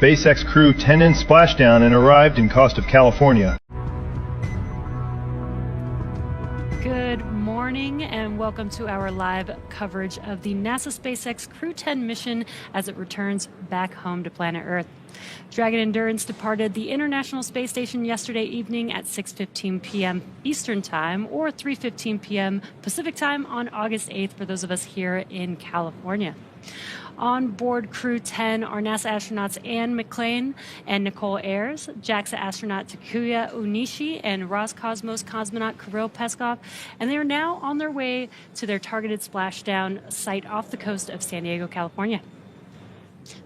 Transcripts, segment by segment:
SpaceX Crew-10 in Splashdown and arrived in coast of California. Good morning and welcome to our live coverage of the NASA SpaceX Crew-10 mission as it returns back home to planet Earth. Dragon Endurance departed the International Space Station yesterday evening at 6:15 p.m. Eastern Time or 3:15 p.m. Pacific Time on August 8th for those of us here in California. On board Crew-10 are NASA astronauts Anne McClain and Nicole Ayers, JAXA astronaut Takuya Onishi, and Roscosmos cosmonaut Kirill Peskov, and they are now on their way to their targeted splashdown site off the coast of San Diego, California.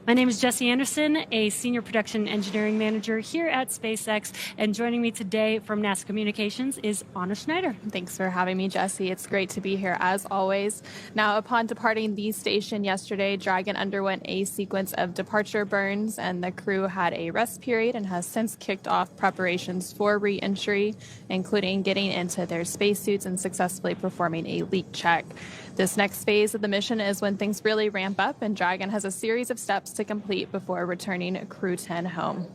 My name is Jesse Anderson, a Senior Production Engineering Manager here at SpaceX, and joining me today from NASA Communications is Anna Schneider. Thanks for having me, Jesse. It's great to be here as always. Now, upon departing the station yesterday, Dragon underwent a sequence of departure burns, and the crew had a rest period and has since kicked off preparations for re-entry, including getting into their spacesuits and successfully performing a leak check. This next phase of the mission is when things really ramp up, and Dragon has a series of steps to complete before returning Crew-10 home.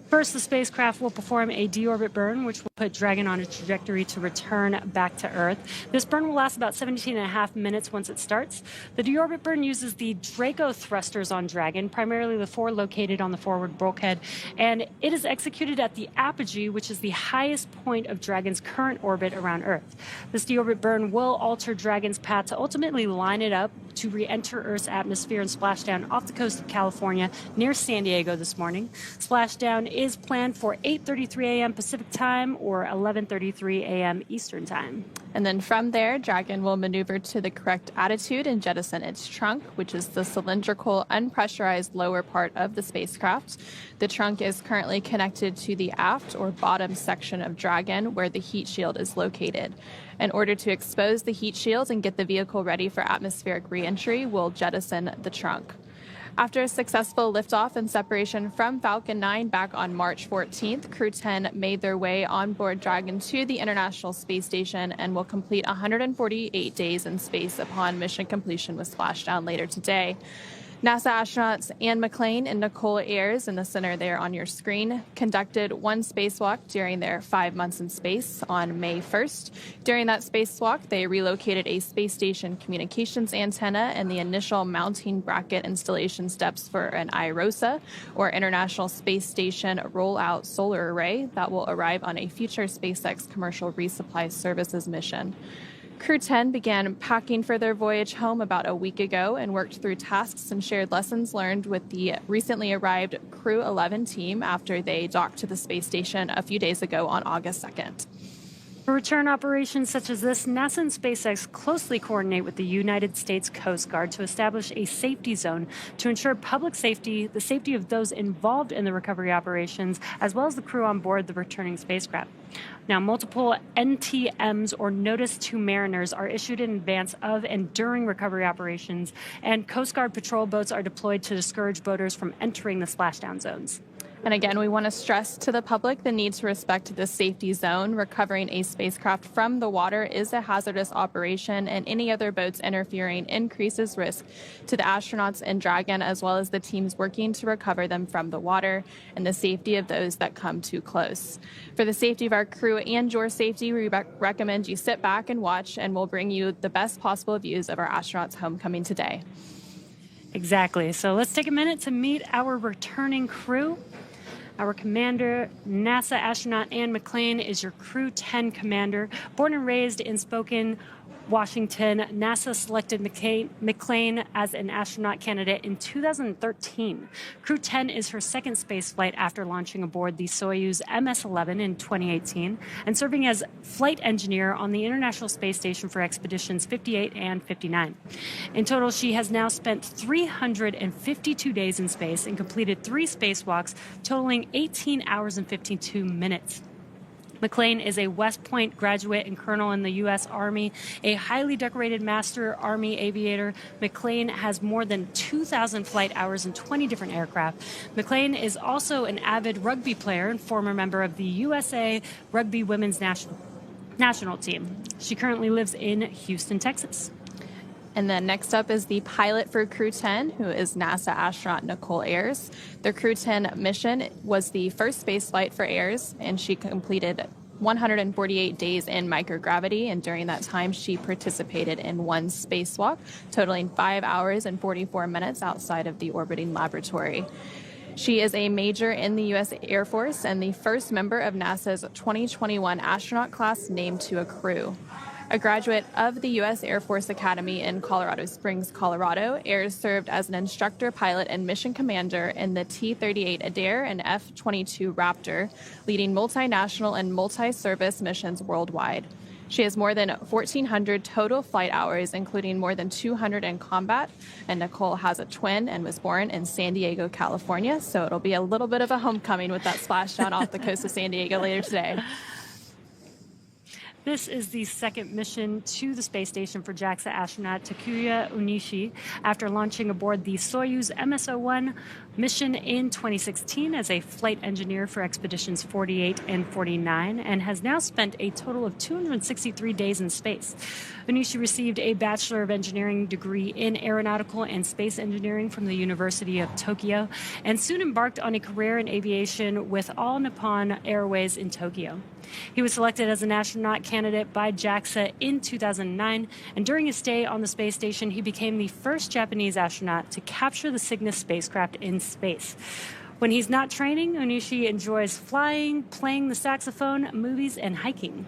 First, the spacecraft will perform a deorbit burn, which will put Dragon on a trajectory to return back to Earth. This burn will last about 17.5 minutes once it starts. The deorbit burn uses the Draco thrusters on Dragon, primarily the four located on the forward bulkhead, and it is executed at the apogee, which is the highest point of Dragon's current orbit around Earth. This deorbit burn will alter Dragon's path to ultimately line it up to re-enter Earth's atmosphere and splash down off the coast of California near San Diego this morning. Splashdown is planned for 8:33 a.m. Pacific Time or 11:33 a.m. Eastern Time. And then from there, Dragon will maneuver to the correct attitude and jettison its trunk, which is the cylindrical, unpressurized lower part of the spacecraft. The trunk is currently connected to the aft or bottom section of Dragon, where the heat shield is located. In order to expose the heat shield and get the vehicle ready for atmospheric re-entry, we'll jettison the trunk. After a successful liftoff and separation from Falcon 9 back on March 14th, Crew-10 made their way on board Dragon to the International Space Station and will complete 148 days in space upon mission completion with Splashdown later today. NASA astronauts Anne McClain and Nicole Ayers, in the center there on your screen, conducted one spacewalk during their 5 months in space on May 1st. During that spacewalk, they relocated a space station communications antenna and the initial mounting bracket installation steps for an IROSA, or International Space Station Rollout Solar Array, that will arrive on a future SpaceX Commercial Resupply Services mission. Crew-10 began packing for their voyage home about a week ago and worked through tasks and shared lessons learned with the recently arrived Crew-11 team after they docked to the space station a few days ago on August 2nd. For return operations such as this, NASA and SpaceX closely coordinate with the United States Coast Guard to establish a safety zone to ensure public safety, the safety of those involved in the recovery operations, as well as the crew on board the returning spacecraft. Now, multiple NTMs, or Notice to Mariners, are issued in advance of and during recovery operations, and Coast Guard patrol boats are deployed to discourage boaters from entering the splashdown zones. And again, we want to stress to the public the need to respect the safety zone. Recovering a spacecraft from the water is a hazardous operation, and any other boats interfering increases risk to the astronauts in Dragon, as well as the teams working to recover them from the water and the safety of those that come too close. For the safety of our crew and your safety, we recommend you sit back and watch, and we'll bring you the best possible views of our astronauts' homecoming today. Exactly. So let's take a minute to meet our returning crew. Our commander, NASA astronaut Anne McClain, is your Crew-10 commander. Born and raised in Spokane, Washington, NASA selected McClain as an astronaut candidate in 2013. Crew-10 is her second space flight after launching aboard the Soyuz MS-11 in 2018 and serving as flight engineer on the International Space Station for Expeditions 58 and 59. In total, she has now spent 352 days in space and completed 3 spacewalks, totaling 18 hours and 52 minutes. McClain is a West Point graduate and colonel in the U.S. Army, a highly decorated Master Army aviator. McClain has more than 2,000 flight hours in 20 different aircraft. McClain is also an avid rugby player and former member of the USA Rugby Women's National team. She currently lives in Houston, Texas. And then next up is the pilot for Crew-10, who is NASA astronaut Nicole Ayers. The Crew-10 mission was the first space flight for Ayers, and she completed 148 days in microgravity, and during that time she participated in one spacewalk, totaling 5 hours and 44 minutes outside of the orbiting laboratory. She is a major in the U.S. Air Force and the first member of NASA's 2021 astronaut class named to a crew. A graduate of the U.S. Air Force Academy in Colorado Springs, Colorado, Ayers served as an instructor pilot and mission commander in the T-38 Adair and F-22 Raptor, leading multinational and multi-service missions worldwide. She has more than 1,400 total flight hours, including more than 200 in combat, and Nicole has a twin and was born in San Diego, California, so it'll be a little bit of a homecoming with that splashdown off the coast of San Diego later today. This is the second mission to the space station for JAXA astronaut Takuya Onishi after launching aboard the Soyuz MS-01 mission in 2016 as a flight engineer for expeditions 48 and 49, and has now spent a total of 263 days in space. Onishi received a Bachelor of Engineering degree in Aeronautical and Space Engineering from the University of Tokyo, and soon embarked on a career in aviation with All Nippon Airways in Tokyo. He was selected as an astronaut candidate by JAXA in 2009, and during his stay on the space station, he became the first Japanese astronaut to capture the Cygnus spacecraft in space. When he's not training, Onishi enjoys flying, playing the saxophone, movies, and hiking.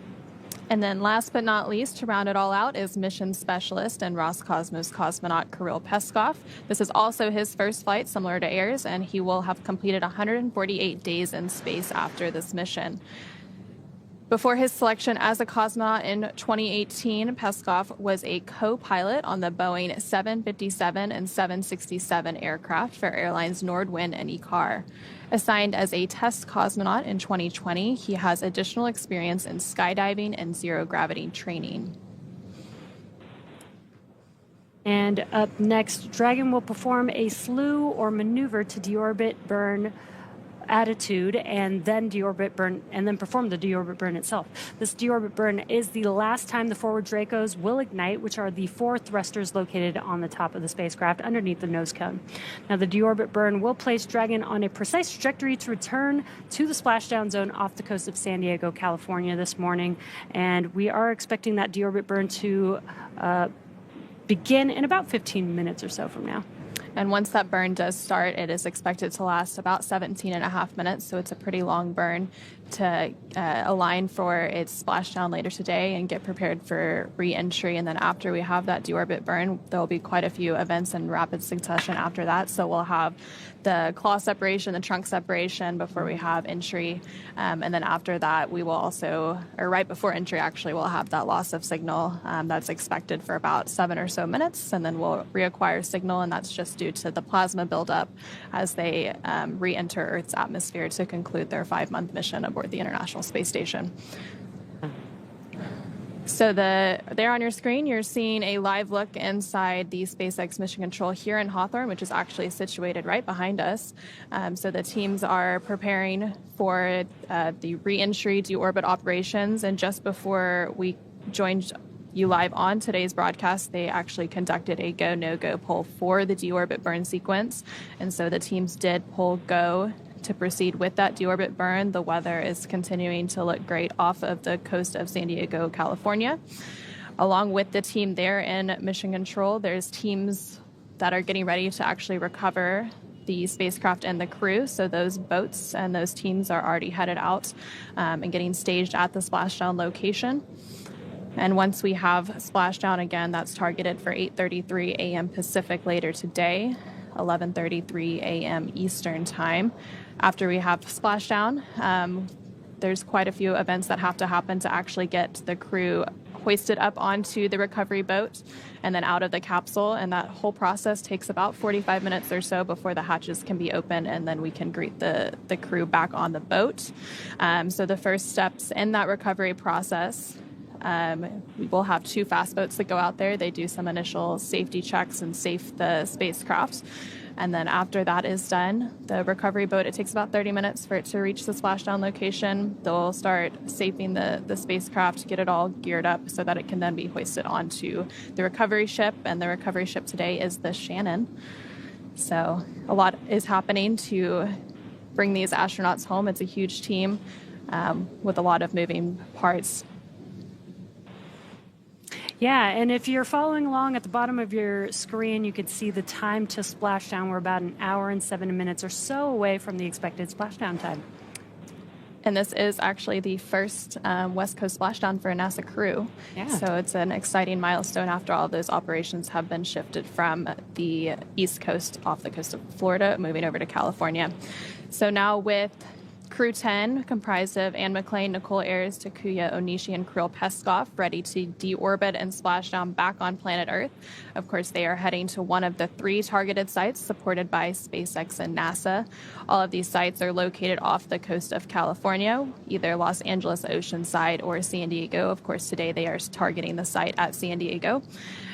And then last but not least, to round it all out, is mission specialist and Roscosmos cosmonaut Kirill Peskov. This is also his first flight, similar to Ayers, and he will have completed 148 days in space after this mission. Before his selection as a cosmonaut in 2018, Peskov was a co-pilot on the Boeing 757 and 767 aircraft for airlines Nordwind and Ikar. Assigned as a test cosmonaut in 2020, he has additional experience in skydiving and zero-gravity training. And up next, Dragon will perform a slew or maneuver to deorbit burn attitude and then deorbit burn, and then perform the deorbit burn itself. This deorbit burn is the last time the forward Dracos will ignite, which are the 4 thrusters located on the top of the spacecraft underneath the nose cone. Now, the deorbit burn will place Dragon on a precise trajectory to return to the splashdown zone off the coast of San Diego, California this morning, and we are expecting that deorbit burn to begin in about 15 minutes or so from now. And once that burn does start, it is expected to last about 17 and a half minutes. So it's a pretty long burn to align for its splashdown later today and get prepared for re-entry. And then after we have that deorbit burn, there will be quite a few events in rapid succession after that. So we'll have the claw separation, the trunk separation before we have entry. And then after that, we will also, or right before entry, actually, we'll have that loss of signal that's expected for about 7 or so minutes. And then we'll reacquire signal, and that's just due to the plasma buildup as they re-enter Earth's atmosphere to conclude their 5-month mission aboard the International Space Station. So there on your screen, you're seeing a live look inside the SpaceX Mission Control here in Hawthorne, which is actually situated right behind us. So the teams are preparing for the re-entry deorbit operations, and just before we joined you live on today's broadcast, they actually conducted a go, no-go poll for the deorbit burn sequence. And so the teams did poll go to proceed with that deorbit burn. The weather is continuing to look great off of the coast of San Diego, California. Along with the team there in Mission Control, there's teams that are getting ready to actually recover the spacecraft and the crew. So those boats and those teams are already headed out and getting staged at the splashdown location. And once we have splashdown again, that's targeted for 8:33 a.m. Pacific later today, 11:33 a.m. Eastern time. After we have splashdown, there's quite a few events that have to happen to actually get the crew hoisted up onto the recovery boat and then out of the capsule. And that whole process takes about 45 minutes or so before the hatches can be open, and then we can greet the crew back on the boat. So the first steps in that recovery process, we will have 2 fast boats that go out there. They do some initial safety checks and safe the spacecraft. And then after that is done, the recovery boat, it takes about 30 minutes for it to reach the splashdown location. They'll start safing the spacecraft, get it all geared up so that it can then be hoisted onto the recovery ship. And the recovery ship today is the Shannon. So a lot is happening to bring these astronauts home. It's a huge team with a lot of moving parts. Yeah, and if you're following along at the bottom of your screen, you could see the time to splashdown. We're about an hour and 7 minutes or so away from the expected splashdown time. And this is actually the first West Coast splashdown for a NASA crew. Yeah. So it's an exciting milestone after all those operations have been shifted from the East Coast, off the coast of Florida, moving over to California. So now with Crew-10, comprised of Anne McClain, Nicole Ayers, Takuya Onishi, and Kirill Peskov, ready to deorbit and splash down back on planet Earth. Of course, they are heading to one of the 3 targeted sites supported by SpaceX and NASA. All of these sites are located off the coast of California, either Los Angeles Oceanside or San Diego. Of course, today they are targeting the site at San Diego.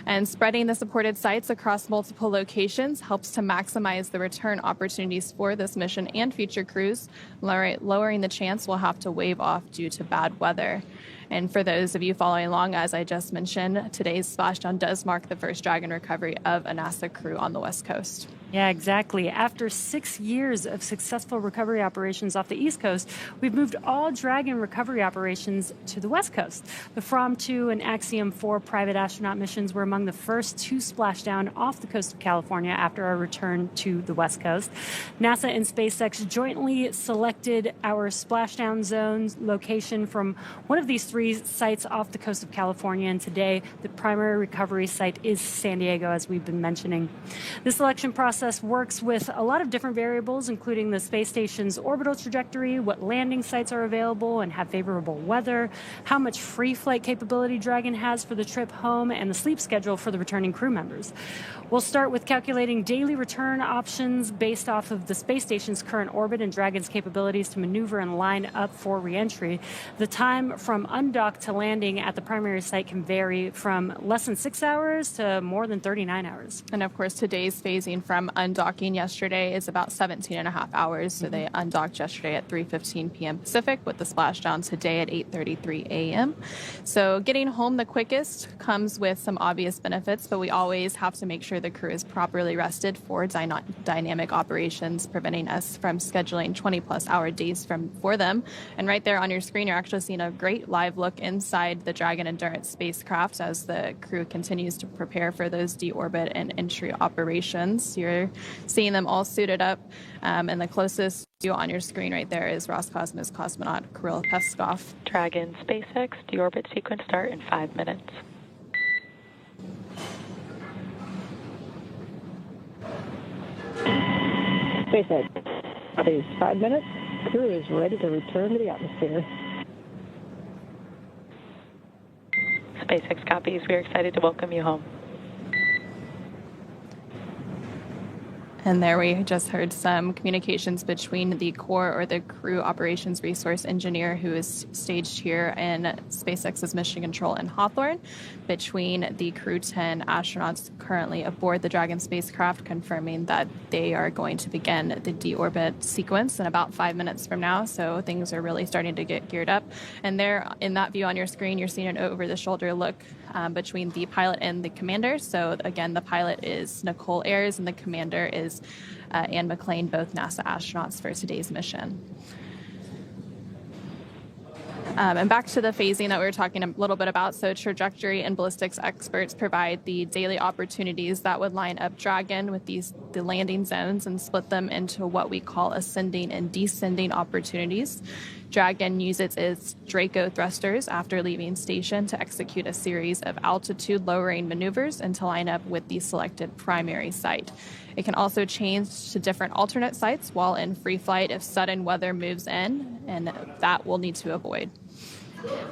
And spreading the supported sites across multiple locations helps to maximize the return opportunities for this mission and future crews, lowering the chance we'll have to wave off due to bad weather. And for those of you following along, as I just mentioned, today's splashdown does mark the first Dragon recovery of a NASA crew on the West Coast. Yeah, exactly. After 6 years of successful recovery operations off the East Coast, we've moved all Dragon recovery operations to the West Coast. The From 2 and Axiom 4 private astronaut missions were among the first to splash down off the coast of California after our return to the West Coast. NASA and SpaceX jointly selected our splashdown zones location from one of these 3 sites off the coast of California, and today the primary recovery site is San Diego, as we've been mentioning. The selection process works with a lot of different variables, including the space station's orbital trajectory, what landing sites are available and have favorable weather, how much free flight capability Dragon has for the trip home, and the sleep schedule for the returning crew members. We'll start with calculating daily return options based off of the space station's current orbit and Dragon's capabilities to maneuver and line up for reentry. The time from undock to landing at the primary site can vary from less than 6 hours to more than 39 hours. And of course, today's phasing from undocking yesterday is about 17 and a half hours. So they undocked yesterday at 3:15 p.m. Pacific with the splashdown today at 8:33 a.m. So getting home the quickest comes with some obvious benefits, but we always have to make sure the crew is properly rested for dynamic operations, preventing us from scheduling 20-plus hour days for them. And right there on your screen, you're actually seeing a great live look inside the Dragon Endurance spacecraft as the crew continues to prepare for those deorbit and entry operations. You're seeing them all suited up, and the closest view on your screen right there is Roscosmos cosmonaut Kirill Peskov. Dragon SpaceX deorbit sequence start in 5 minutes. SpaceX, please, 5 minutes. Crew is ready to return to the atmosphere. SpaceX copies. We are excited to welcome you home. And there we just heard some communications between the core or the crew operations resource engineer who is staged here in SpaceX's Mission Control in Hawthorne, between the Crew-10 astronauts currently aboard the Dragon spacecraft, confirming that they are going to begin the deorbit sequence in about 5 minutes from now. So things are really starting to get geared up. And there in that view on your screen, you're seeing an over-the-shoulder look between the pilot and the commander. So again, the pilot is Nicole Ayers and the commander is Anne McClain, both NASA astronauts for today's mission. And back to the phasing that we were talking a little bit about. So trajectory and ballistics experts provide the daily opportunities that would line up Dragon with the landing zones and split them into what we call ascending and descending opportunities. Dragon uses its Draco thrusters after leaving station to execute a series of altitude lowering maneuvers and to line up with the selected primary site. It can also change to different alternate sites while in free flight if sudden weather moves in, and that we'll need to avoid.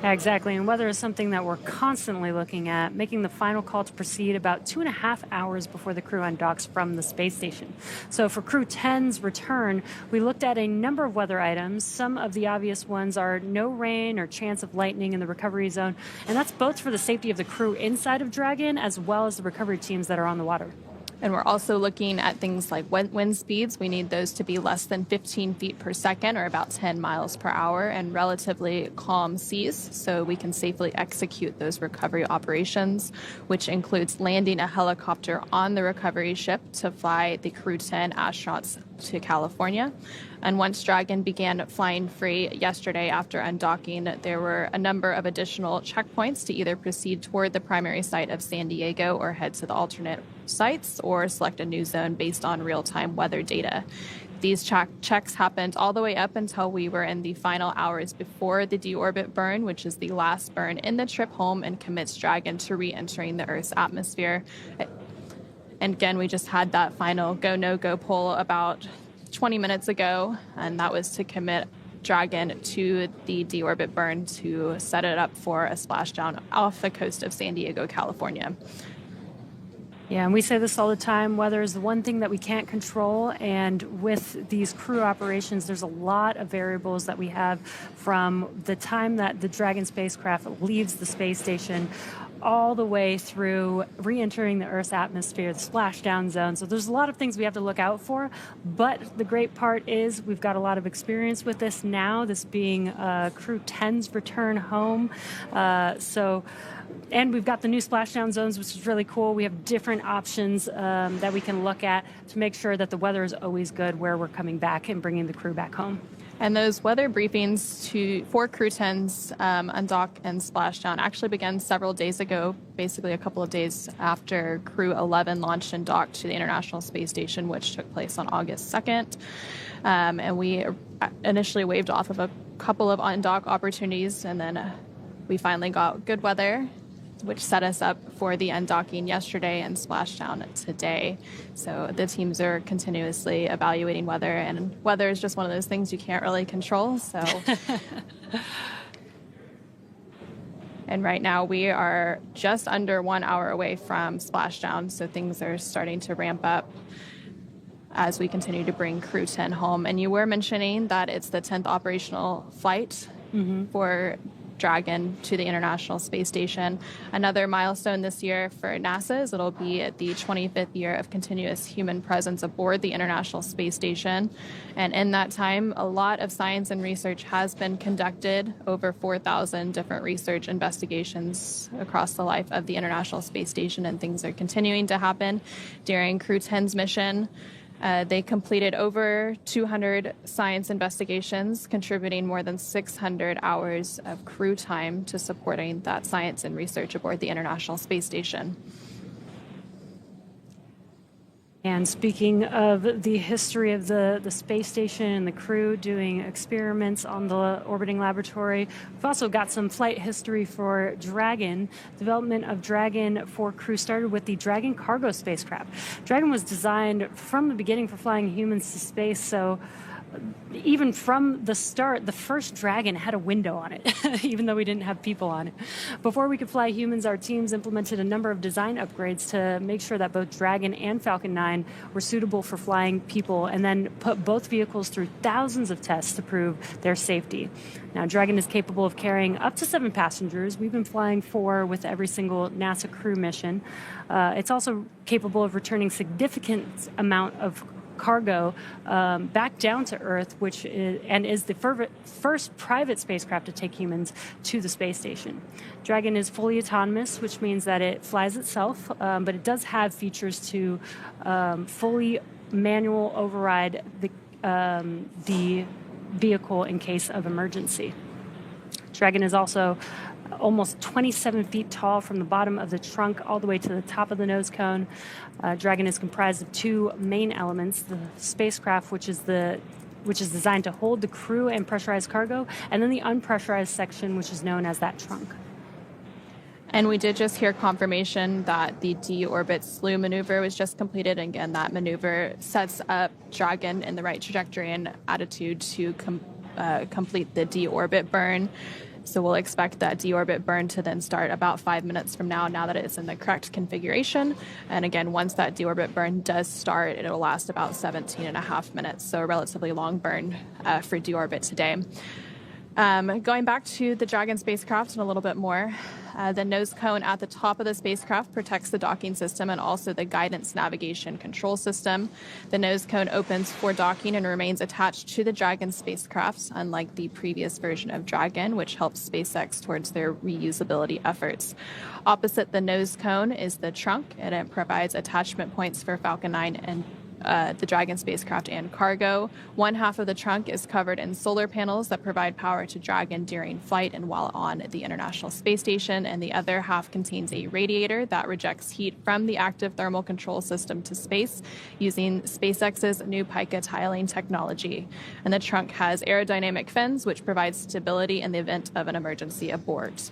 Yeah, exactly. And weather is something that we're constantly looking at, making the final call to proceed about 2.5 hours before the crew undocks from the space station. So for Crew-10's return, we looked at a number of weather items. Some of the obvious ones are no rain or chance of lightning in the recovery zone. And that's both for the safety of the crew inside of Dragon as well as the recovery teams that are on the water. And we're also looking at things like wind speeds. We need those to be less than 15 feet per second, or about 10 miles per hour, and relatively calm seas, so we can safely execute those recovery operations, which includes landing a helicopter on the recovery ship to fly the Crew-10 astronauts to California. And once Dragon began flying free yesterday after undocking, there were a number of additional checkpoints to either proceed toward the primary site of San Diego or head to the alternate sites or select a new zone based on real-time weather data. These checks happened all the way up until we were in the final hours before the deorbit burn, which is the last burn in the trip home and commits Dragon to re-entering the Earth's atmosphere. And again, we just had that final go, no-go poll about 20 minutes ago, and that was to commit Dragon to the deorbit burn to set it up for a splashdown off the coast of San Diego, California. Yeah, and we say this all the time, weather is the one thing that we can't control, and with these crew operations, there's a lot of variables that we have from the time that the Dragon spacecraft leaves the space station all the way through re-entering the Earth's atmosphere, the splashdown zone. So there's a lot of things we have to look out for, but the great part is we've got a lot of experience with this now, this being Crew-10's return home. And we've got the new splashdown zones, which is really cool. We have different options that we can look at to make sure that the weather is always good where we're coming back and bringing the crew back home. And those weather briefings for Crew-10's undock and splashdown actually began several days ago, basically a couple of days after Crew-11 launched and docked to the International Space Station, which took place on August 2nd. And we initially waved off of a couple of undock opportunities, and then we finally got good weather, which set us up for the undocking yesterday and splashdown today. So the teams are continuously evaluating weather, and weather is just one of those things you can't really control. So, and right now we are just under 1 hour away from splashdown, so things are starting to ramp up as we continue to bring Crew-10 home. And you were mentioning that it's the 10th operational flight for Dragon to the International Space Station. Another milestone this year for NASA is it'll be at the 25th year of continuous human presence aboard the International Space Station. And in that time, a lot of science and research has been conducted, over 4,000 different research investigations across the life of the International Space Station, and things are continuing to happen during Crew-10's mission. They completed over 200 science investigations, contributing more than 600 hours of crew time to supporting that science and research aboard the International Space Station. And speaking of the history of the space station and the crew doing experiments on the orbiting laboratory, we've also got some flight history for Dragon. Development of Dragon for Crew started with the Dragon cargo spacecraft. Dragon was designed from the beginning for flying humans to space, so even from the start, the first Dragon had a window on it, even though we didn't have people on it. Before we could fly humans, our teams implemented a number of design upgrades to make sure that both Dragon and Falcon 9 were suitable for flying people, and then put both vehicles through thousands of tests to prove their safety. Now, Dragon is capable of carrying up to 7 passengers. We've been flying 4 with every single NASA crew mission. It's also capable of returning significant amount of cargo back down to Earth, which is the first private spacecraft to take humans to the space station. Dragon is fully autonomous, which means that it flies itself, but it does have features to fully manual override the vehicle in case of emergency. Dragon is also almost 27 feet tall from the bottom of the trunk all the way to the top of the nose cone. Dragon is comprised of 2 main elements: the spacecraft, which is designed to hold the crew and pressurized cargo, and then the unpressurized section, which is known as that trunk. And we did just hear confirmation that the deorbit slew maneuver was just completed. And again, that maneuver sets up Dragon in the right trajectory and attitude to complete the deorbit burn. So we'll expect that deorbit burn to then start about 5 minutes from now that it's in the correct configuration. And again, once that deorbit burn does start, it will last about 17.5 minutes. So a relatively long burn for deorbit today. Going back to the Dragon spacecraft and a little bit more, the nose cone at the top of the spacecraft protects the docking system and also the guidance navigation control system. The nose cone opens for docking and remains attached to the Dragon spacecraft, unlike the previous version of Dragon, which helps SpaceX towards their reusability efforts. Opposite the nose cone is the trunk, and it provides attachment points for Falcon 9 and the Dragon spacecraft and cargo. One half of the trunk is covered in solar panels that provide power to Dragon during flight and while on the International Space Station, and the other half contains a radiator that rejects heat from the active thermal control system to space using SpaceX's new Pica tiling technology. And the trunk has aerodynamic fins, which provide stability in the event of an emergency abort.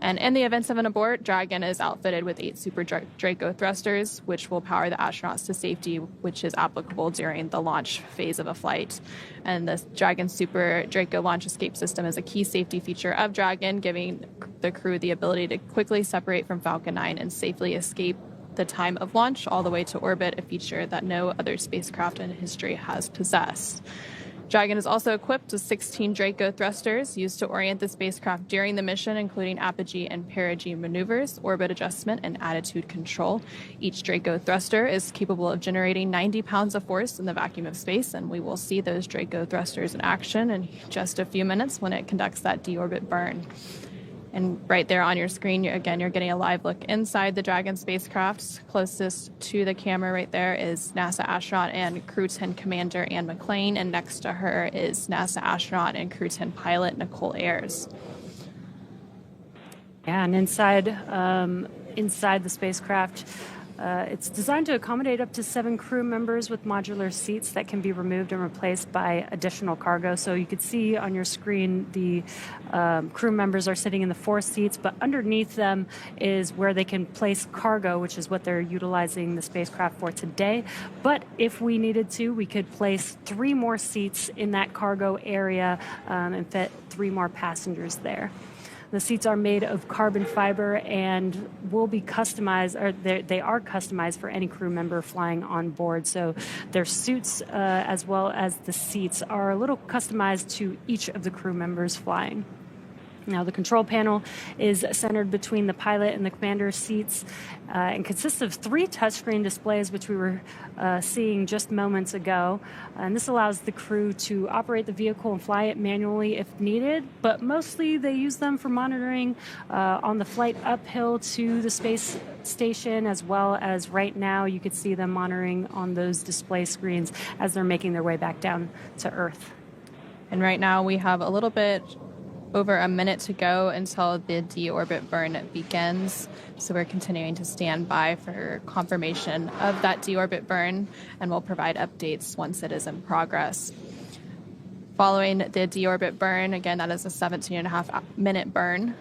And in the event of an abort, Dragon is outfitted with 8 Super Draco thrusters, which will power the astronauts to safety, which is applicable during the launch phase of a flight. And the Dragon Super Draco launch escape system is a key safety feature of Dragon, giving the crew the ability to quickly separate from Falcon 9 and safely escape the time of launch all the way to orbit, a feature that no other spacecraft in history has possessed. Dragon is also equipped with 16 Draco thrusters used to orient the spacecraft during the mission, including apogee and perigee maneuvers, orbit adjustment, and attitude control. Each Draco thruster is capable of generating 90 pounds of force in the vacuum of space, and we will see those Draco thrusters in action in just a few minutes when it conducts that deorbit burn. And right there on your screen, you're getting a live look inside the Dragon spacecraft. Closest to the camera right there is NASA astronaut and Crew-10 commander Anne McClain, and next to her is NASA astronaut and Crew-10 pilot Nicole Ayers. Yeah, and inside the spacecraft, it's designed to accommodate up to 7 crew members with modular seats that can be removed and replaced by additional cargo. So you could see on your screen the crew members are sitting in the 4 seats, but underneath them is where they can place cargo, which is what they're utilizing the spacecraft for today. But if we needed to, we could place 3 more seats in that cargo area and fit 3 more passengers there. The seats are made of carbon fiber and will be customized, or they are customized for any crew member flying on board. So their suits, as well as the seats, are a little customized to each of the crew members flying. Now, the control panel is centered between the pilot and the commander's seats and consists of 3 touchscreen displays, which we were seeing just moments ago. And this allows the crew to operate the vehicle and fly it manually if needed, but mostly they use them for monitoring on the flight uphill to the space station, as well as right now you could see them monitoring on those display screens as they're making their way back down to Earth. And right now we have a little bit over a minute to go until the deorbit burn begins. So we're continuing to stand by for confirmation of that deorbit burn, and we'll provide updates once it is in progress. Following the deorbit burn, again, that is a 17.5-minute burn.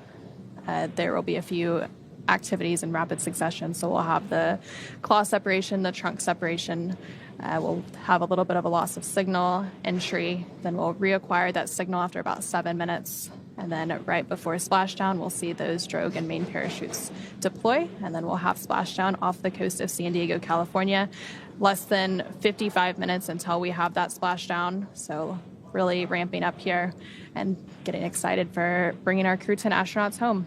There will be a few activities in rapid succession. So we'll have the claw separation, the trunk separation. We'll have a little bit of a loss of signal entry. Then we'll reacquire that signal after about 7 minutes. And then right before splashdown, we'll see those drogue and main parachutes deploy. And then we'll have splashdown off the coast of San Diego, California. Less than 55 minutes until we have that splashdown. So really ramping up here and getting excited for bringing our Crew-10 astronauts home.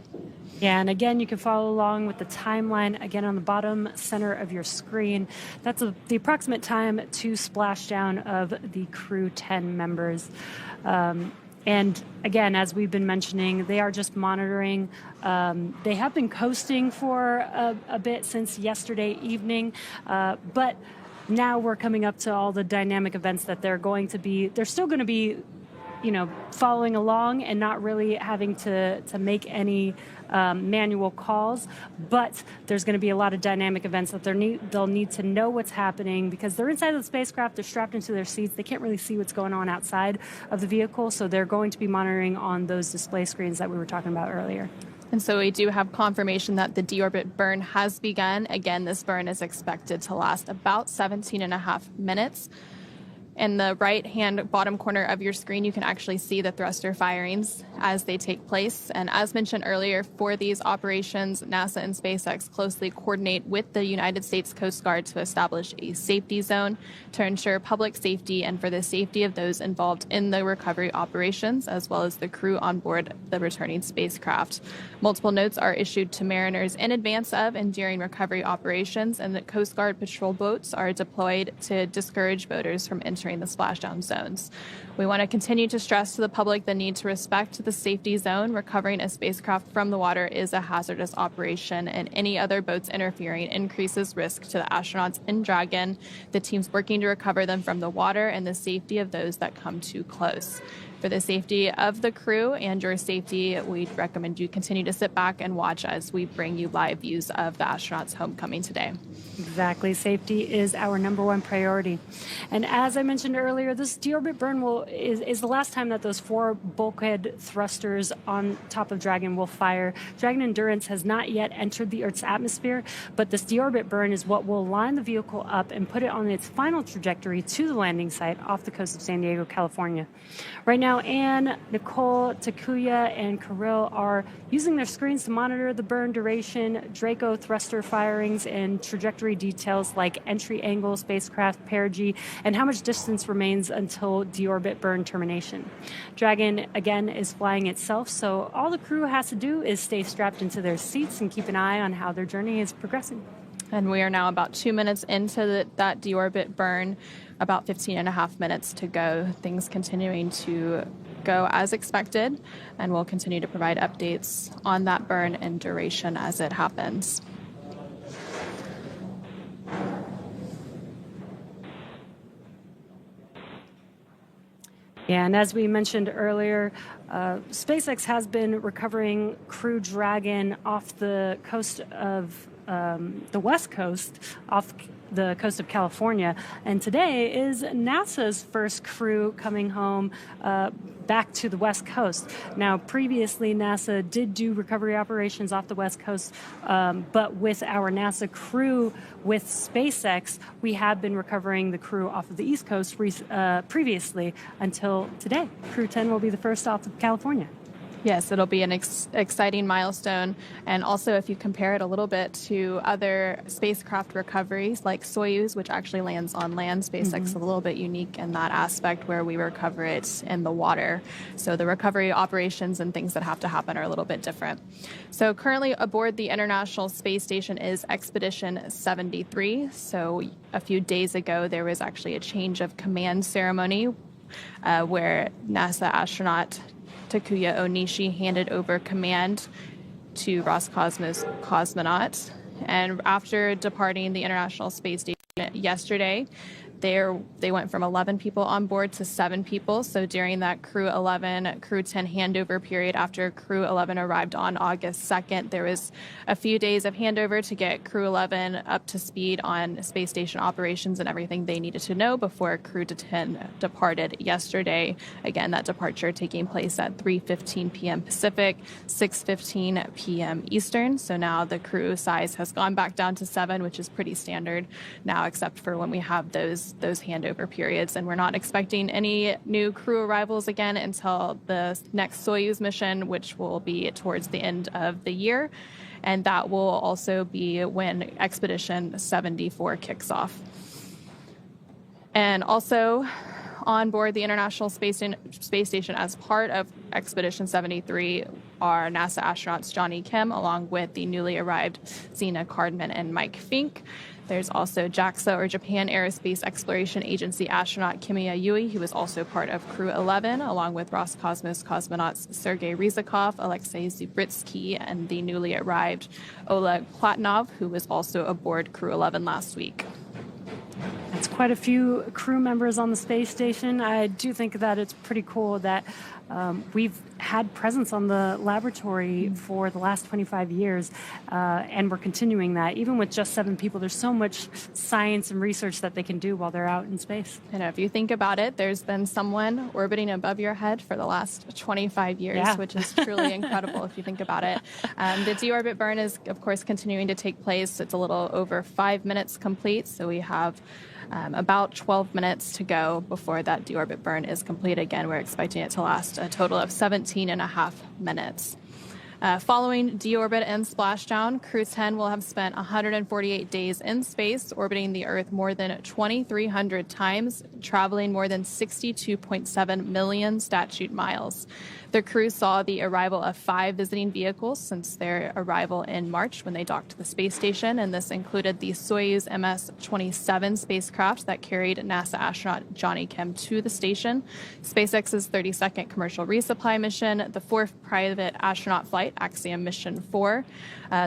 Yeah, and again, you can follow along with the timeline again on the bottom center of your screen. That's the approximate time to splashdown of the Crew-10 members. And again, as we've been mentioning, they are just monitoring. They have been coasting for a bit since yesterday evening, but now we're coming up to all the dynamic events that they're still going to be, following along and not really having to make any manual calls, but there's going to be a lot of dynamic events that they'll need to know what's happening because they're inside of the spacecraft, they're strapped into their seats, they can't really see what's going on outside of the vehicle, so they're going to be monitoring on those display screens that we were talking about earlier. And so we do have confirmation that the deorbit burn has begun. Again, this burn is expected to last about 17.5 minutes. In the right-hand bottom corner of your screen, you can actually see the thruster firings as they take place. And as mentioned earlier, for these operations, NASA and SpaceX closely coordinate with the United States Coast Guard to establish a safety zone to ensure public safety and for the safety of those involved in the recovery operations, as well as the crew on board the returning spacecraft. Multiple notes are issued to mariners in advance of and during recovery operations, and the Coast Guard patrol boats are deployed to discourage boaters from entering the splashdown zones. We want to continue to stress to the public the need to respect the safety zone. Recovering a spacecraft from the water is a hazardous operation, and any other boats interfering increases risk to the astronauts in Dragon, the teams working to recover them from the water, and the safety of those that come too close. For the safety of the crew and your safety, we recommend you continue to sit back and watch as we bring you live views of the astronauts' homecoming today. Exactly. Safety is our number one priority. And as I mentioned earlier, this deorbit burn is the last time that those 4 bulkhead thrusters on top of Dragon will fire. Dragon Endurance has not yet entered the Earth's atmosphere, but this deorbit burn is what will line the vehicle up and put it on its final trajectory to the landing site off the coast of San Diego, California. Right now, Anne, Nicole, Takuya, and Kirill are using their screens to monitor the burn duration, Draco thruster firings, and trajectory details like entry angle, spacecraft perigee, and how much distance remains until deorbit burn termination. Dragon, again, is flying itself, so all the crew has to do is stay strapped into their seats and keep an eye on how their journey is progressing. And we are now about 2 minutes into that deorbit burn, about 15 and a half minutes to go. Things continuing to go as expected, and we'll continue to provide updates on that burn and duration as it happens. Yeah, and as we mentioned earlier, SpaceX has been recovering Crew Dragon off the coast of the West Coast, off the coast of California. And today is NASA's first crew coming home back to the West Coast. Now, previously, NASA did do recovery operations off the West Coast, but with our NASA crew with SpaceX, we have been recovering the crew off of the East Coast previously until today. Crew-10 will be the first off of California. Yes, it'll be an exciting milestone. And also, if you compare it a little bit to other spacecraft recoveries like Soyuz, which actually lands on land, SpaceX is a little bit unique in that aspect where we recover it in the water. So the recovery operations and things that have to happen are a little bit different. So currently aboard the International Space Station is Expedition 73. So a few days ago, there was actually a change of command ceremony where NASA astronaut Takuya Onishi handed over command to Roscosmos cosmonauts. And after departing the International Space Station yesterday, they went from 11 people on board to 7 people. So during that Crew-11, Crew-10 handover period, after Crew-11 arrived on August 2nd, there was a few days of handover to get Crew-11 up to speed on space station operations and everything they needed to know before Crew-10 departed yesterday. Again, that departure taking place at 3:15 p.m. Pacific, 6:15 p.m. Eastern. So now the crew size has gone back down to 7, which is pretty standard now, except for when we have those handover periods. And we're not expecting any new crew arrivals again until the next Soyuz mission, which will be towards the end of the year. And that will also be when Expedition 74 kicks off. And also on board the International Space Station as part of Expedition 73 are NASA astronauts Johnny Kim, along with the newly arrived Zena Cardman and Mike Fink. There's also JAXA, or Japan Aerospace Exploration Agency astronaut Kimiya Yui, who is also part of Crew-11, along with Roscosmos cosmonauts Sergei Ryzhikov, Alexei Zubritsky, and the newly arrived Oleg Platonov, who was also aboard Crew-11 last week. That's quite a few crew members on the space station. I do think that it's pretty cool that we've had presence on the laboratory for the last 25 years, and we're continuing that. Even with just 7 people, there's so much science and research that they can do while they're out in space. And if you think about it, there's been someone orbiting above your head for the last 25 years, which is truly incredible if you think about it. The deorbit burn is, of course, continuing to take place. It's a little over 5 minutes complete, so we have About 12 minutes to go before that deorbit burn is complete. Again, we're expecting it to last a total of 17 and a half minutes. Following deorbit and splashdown, Crew-10 will have spent 148 days in space, orbiting the Earth more than 2,300 times, traveling more than 62.7 million statute miles. The crew saw the arrival of 5 visiting vehicles since their arrival in March when they docked to the space station, and this included the Soyuz MS-27 spacecraft that carried NASA astronaut Johnny Kim to the station, SpaceX's 32nd commercial resupply mission, the 4th private astronaut flight, Axiom Mission 4,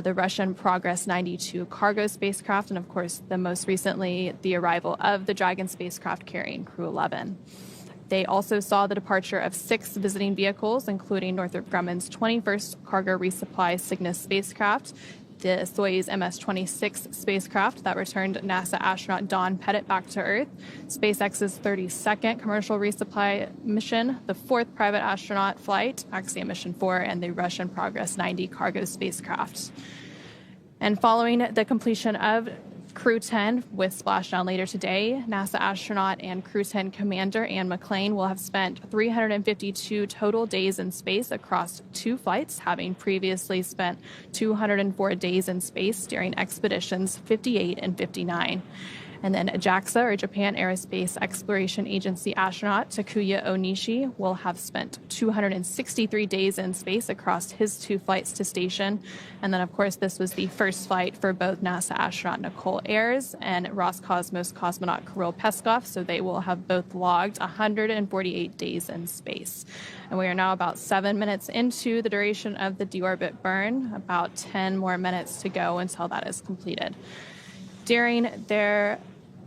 the Russian Progress 92 cargo spacecraft, and of course, the most recently, the arrival of the Dragon spacecraft carrying Crew-11. They also saw the departure of 6 visiting vehicles, including Northrop Grumman's 21st cargo resupply Cygnus spacecraft, the Soyuz MS-26 spacecraft that returned NASA astronaut Don Pettit back to Earth, SpaceX's 32nd commercial resupply mission, the 4th private astronaut flight, Axiom Mission 4, and the Russian Progress 90 cargo spacecraft. And following the completion of Crew-10 with splashdown later today, NASA astronaut and Crew-10 commander Anne McClain will have spent 352 total days in space across 2 flights, having previously spent 204 days in space during expeditions 58 and 59. And then JAXA, or Japan Aerospace Exploration Agency astronaut Takuya Onishi will have spent 263 days in space across his 2 flights to station. And then, of course, this was the first flight for both NASA astronaut Nicole Ayers and Roscosmos cosmonaut Kirill Peskov, so they will have both logged 148 days in space. And we are now about 7 minutes into the duration of the deorbit burn, about 10 more minutes to go until that is completed. During their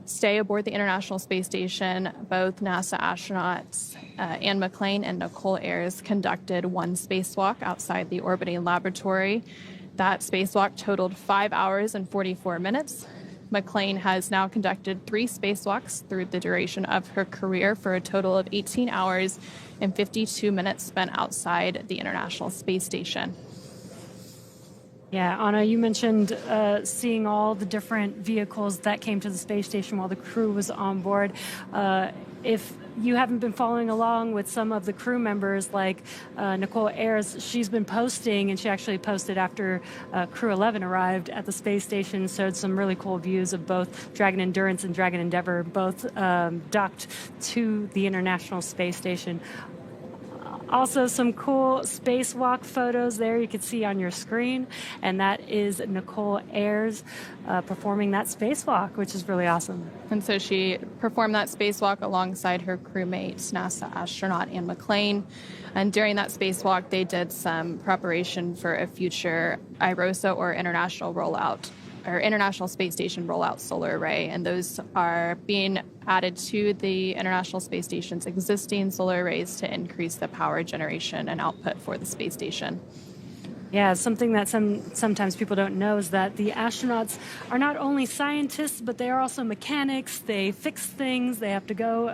stay aboard the International Space Station, both NASA astronauts Anne McClain and Nicole Ayers conducted 1 spacewalk outside the orbiting laboratory. That spacewalk totaled 5 hours and 44 minutes. McClain has now conducted 3 spacewalks through the duration of her career for a total of 18 hours and 52 minutes spent outside the International Space Station. Yeah, Anna, you mentioned seeing all the different vehicles that came to the space station while the crew was on board. If you haven't been following along with some of the crew members, like Nicole Ayers, she's been posting, and she actually posted after Crew-11 arrived at the space station, showed some really cool views of both Dragon Endurance and Dragon Endeavour, both docked to the International Space Station. Also, some cool spacewalk photos there you can see on your screen, and that is Nicole Ayers performing that spacewalk, which is really awesome. And so she performed that spacewalk alongside her crewmates, NASA astronaut Anne McClain. And during that spacewalk, they did some preparation for a future IROSA, or International Space Station Rollout Solar Array, and those are being added to the International Space Station's existing solar arrays to increase the power generation and output for the space station. Yeah, something that sometimes people don't know is that the astronauts are not only scientists, but they are also mechanics. They fix things. They have to go.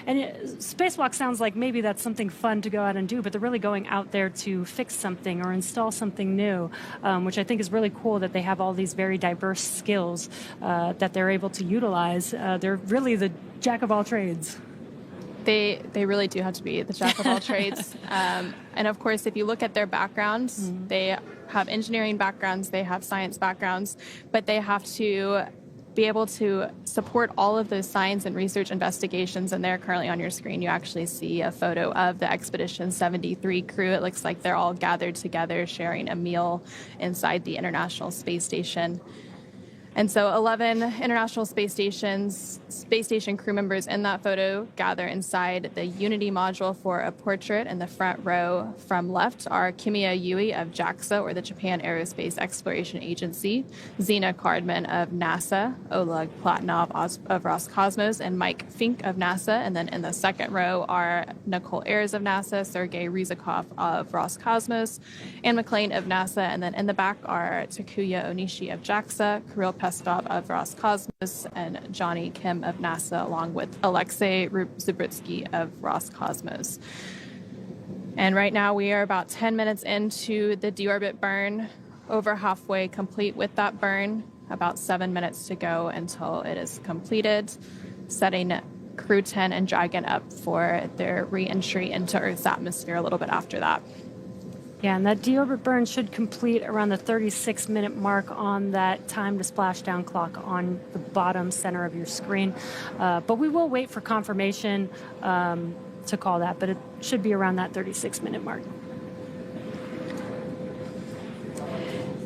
Spacewalk sounds like maybe that's something fun to go out and do, but they're really going out there to fix something or install something new, which I think is really cool that they have all these very diverse skills that they're able to utilize. They're really the jack of all trades. They really do have to be the jack of all trades. And of course, if you look at their backgrounds, they have engineering backgrounds, they have science backgrounds, but they have to be able to support all of those science and research investigations. And there currently on your screen, you actually see a photo of the Expedition 73 crew. It looks like they're all gathered together, sharing a meal inside the International Space Station. And so 11 International Space Station crew members in that photo gather inside the Unity module for a portrait. In the front row from left are Kimiya Yui of JAXA, or the Japan Aerospace Exploration Agency, Zena Cardman of NASA, Oleg Platonov of Roscosmos, and Mike Fink of NASA. And then in the second row are Nicole Ayers of NASA, Sergei Ryzhikov of Roscosmos, Anne McClain of NASA. And then in the back are Takuya Onishi of JAXA, Kirill Peskov of Roscosmos, and Johnny Kim of NASA, along with Alexei Zubritsky of Roscosmos. And right now we are about 10 minutes into the deorbit burn, over halfway complete with that burn. about 7 minutes to go until it is completed, setting Crew-10 and Dragon up for their re-entry into Earth's atmosphere a little bit after that. Yeah, and that deorbit burn should complete around the 36-minute mark on that time to splashdown clock on the bottom center of your screen. But we will wait for confirmation to call that, but it should be around that 36-minute mark.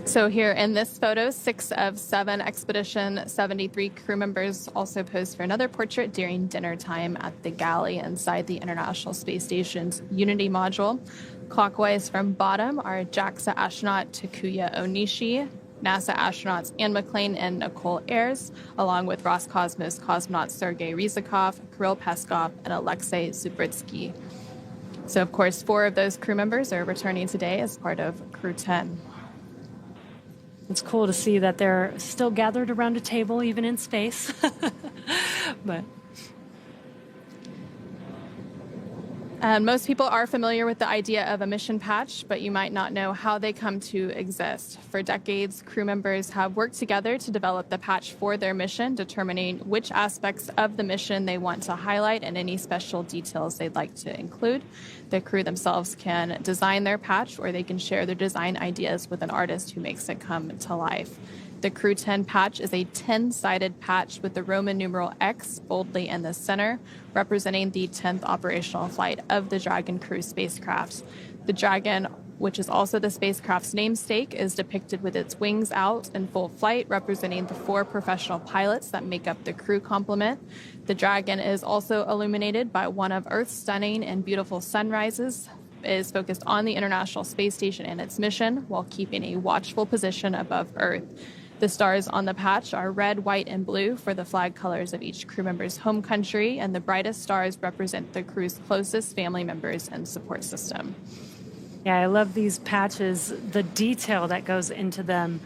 So here in this photo, 6 of 7 Expedition 73 crew members also posed for another portrait during dinner time at the galley inside the International Space Station's Unity module. Clockwise from bottom are JAXA astronaut Takuya Onishi, NASA astronauts Anne McClain and Nicole Ayers, along with Roscosmos cosmonauts Sergei Ryzhikov, Kirill Peskov, and Alexei Zubritsky. So, of course, 4 of those crew members are returning today as part of Crew-10. It's cool to see that they're still gathered around a table, even in space. But most people are familiar with the idea of a mission patch, but you might not know how they come to exist. For decades, crew members have worked together to develop the patch for their mission, determining which aspects of the mission they want to highlight and any special details they'd like to include. The crew themselves can design their patch, or they can share their design ideas with an artist who makes it come to life. The Crew-10 patch is a 10-sided patch with the Roman numeral X boldly in the center, representing the 10th operational flight of the Dragon crew spacecraft. The Dragon, which is also the spacecraft's namesake, is depicted with its wings out in full flight, representing the 4 professional pilots that make up the crew complement. The Dragon is also illuminated by one of Earth's stunning and beautiful sunrises, is focused on the International Space Station and its mission while keeping a watchful position above Earth. The stars on the patch are red, white, and blue for the flag colors of each crew member's home country, and the brightest stars represent the crew's closest family members and support system. yeah, I love these patches. The detail that goes into them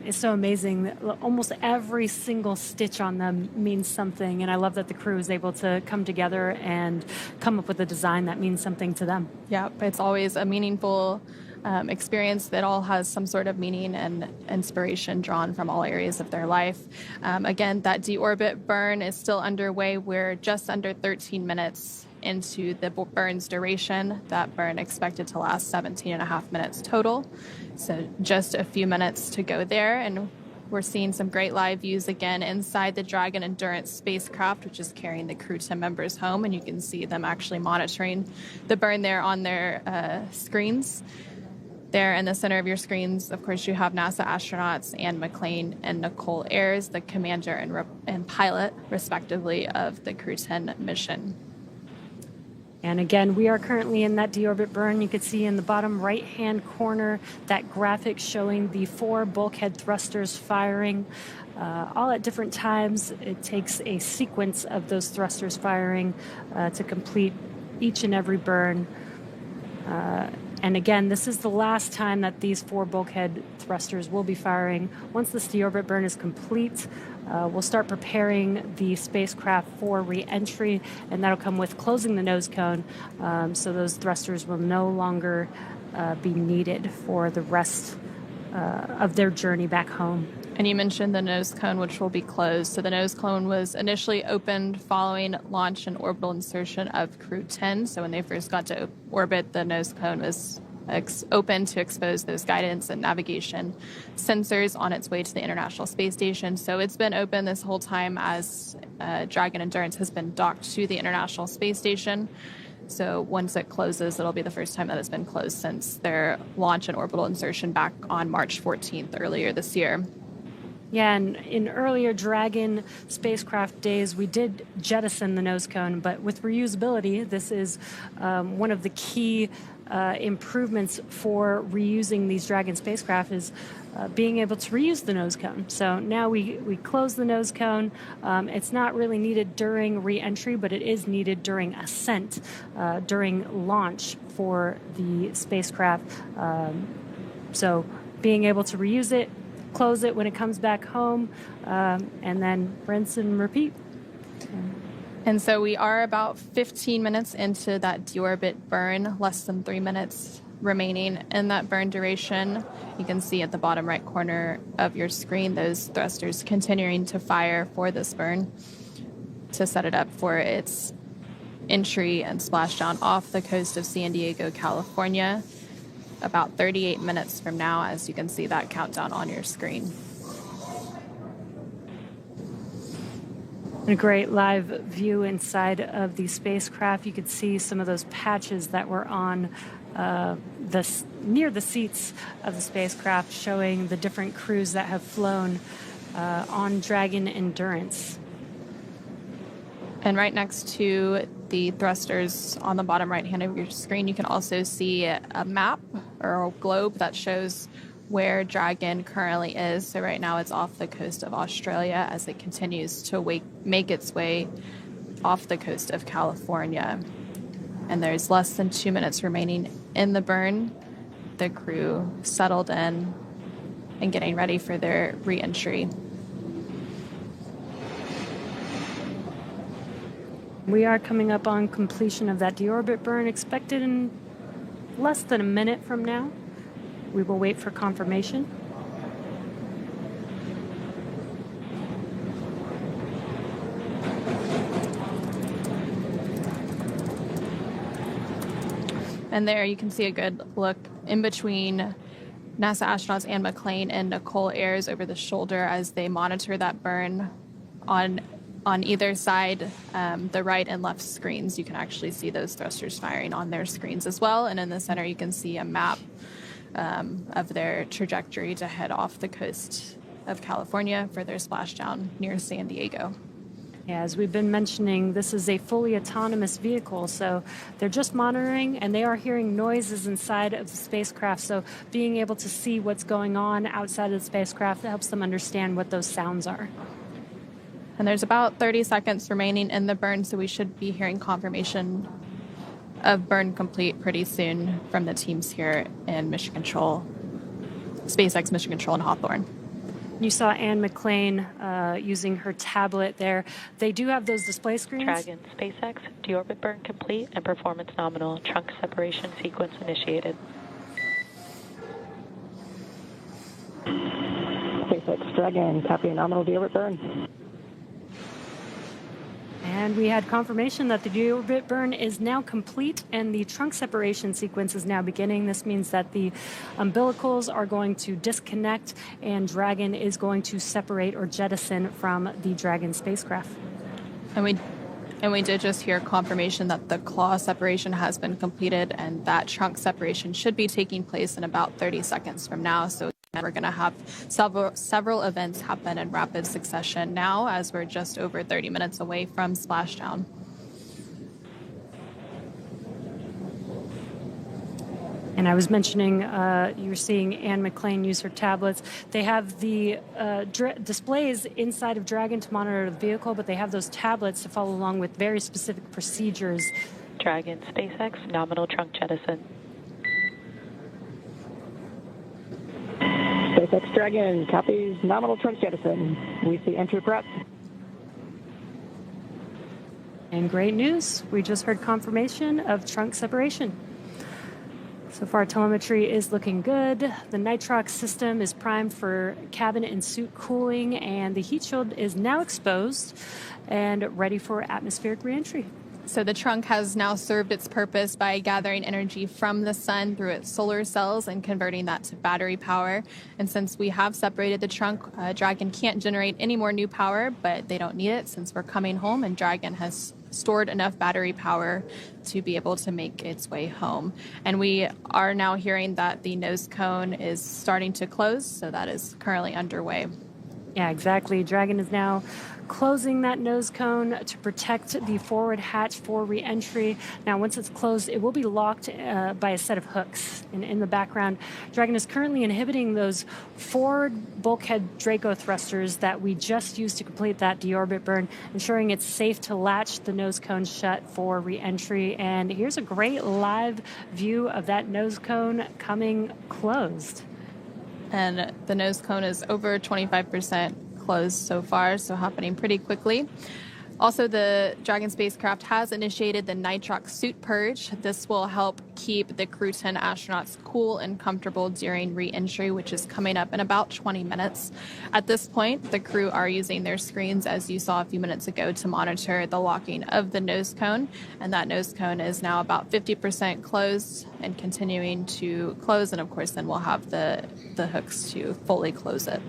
is so amazing. Almost every single stitch on them means something, and I love that the crew is able to come together and come up with a design that means something to them. Yeah, it's always a meaningful experience that all has some sort of meaning and inspiration drawn from all areas of their life. Again, that deorbit burn is still underway. We're just under 13 minutes into the burn's duration. That burn expected to last 17 and a half minutes total. So just a few minutes to go there. And we're seeing some great live views again inside the Dragon Endurance spacecraft, which is carrying the Crew-10 members home. And you can see them actually monitoring the burn there on their screens. There in the center of your screens, of course, you have NASA astronauts Anne McClain and Nicole Ayers, the commander and pilot, respectively, of the Crew-10 mission. And again, we are currently in that deorbit burn. You can see in the bottom right-hand corner that graphic showing the 4 bulkhead thrusters firing all at different times. It takes a sequence of those thrusters firing to complete each and every burn. And again, this is the last time that these 4 bulkhead thrusters will be firing. Once this deorbit burn is complete, we'll start preparing the spacecraft for re-entry, and that'll come with closing the nose cone, so those thrusters will no longer be needed for the rest of their journey back home. And you mentioned the nose cone, which will be closed. So the nose cone was initially opened following launch and orbital insertion of Crew-10. So when they first got to orbit, the nose cone was open to expose those guidance and navigation sensors on its way to the International Space Station. So it's been open this whole time as Dragon Endurance has been docked to the International Space Station. So once it closes, it'll be the first time that it's been closed since their launch and orbital insertion back on March 14th earlier this year. Yeah, and in earlier Dragon spacecraft days, we did jettison the nose cone, but with reusability, this is one of the key improvements for reusing these Dragon spacecraft is being able to reuse the nose cone. So now we close the nose cone. It's not really needed during re-entry, but it is needed during ascent, during launch for the spacecraft. So being able to reuse it, close it when it comes back home, and then rinse and repeat. And so we are about 15 minutes into that deorbit burn, less than 3 minutes remaining in that burn duration. You can see at the bottom right corner of your screen those thrusters continuing to fire for this burn to set it up for its entry and splashdown off the coast of San Diego, California, about 38 minutes from now, as you can see that countdown on your screen. A great live view inside of the spacecraft. You could see some of those patches that were on near the seats of the spacecraft, showing the different crews that have flown on Dragon Endurance. And right next to the thrusters on the bottom right hand of your screen, you can also see a map or a globe that shows where Dragon currently is. So right now it's off the coast of Australia as it continues to make its way off the coast of California. And there's less than 2 minutes remaining in the burn. The crew settled in and getting ready for their re-entry. We are coming up on completion of that deorbit burn, expected in less than a minute from now. We will wait for confirmation. And there you can see a good look in between NASA astronauts Anne McClain and Nicole Ayers over the shoulder as they monitor that burn on either side, the right and left screens. You can actually see those thrusters firing on their screens as well. And in the center, you can see a map of their trajectory to head off the coast of California for their splashdown near San Diego. Yeah, as we've been mentioning, this is a fully autonomous vehicle, so they're just monitoring, and they are hearing noises inside of the spacecraft, so being able to see what's going on outside of the spacecraft helps them understand what those sounds are. And there's about 30 seconds remaining in the burn, so we should be hearing confirmation of burn complete pretty soon from the teams here in Mission Control, SpaceX Mission Control in Hawthorne. You saw Anne McClain using her tablet there. They do have those display screens. Dragon, SpaceX, deorbit burn complete and performance nominal. Trunk separation sequence initiated. SpaceX Dragon, copy nominal deorbit burn. And we had confirmation that the deorbit burn is now complete and the trunk separation sequence is now beginning. This means that the umbilicals are going to disconnect and Dragon is going to separate or jettison from the Dragon spacecraft. And we did just hear confirmation that the claw separation has been completed and that trunk separation should be taking place in about 30 seconds from now. So we're going to have several events happen in rapid succession now as we're just over 30 minutes away from splashdown. And I was mentioning you were seeing Anne McClain use her tablets. They have the displays inside of Dragon to monitor the vehicle, but they have those tablets to follow along with very specific procedures. Dragon, SpaceX, nominal trunk jettison. SpaceX Dragon, copies nominal trunk jettison. We see entry prep. And great news, we just heard confirmation of trunk separation. So far, telemetry is looking good. The nitrox system is primed for cabin and suit cooling, and the heat shield is now exposed and ready for atmospheric reentry. So the trunk has now served its purpose by gathering energy from the sun through its solar cells and converting that to battery power. And since we have separated the trunk, Dragon can't generate any more new power, but they don't need it since we're coming home and Dragon has stored enough battery power to be able to make its way home. And we are now hearing that the nose cone is starting to close, so that is currently underway. Yeah, exactly. Dragon is now closing that nose cone to protect the forward hatch for re-entry. Now, once it's closed, it will be locked by a set of hooks. And in the background, Dragon is currently inhibiting those forward bulkhead Draco thrusters that we just used to complete that deorbit burn, ensuring it's safe to latch the nose cone shut for re-entry. And here's a great live view of that nose cone coming closed. And the nose cone is over 25% closed so far, so happening pretty quickly. Also, the Dragon spacecraft has initiated the nitrox suit purge. This will help keep the Crew-10 astronauts cool and comfortable during re-entry, which is coming up in about 20 minutes. At this point, the crew are using their screens, as you saw a few minutes ago, to monitor the locking of the nose cone. And that nose cone is now about 50% closed and continuing to close. And of course, then we'll have the hooks to fully close it.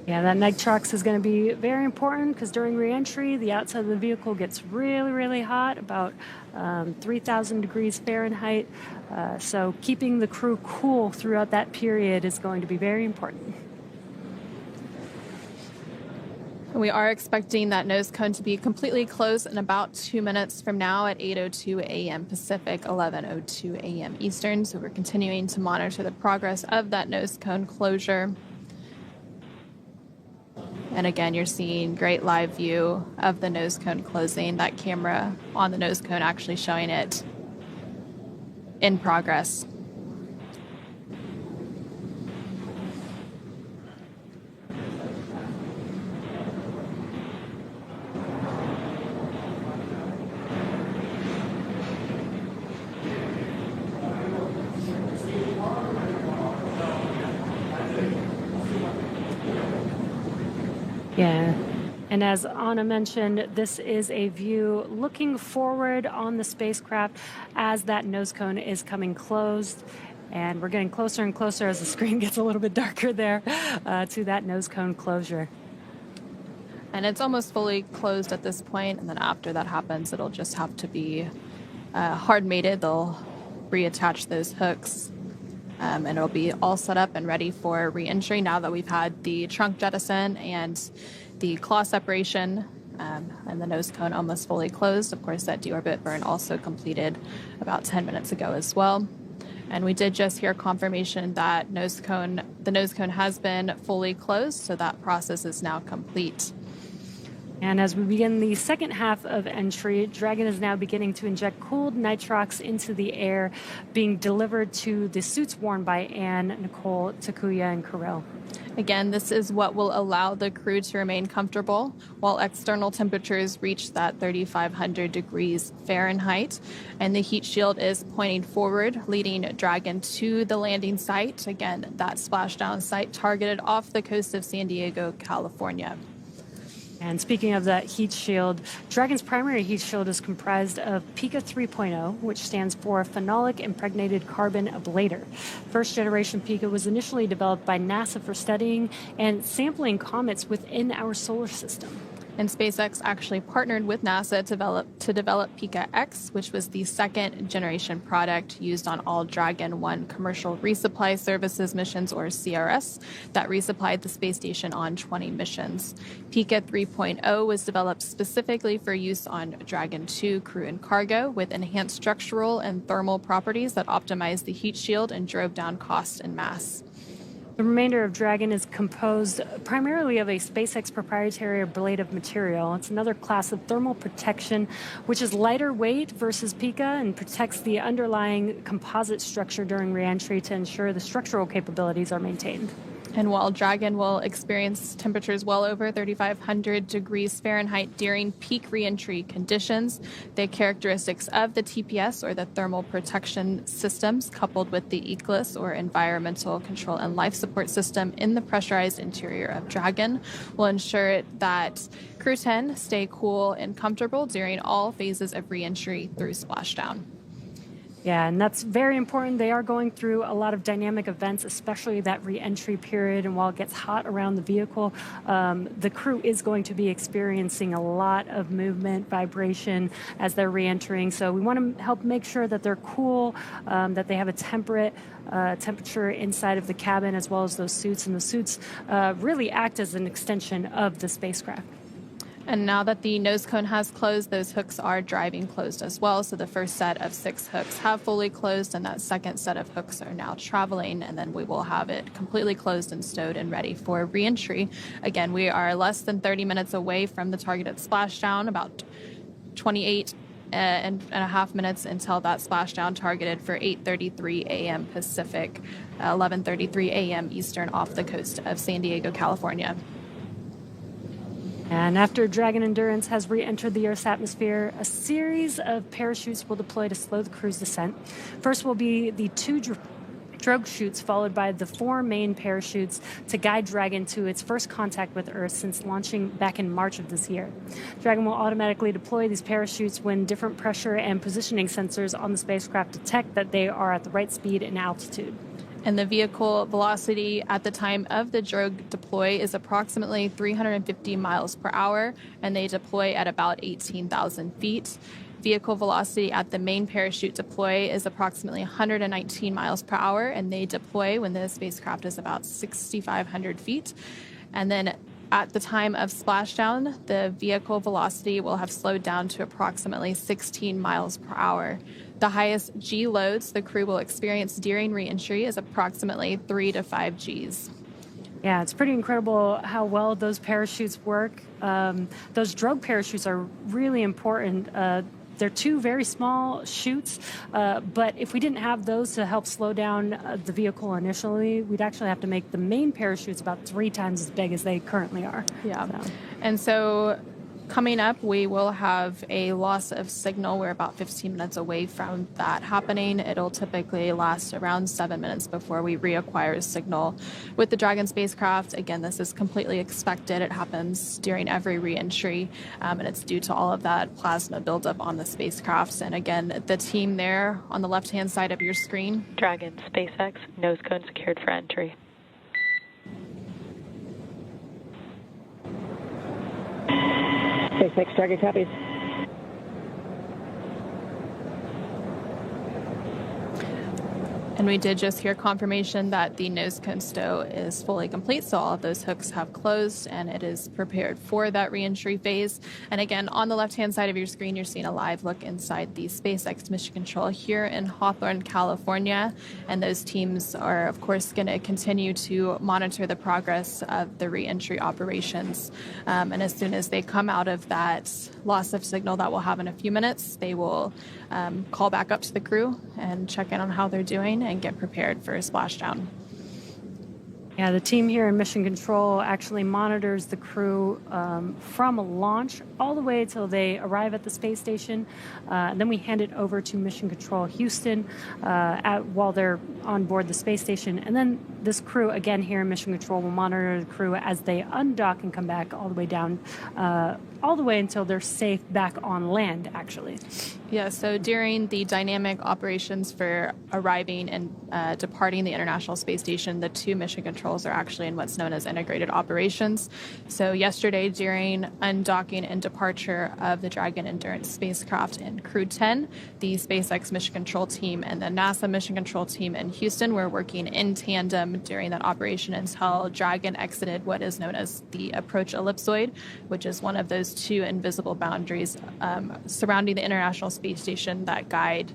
Yeah, that nitrox is going to be very important because during re-entry, the outside of the vehicle gets really, really hot, about 3,000 degrees Fahrenheit. So keeping the crew cool throughout that period is going to be very important. We are expecting that nose cone to be completely closed in about 2 minutes from now at 8:02 a.m. Pacific, 11:02 a.m. Eastern. So we're continuing to monitor the progress of that nose cone closure. And again, you're seeing great live view of the nose cone closing. That camera on the nose cone actually showing it in progress. Yeah. And as Anna mentioned, this is a view looking forward on the spacecraft as that nose cone is coming closed. And we're getting closer and closer as the screen gets a little bit darker there to that nose cone closure. And it's almost fully closed at this point. And then after that happens, it'll just have to be hard mated. They'll reattach those hooks. And it'll be all set up and ready for re-entry now that we've had the trunk jettison and the claw separation and the nose cone almost fully closed. Of course, that deorbit burn also completed about 10 minutes ago as well. And we did just hear confirmation that the nose cone has been fully closed, so that process is now complete. And as we begin the second half of entry, Dragon is now beginning to inject cooled nitrox into the air, being delivered to the suits worn by Anne, Nicole, Takuya, and Kirill. Again, this is what will allow the crew to remain comfortable while external temperatures reach that 3,500 degrees Fahrenheit. And the heat shield is pointing forward, leading Dragon to the landing site. Again, that splashdown site targeted off the coast of San Diego, California. And speaking of that heat shield, Dragon's primary heat shield is comprised of Pika 3.0, which stands for Phenolic Impregnated Carbon Ablator. First generation Pika was initially developed by NASA for studying and sampling comets within our solar system. And SpaceX actually partnered with NASA to develop Pika X, which was the second generation product used on all Dragon 1 commercial resupply services missions, or CRS, that resupplied the space station on 20 missions. Pika 3.0 was developed specifically for use on Dragon 2 crew and cargo, with enhanced structural and thermal properties that optimized the heat shield and drove down cost and mass. The remainder of Dragon is composed primarily of a SpaceX proprietary ablative material. It's another class of thermal protection, which is lighter weight versus Pika and protects the underlying composite structure during reentry to ensure the structural capabilities are maintained. And while Dragon will experience temperatures well over 3,500 degrees Fahrenheit during peak reentry conditions, the characteristics of the TPS, or the thermal protection systems, coupled with the ECLIS, or environmental control and life support system, in the pressurized interior of Dragon, will ensure that Crew-10 stay cool and comfortable during all phases of reentry through splashdown. Yeah, and that's very important. They are going through a lot of dynamic events, especially that re-entry period. And while it gets hot around the vehicle, the crew is going to be experiencing a lot of movement, vibration as they're re-entering. So we want to help make sure that they're cool, that they have a temperate temperature inside of the cabin, as well as those suits. And the suits really act as an extension of the spacecraft. And now that the nose cone has closed, those hooks are driving closed as well. So the first set of 6 hooks have fully closed, and that second set of hooks are now traveling. And then we will have it completely closed and stowed and ready for reentry. Again, we are less than 30 minutes away from the targeted splashdown, about 28 and a half minutes until that splashdown, targeted for 8:33 a.m. Pacific, 11:33 a.m. Eastern, off the coast of San Diego, California. And after Dragon Endurance has re-entered the Earth's atmosphere, a series of parachutes will deploy to slow the crew's descent. First will be the two drogue chutes, followed by the 4 main parachutes to guide Dragon to its first contact with Earth since launching back in March of this year. Dragon will automatically deploy these parachutes when different pressure and positioning sensors on the spacecraft detect that they are at the right speed and altitude. And the vehicle velocity at the time of the drogue deploy is approximately 350 miles per hour, and they deploy at about 18,000 feet. Vehicle velocity at the main parachute deploy is approximately 119 miles per hour, and they deploy when the spacecraft is about 6,500 feet. And then at the time of splashdown, the vehicle velocity will have slowed down to approximately 16 miles per hour. The highest G loads the crew will experience during re-entry is approximately 3 to 5 Gs. Yeah, it's pretty incredible how well those parachutes work. Those drogue parachutes are really important. They're 2 very small chutes, but if we didn't have those to help slow down the vehicle initially, we'd actually have to make the main parachutes about 3 times as big as they currently are. Yeah. And so coming up, we will have a loss of signal. We're about 15 minutes away from that happening. It'll typically last around 7 minutes before we reacquire signal with the Dragon spacecraft. Again, this is completely expected. It happens during every re-entry, and it's due to all of that plasma buildup on the spacecraft. And again, the team there on the left-hand side of your screen. Dragon, SpaceX, nose cone secured for entry. SpaceX Dragon copies. And we did just hear confirmation that the nose cone stow is fully complete, so all of those hooks have closed and it is prepared for that reentry phase. And again, on the left-hand side of your screen, you're seeing a live look inside the SpaceX Mission Control here in Hawthorne, California. And those teams are, of course, going to continue to monitor the progress of the reentry operations. And as soon as they come out of that loss of signal that we'll have in a few minutes, they will call back up to the crew and check in on how they're doing and get prepared for a splashdown. Yeah, the team here in Mission Control actually monitors the crew from launch all the way till they arrive at the space station. Then we hand it over to Mission Control Houston while they're on board the space station. And then this crew, again here in Mission Control, will monitor the crew as they undock and come back all the way down, all the way until they're safe back on land, actually. Yeah, so during the dynamic operations for arriving and departing the International Space Station, the 2 mission controls are actually in what's known as integrated operations. So yesterday, during undocking and departure of the Dragon Endurance spacecraft in Crew-10, the SpaceX Mission Control team and the NASA Mission Control team in Houston were working in tandem during that operation until Dragon exited what is known as the approach ellipsoid, which is one of those 2 invisible boundaries surrounding the International Space Station that guide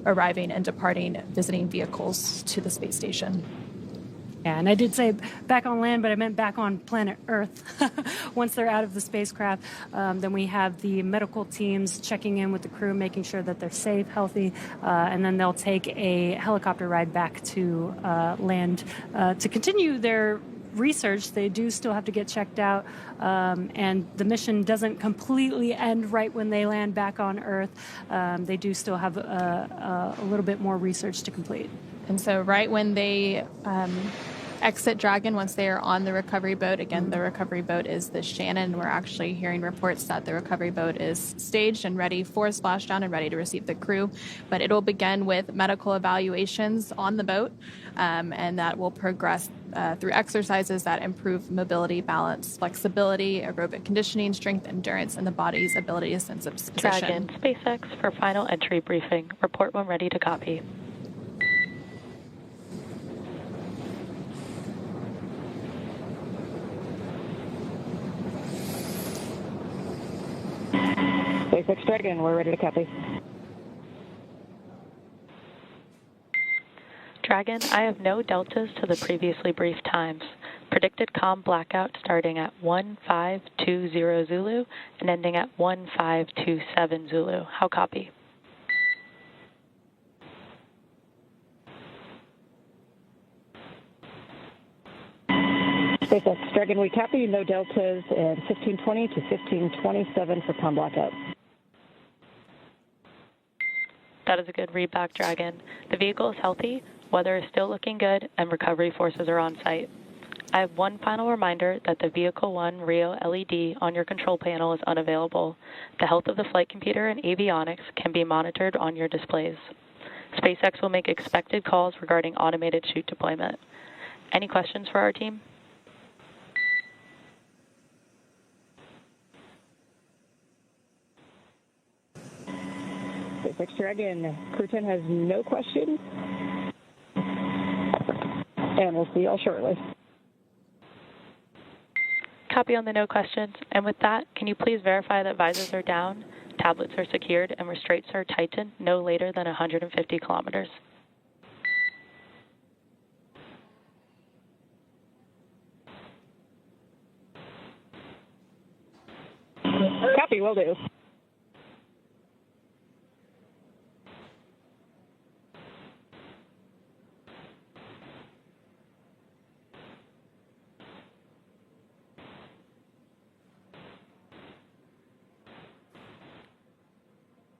arriving and departing visiting vehicles to the space station. Yeah, and I did say back on land, but I meant back on planet Earth. Once they're out of the spacecraft, then we have the medical teams checking in with the crew, making sure that they're safe, healthy, and then they'll take a helicopter ride back to land to continue their research. They do still have to get checked out, and the mission doesn't completely end right when they land back on Earth. They do still have a little bit more research to complete. And so right when they exit Dragon, once they are on the recovery boat, again, the recovery boat is the Shannon. We're actually hearing reports that the recovery boat is staged and ready for splashdown and ready to receive the crew. But it'll begin with medical evaluations on the boat, and that will progress through exercises that improve mobility, balance, flexibility, aerobic conditioning, strength, endurance, and the body's ability to sense of position. Dragon, SpaceX for final entry briefing. Report when ready to copy. SpaceX Dragon, we're ready to copy. Dragon, I have no deltas to the previously briefed times. Predicted comm blackout starting at 1520 Zulu and ending at 1527 Zulu. How copy? SpaceX Dragon, we copy. No deltas, and 1520 to 1527 for com blackout. That is a good read back, Dragon. The vehicle is healthy, weather is still looking good, and recovery forces are on site. I have one final reminder that the Vehicle 1 Rio LED on your control panel is unavailable. The health of the flight computer and avionics can be monitored on your displays. SpaceX will make expected calls regarding automated chute deployment. Any questions for our team? SpaceX Dragon, Crew-10 has no questions, and we'll see you all shortly. Copy on the no questions. And with that, can you please verify that visors are down, tablets are secured, and restraints are tightened no later than 150 kilometers? Copy, will do.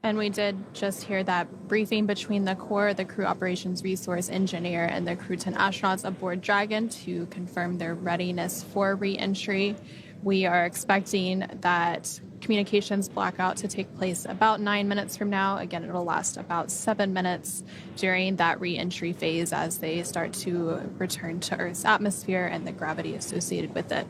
And we did just hear that briefing between the core, the crew operations resource engineer, and the Crew-10 astronauts aboard Dragon to confirm their readiness for re-entry. We are expecting that communications blackout to take place about 9 minutes from now. Again, it'll last about 7 minutes during that re-entry phase as they start to return to Earth's atmosphere and the gravity associated with it.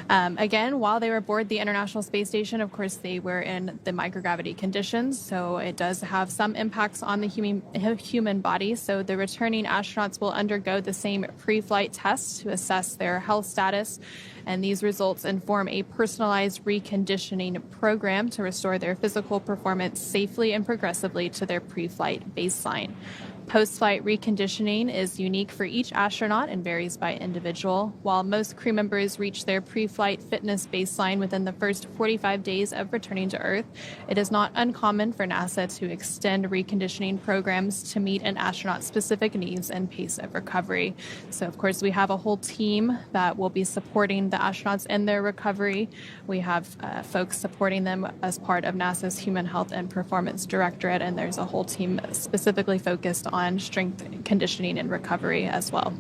Again, while they were aboard the International Space Station, of course, they were in the microgravity conditions, so it does have some impacts on the human body. So the returning astronauts will undergo the same pre-flight tests to assess their health status, and these results inform a personalized reconditioning program to restore their physical performance safely and progressively to their pre-flight baseline. Post-flight reconditioning is unique for each astronaut and varies by individual. While most crew members reach their pre-flight fitness baseline within the first 45 days of returning to Earth, it is not uncommon for NASA to extend reconditioning programs to meet an astronaut's specific needs and pace of recovery. So, of course, we have a whole team that will be supporting the astronauts in their recovery. We have folks supporting them as part of NASA's Human Health and Performance Directorate, and there's a whole team specifically focused on strength conditioning and recovery as well.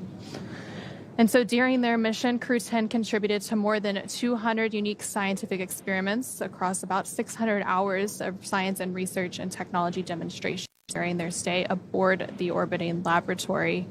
And so during their mission, Crew-10 contributed to more than 200 unique scientific experiments across about 600 hours of science and research and technology demonstrations during their stay aboard the orbiting laboratory.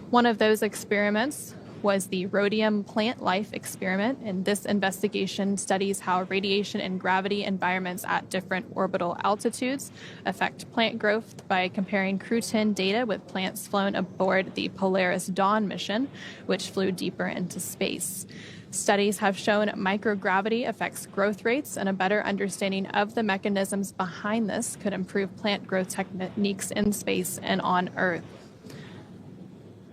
One of those experiments was the rhodium plant life experiment, and this investigation studies how radiation and gravity environments at different orbital altitudes affect plant growth by comparing Crew-10 data with plants flown aboard the Polaris Dawn mission, which flew deeper into space. Studies have shown microgravity affects growth rates, and a better understanding of the mechanisms behind this could improve plant growth techniques in space and on Earth.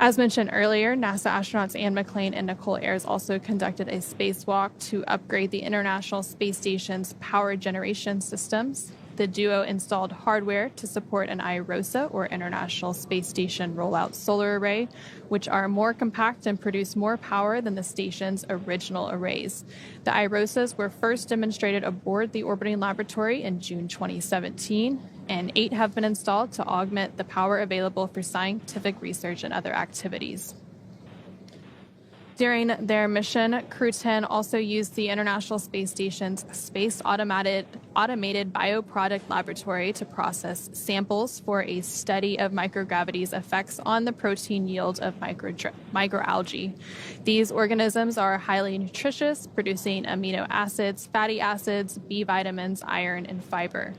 As mentioned earlier, NASA astronauts Anne McClain and Nicole Ayers also conducted a spacewalk to upgrade the International Space Station's power generation systems. The duo installed hardware to support an IROSA, or International Space Station Rollout Solar Array, which are more compact and produce more power than the station's original arrays. The IROSAs were first demonstrated aboard the orbiting laboratory in June 2017, and 8 have been installed to augment the power available for scientific research and other activities. During their mission, Crew-10 also used the International Space Station's Space Automated Bioproduct Laboratory to process samples for a study of microgravity's effects on the protein yield of microalgae. These organisms are highly nutritious, producing amino acids, fatty acids, B vitamins, iron, and fiber.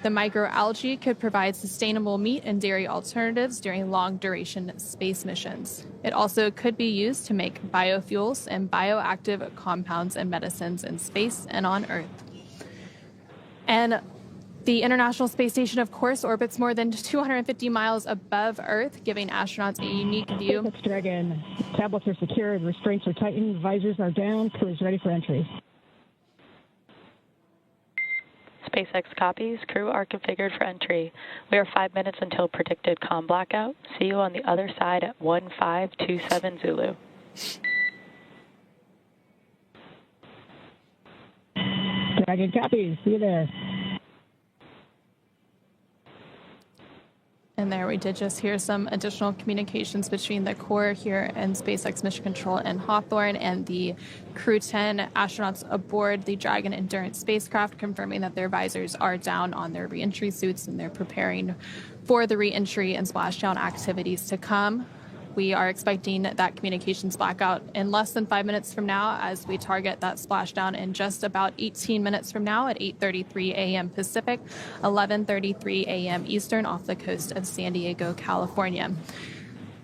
The microalgae could provide sustainable meat and dairy alternatives during long-duration space missions. It also could be used to make biofuels and bioactive compounds and medicines in space and on Earth. And the International Space Station, of course, orbits more than 250 miles above Earth, giving astronauts a unique view. SpaceX Dragon, tablets are secured, restraints are tightened, visors are down, crew is ready for entry. SpaceX copies. Crew are configured for entry. We are 5 minutes until predicted comm blackout. See you on the other side at 1527 Zulu. Dragon copies. See you there. And there we did just hear some additional communications between the core here in SpaceX Mission Control in Hawthorne and the Crew-10 astronauts aboard the Dragon Endurance spacecraft, confirming that their visors are down on their reentry suits and they're preparing for the reentry and splashdown activities to come. We are expecting that communications blackout in less than 5 minutes from now as we target that splashdown in just about 18 minutes from now at 8:33 a.m. Pacific, 11:33 a.m. Eastern off the coast of San Diego, California.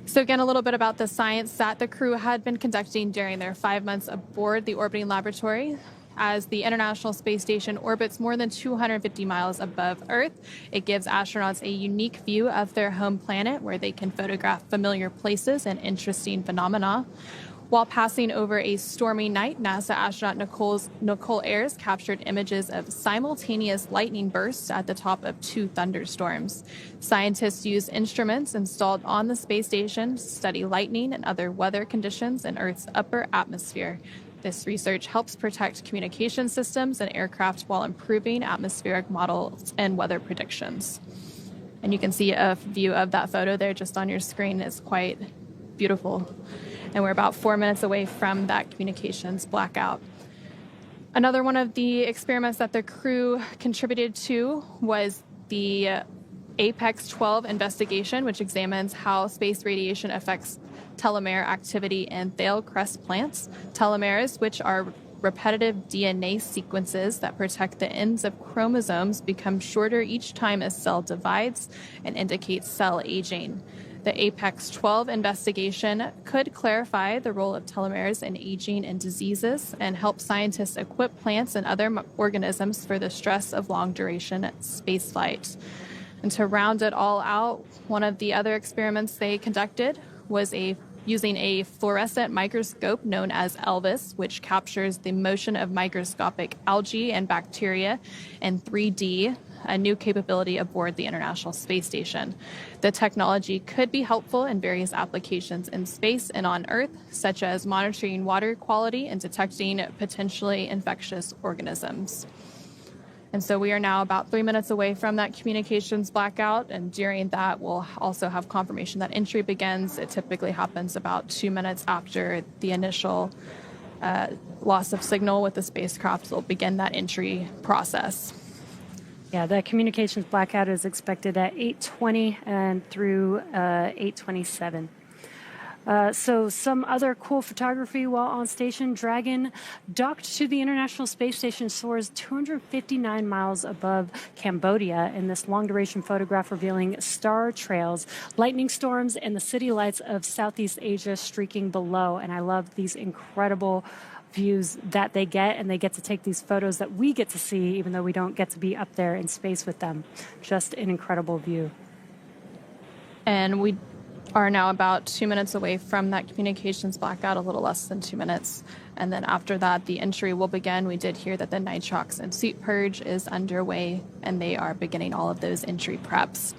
So again, a little bit about the science that the crew had been conducting during their 5 months aboard the orbiting laboratory. As the International Space Station orbits more than 250 miles above Earth, it gives astronauts a unique view of their home planet where they can photograph familiar places and interesting phenomena. While passing over a stormy night, NASA astronaut Nicole Ayers captured images of simultaneous lightning bursts at the top of 2 thunderstorms. Scientists used instruments installed on the space station to study lightning and other weather conditions in Earth's upper atmosphere. This research helps protect communication systems and aircraft while improving atmospheric models and weather predictions. And you can see a view of that photo there just on your screen. It's quite beautiful. And we're about 4 minutes away from that communications blackout. Another one of the experiments that the crew contributed to was the Apex 12 investigation, which examines how space radiation affects telomere activity in Thale crest plants. Telomeres, which are repetitive DNA sequences that protect the ends of chromosomes, become shorter each time a cell divides and indicate cell aging. The Apex 12 investigation could clarify the role of telomeres in aging and diseases and help scientists equip plants and other organisms for the stress of long-duration spaceflight. And to round it all out, one of the other experiments they conducted was using a fluorescent microscope known as ELVIS, which captures the motion of microscopic algae and bacteria in 3D, a new capability aboard the International Space Station. The technology could be helpful in various applications in space and on Earth, such as monitoring water quality and detecting potentially infectious organisms. And so we are now about 3 minutes away from that communications blackout. And during that, we'll also have confirmation that entry begins. It typically happens about 2 minutes after the initial loss of signal with the spacecraft. They'll begin that entry process. Yeah, the communications blackout is expected at 8:20 and through 8:27. So some other cool photography while on station. Dragon docked to the International Space Station, soars 259 miles above Cambodia in this long-duration photograph revealing star trails, lightning storms, and the city lights of Southeast Asia streaking below. And I love these incredible views that they get, and they get to take these photos that we get to see, even though we don't get to be up there in space with them. Just an incredible view. And we are now about 2 minutes away from that communications blackout, a little less than 2 minutes. And then after that, the entry will begin. We did hear that the nitrox and suit purge is underway, and they are beginning all of those entry preps.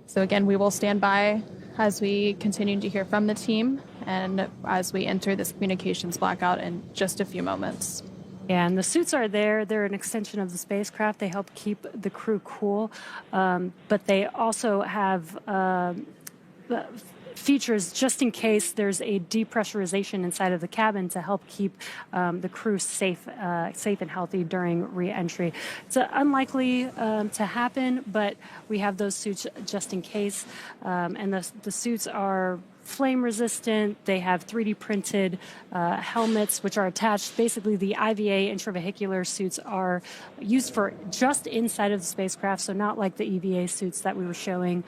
So again, we will stand by as we continue to hear from the team and as we enter this communications blackout in just a few moments. Yeah, and the suits are there. They're an extension of the spacecraft. They help keep the crew cool, but they also have features just in case there's a depressurization inside of the cabin to help keep the crew safe and healthy during re-entry. It's unlikely to happen, but we have those suits just in case, and the suits are flame resistant. They have 3D printed helmets which are attached. Basically, the IVA intravehicular suits are used for just inside of the spacecraft, so not like the EVA suits that we were showing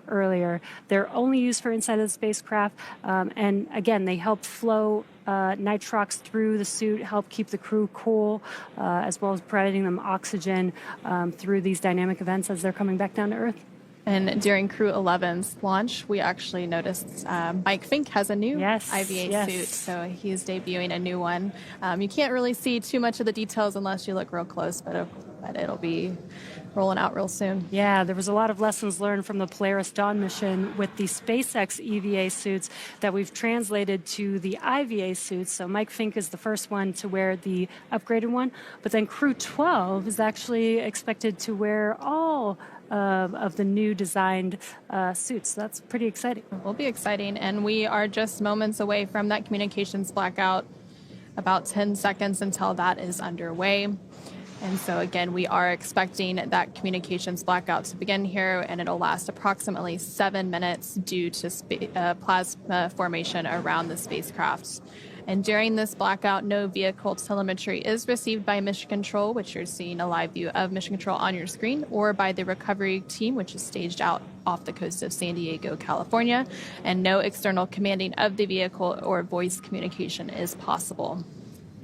earlier. They're only used for inside of the spacecraft, and again, they help flow nitrox through the suit, help keep the crew cool, as well as providing them oxygen through these dynamic events as they're coming back down to Earth. And during Crew-11's launch, we actually noticed Mike Fink has a new IVA suit, so he's debuting a new one. You can't really see too much of the details unless you look real close, but but it'll be rolling out real soon. Yeah, there was a lot of lessons learned from the Polaris Dawn mission with the SpaceX EVA suits that we've translated to the IVA suits. So Mike Fink is the first one to wear the upgraded one, but then Crew-12 is actually expected to wear all of the new designed suits. So that's pretty exciting. It will be exciting, and we are just moments away from that communications blackout, about 10 seconds until that is underway. And so again, we are expecting that communications blackout to begin here, and it'll last approximately 7 minutes due to plasma formation around the spacecraft. And during this blackout, no vehicle telemetry is received by Mission Control, which you're seeing a live view of Mission Control on your screen, or by the recovery team, which is staged out off the coast of San Diego, California. And no external commanding of the vehicle or voice communication is possible.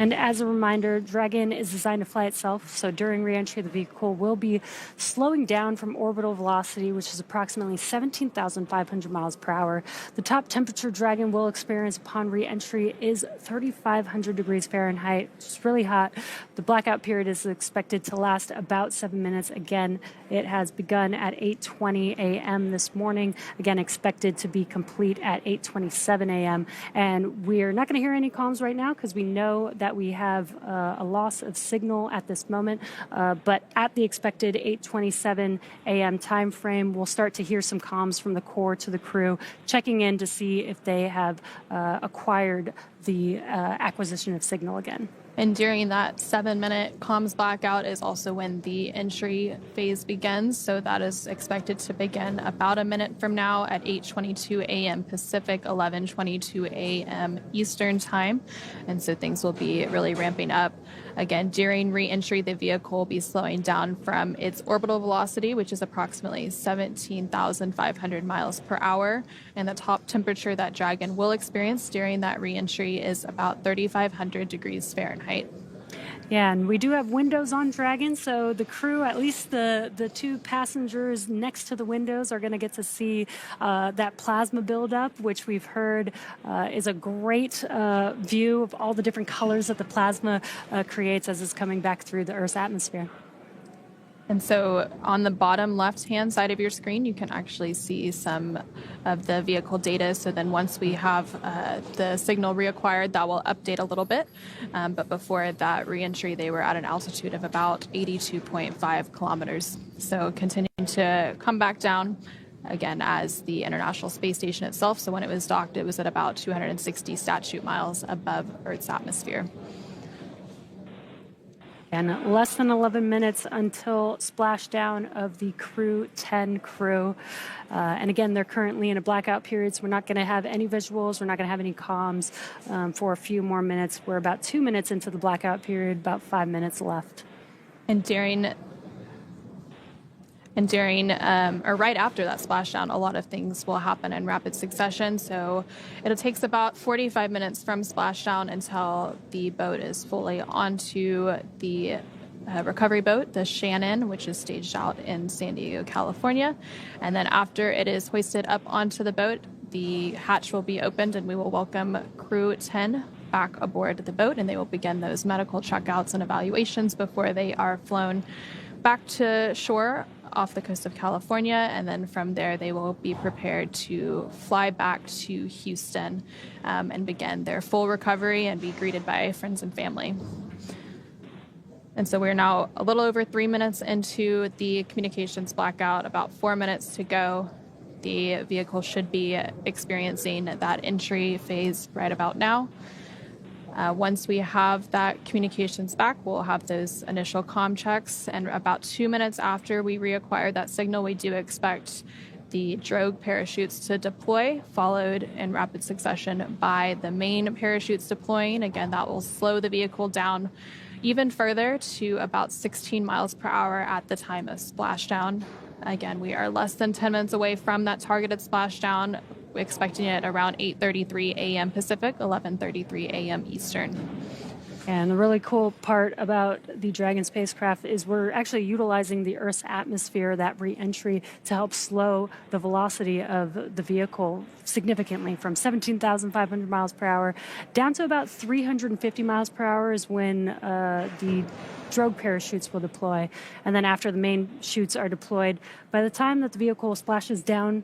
And as a reminder, Dragon is designed to fly itself, so during reentry, the vehicle will be slowing down from orbital velocity, which is approximately 17,500 miles per hour. The top temperature Dragon will experience upon reentry is 3,500 degrees Fahrenheit, which is really hot. The blackout period is expected to last about 7 minutes. Again, it has begun at 8:20 a.m. this morning. Again, expected to be complete at 8:27 a.m. And we're not going to hear any comms right now because we know that we have a loss of signal at this moment, but at the expected 8:27 a.m. time frame, we'll start to hear some comms from the core to the crew, checking in to see if they have acquired the acquisition of signal again. And during that 7-minute comms blackout is also when the entry phase begins. So that is expected to begin about a minute from now at 8:22 a.m. Pacific, 11:22 a.m. Eastern time. And so things will be really ramping up. Again, during re-entry, the vehicle will be slowing down from its orbital velocity, which is approximately 17,500 miles per hour. And the top temperature that Dragon will experience during that re-entry is about 3,500 degrees Fahrenheit. Yeah, and we do have windows on Dragon, so the crew, at least the two passengers next to the windows, are going to get to see that plasma buildup, which we've heard is a great view of all the different colors that the plasma creates as it's coming back through the Earth's atmosphere. And so on the bottom left-hand side of your screen, you can actually see some of the vehicle data. So then once we have the signal reacquired, that will update a little bit. But before that reentry, they were at an altitude of about 82.5 kilometers. So continuing to come back down again as the International Space Station itself. So when it was docked, it was at about 260 statute miles above Earth's atmosphere. And less than 11 minutes until splashdown of the Crew-10 crew. And again, they're currently in a blackout period, so we're not going to have any visuals. We're not going to have any comms for a few more minutes. We're about 2 minutes into the blackout period, about 5 minutes left. And right after that splashdown, a lot of things will happen in rapid succession. So it takes about 45 minutes from splashdown until the boat is fully onto the recovery boat, the Shannon, which is staged out in San Diego, California. And then after it is hoisted up onto the boat, the hatch will be opened and we will welcome Crew-10 back aboard the boat, and they will begin those medical checkouts and evaluations before they are flown back to shore off the coast of California, and then from there they will be prepared to fly back to Houston and begin their full recovery and be greeted by friends and family. And so we're now a little over 3 minutes into the communications blackout, about 4 minutes to go. The vehicle should be experiencing that entry phase right about now. Once we have that communications back, we'll have those initial comm checks. And about 2 minutes after we reacquire that signal, we do expect the drogue parachutes to deploy, followed in rapid succession by the main parachutes deploying. Again, that will slow the vehicle down even further to about 16 miles per hour at the time of splashdown. Again, we are less than 10 minutes away from that targeted splashdown, expecting it around 8:33 a.m. Pacific, 11:33 a.m. Eastern. And the really cool part about the Dragon spacecraft is we're actually utilizing the Earth's atmosphere, that re-entry, to help slow the velocity of the vehicle significantly from 17,500 miles per hour down to about 350 miles per hour is when the drogue parachutes will deploy. And then after the main chutes are deployed, by the time that the vehicle splashes down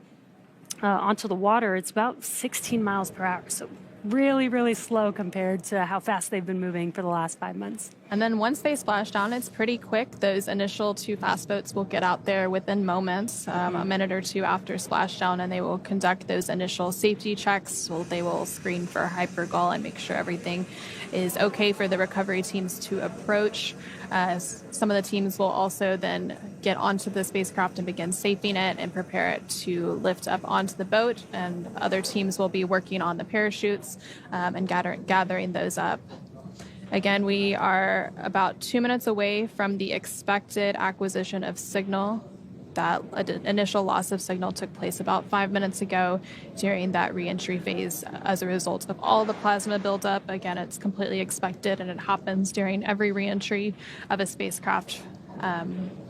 onto the water, it's about 16 miles per hour. So really, really slow compared to how fast they've been moving for the last 5 months. And then once they splash down, it's pretty quick. Those initial 2 fast boats will get out there within moments, a minute or two after splashdown, and they will conduct those initial safety checks. So they will screen for hypergol and make sure everything is okay for the recovery teams to approach. Some of the teams will also then get onto the spacecraft and begin safing it and prepare it to lift up onto the boat. And other teams will be working on the parachutes and gathering those up. Again, we are about 2 minutes away from the expected acquisition of signal. That initial loss of signal took place about 5 minutes ago during that reentry phase as a result of all the plasma buildup. Again, it's completely expected, and it happens during every reentry of a spacecraft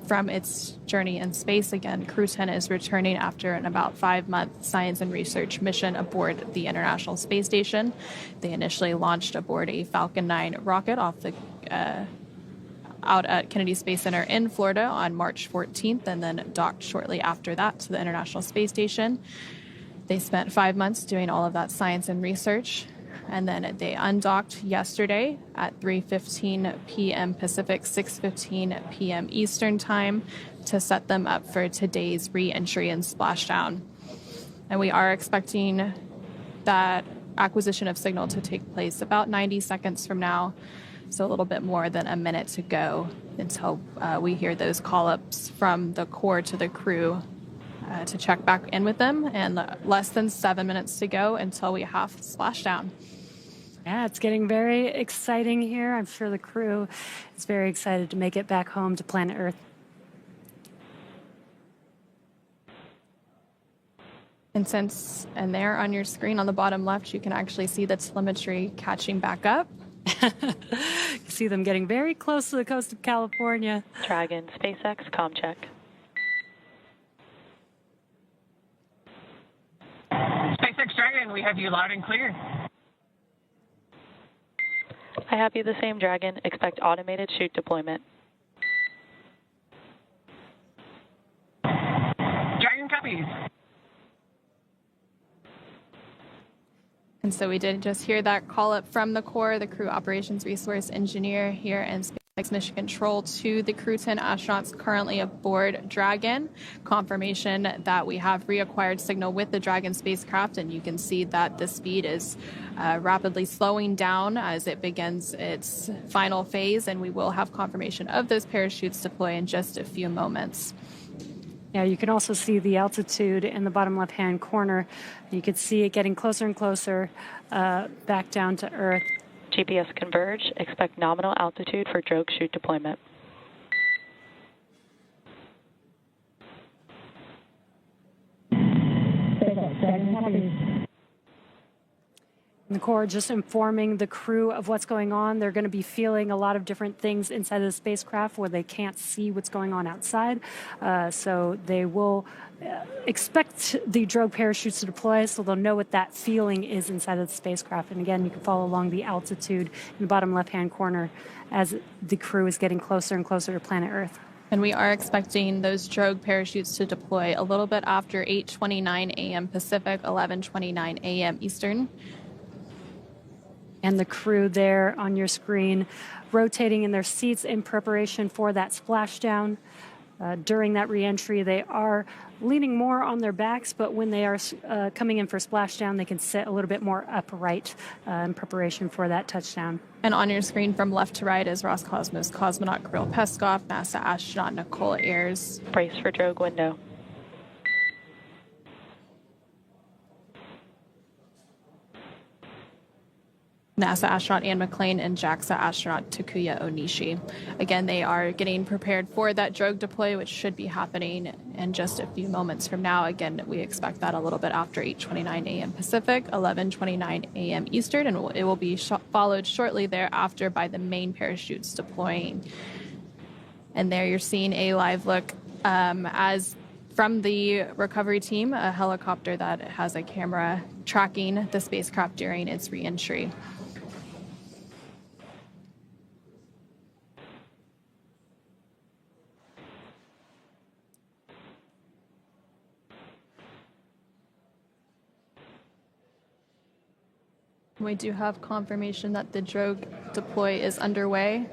from its journey in space. Again, Crew-10 is returning after an about 5-month science and research mission aboard the International Space Station. They initially launched aboard a Falcon 9 rocket off the out at Kennedy Space Center in Florida on March 14th, and then docked shortly after that to the International Space Station. They spent 5 months doing all of that science and research, and then they undocked yesterday at 3:15 p.m. Pacific, 6:15 p.m. Eastern Time to set them up for today's re-entry and splashdown. And we are expecting that acquisition of signal to take place about 90 seconds from now. So a little bit more than a minute to go until we hear those call-ups from the core to the crew to check back in with them, and less than 7 minutes to go until we have splashdown. Yeah, it's getting very exciting here. I'm sure the crew is very excited to make it back home to planet Earth. And there on your screen on the bottom left, you can actually see the telemetry catching back up. You see them getting very close to the coast of California. Dragon, SpaceX, comm check. SpaceX Dragon, we have you loud and clear. I have you the same, Dragon. Expect automated chute deployment. Dragon copies. And so we did just hear that call up from the core, the crew operations resource engineer here in SpaceX Mission Control, to the Crew-10 astronauts currently aboard Dragon. Confirmation that we have reacquired signal with the Dragon spacecraft, and you can see that the speed is rapidly slowing down as it begins its final phase, and we will have confirmation of those parachutes deploy in just a few moments. Yeah, you can also see the altitude in the bottom left-hand corner. You can see it getting closer and closer back down to Earth. GPS converge. Expect nominal altitude for drogue chute deployment. And the core just informing the crew of what's going on. They're going to be feeling a lot of different things inside of the spacecraft where they can't see what's going on outside. So they will expect the drogue parachutes to deploy, so they'll know what that feeling is inside of the spacecraft. And again, you can follow along the altitude in the bottom left-hand corner as the crew is getting closer and closer to planet Earth. And we are expecting those drogue parachutes to deploy a little bit after 8:29 a.m. Pacific, 11:29 a.m. Eastern. And the crew there on your screen rotating in their seats in preparation for that splashdown. During that reentry, they are leaning more on their backs, but when they are coming in for splashdown, they can sit a little bit more upright in preparation for that touchdown. And on your screen from left to right is Roscosmos cosmonaut Kirill Peskov, NASA astronaut Nicole Ayers. Brace for drogue window. NASA astronaut Anne McClain and JAXA astronaut Takuya Onishi. Again, they are getting prepared for that drogue deploy, which should be happening in just a few moments from now. Again, we expect that a little bit after 8:29 a.m. Pacific, 11:29 a.m. Eastern, and it will be followed shortly thereafter by the main parachutes deploying. And there you're seeing a live look as from the recovery team, a helicopter that has a camera tracking the spacecraft during its re-entry. We do have confirmation that the drogue deploy is underway.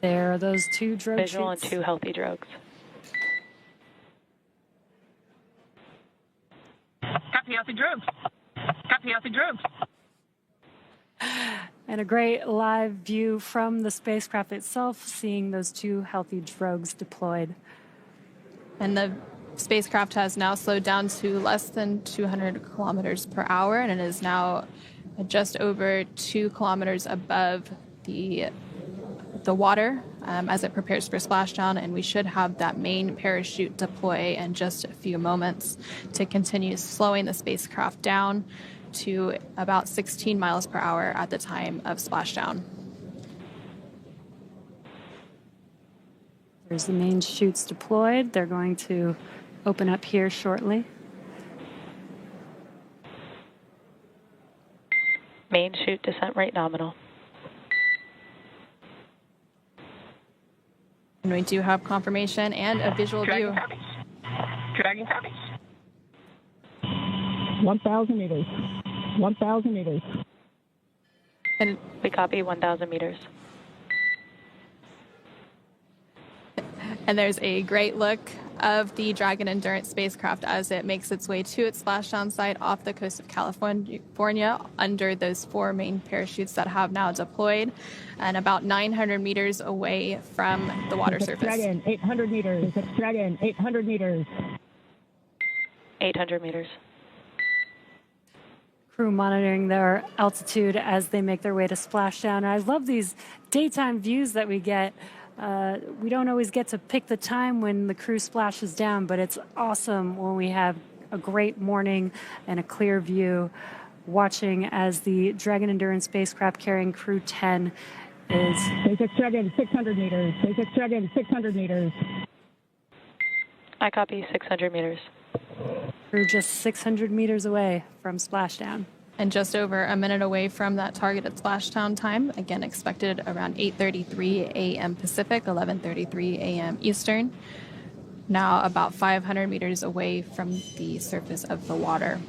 There are those two drogue Visual and shoots. 2 healthy drogues. Copy healthy drogues. Copy healthy drogues. And a great live view from the spacecraft itself, seeing those two healthy drogues deployed. And the spacecraft has now slowed down to less than 200 kilometers per hour, and it is now just over 2 kilometers above the water as it prepares for splashdown, and we should have that main parachute deploy in just a few moments to continue slowing the spacecraft down to about 16 miles per hour at the time of splashdown. There's the main chutes deployed. They're going to open up here shortly. Main chute descent rate nominal. And we do have confirmation and a visual view. Dragon copies. Dragon copies. 1,000 meters. 1,000 meters. And We copy 1,000 meters. And there's a great look of the Dragon Endurance spacecraft as it makes its way to its splashdown site off the coast of California under those 4 main parachutes that have now deployed and about 900 meters away from the water surface. Dragon, 800 meters. Dragon, 800 meters. 800 meters. Crew monitoring their altitude as they make their way to splashdown. I love these daytime views that we get. We don't always get to pick the time when the crew splashes down, but it's awesome when we have a great morning and a clear view watching as the Dragon Endurance spacecraft carrying Crew-10 is... SpaceX Dragon, 600 meters. SpaceX Dragon, 600 meters. I copy 600 meters. Crew just 600 meters away from splashdown. And just over a minute away from that targeted splashdown time, again expected around 8:33 a.m. Pacific, 11:33 a.m. Eastern. Now about 500 meters away from the surface of the water.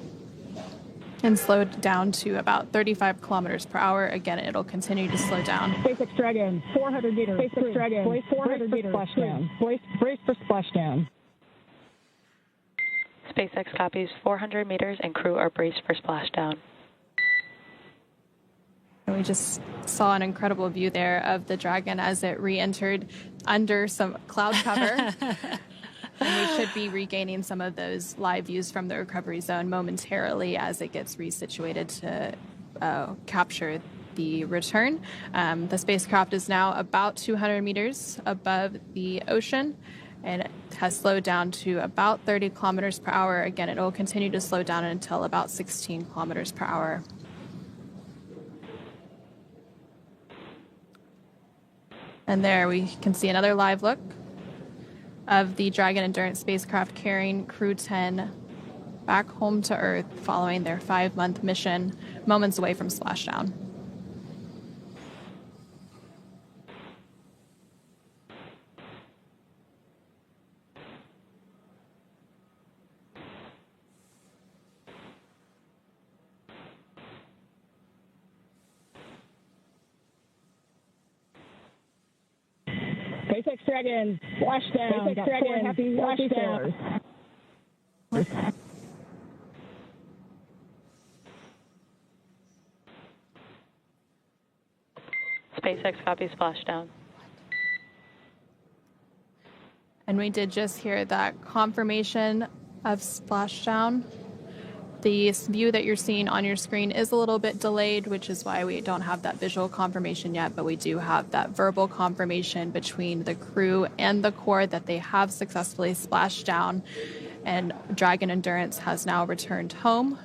And slowed down to about 35 kilometers per hour. Again, it'll continue to slow down. SpaceX Dragon, 400 meters. SpaceX Dragon, 400 meters. Splashdown. Brace for splashdown. SpaceX copies 400 meters and crew are braced for splashdown. And we just saw an incredible view there of the Dragon as it re-entered under some cloud cover. And we should be regaining some of those live views from the recovery zone momentarily as it gets resituated to capture the return. The spacecraft is now about 200 meters above the ocean, and it has slowed down to about 30 kilometers per hour. Again, it will continue to slow down until about 16 kilometers per hour. And there we can see another live look of the Dragon Endurance spacecraft carrying Crew-10 back home to Earth following their 5-month mission, moments away from splashdown. SpaceX Dragon, splashdown. SpaceX Dragon, happy splashdown. SpaceX copies splashdown. And we did just hear that confirmation of splashdown. The view that you're seeing on your screen is a little bit delayed, which is why we don't have that visual confirmation yet, but we do have that verbal confirmation between the crew and the Corps that they have successfully splashed down, and Dragon Endurance has now returned home.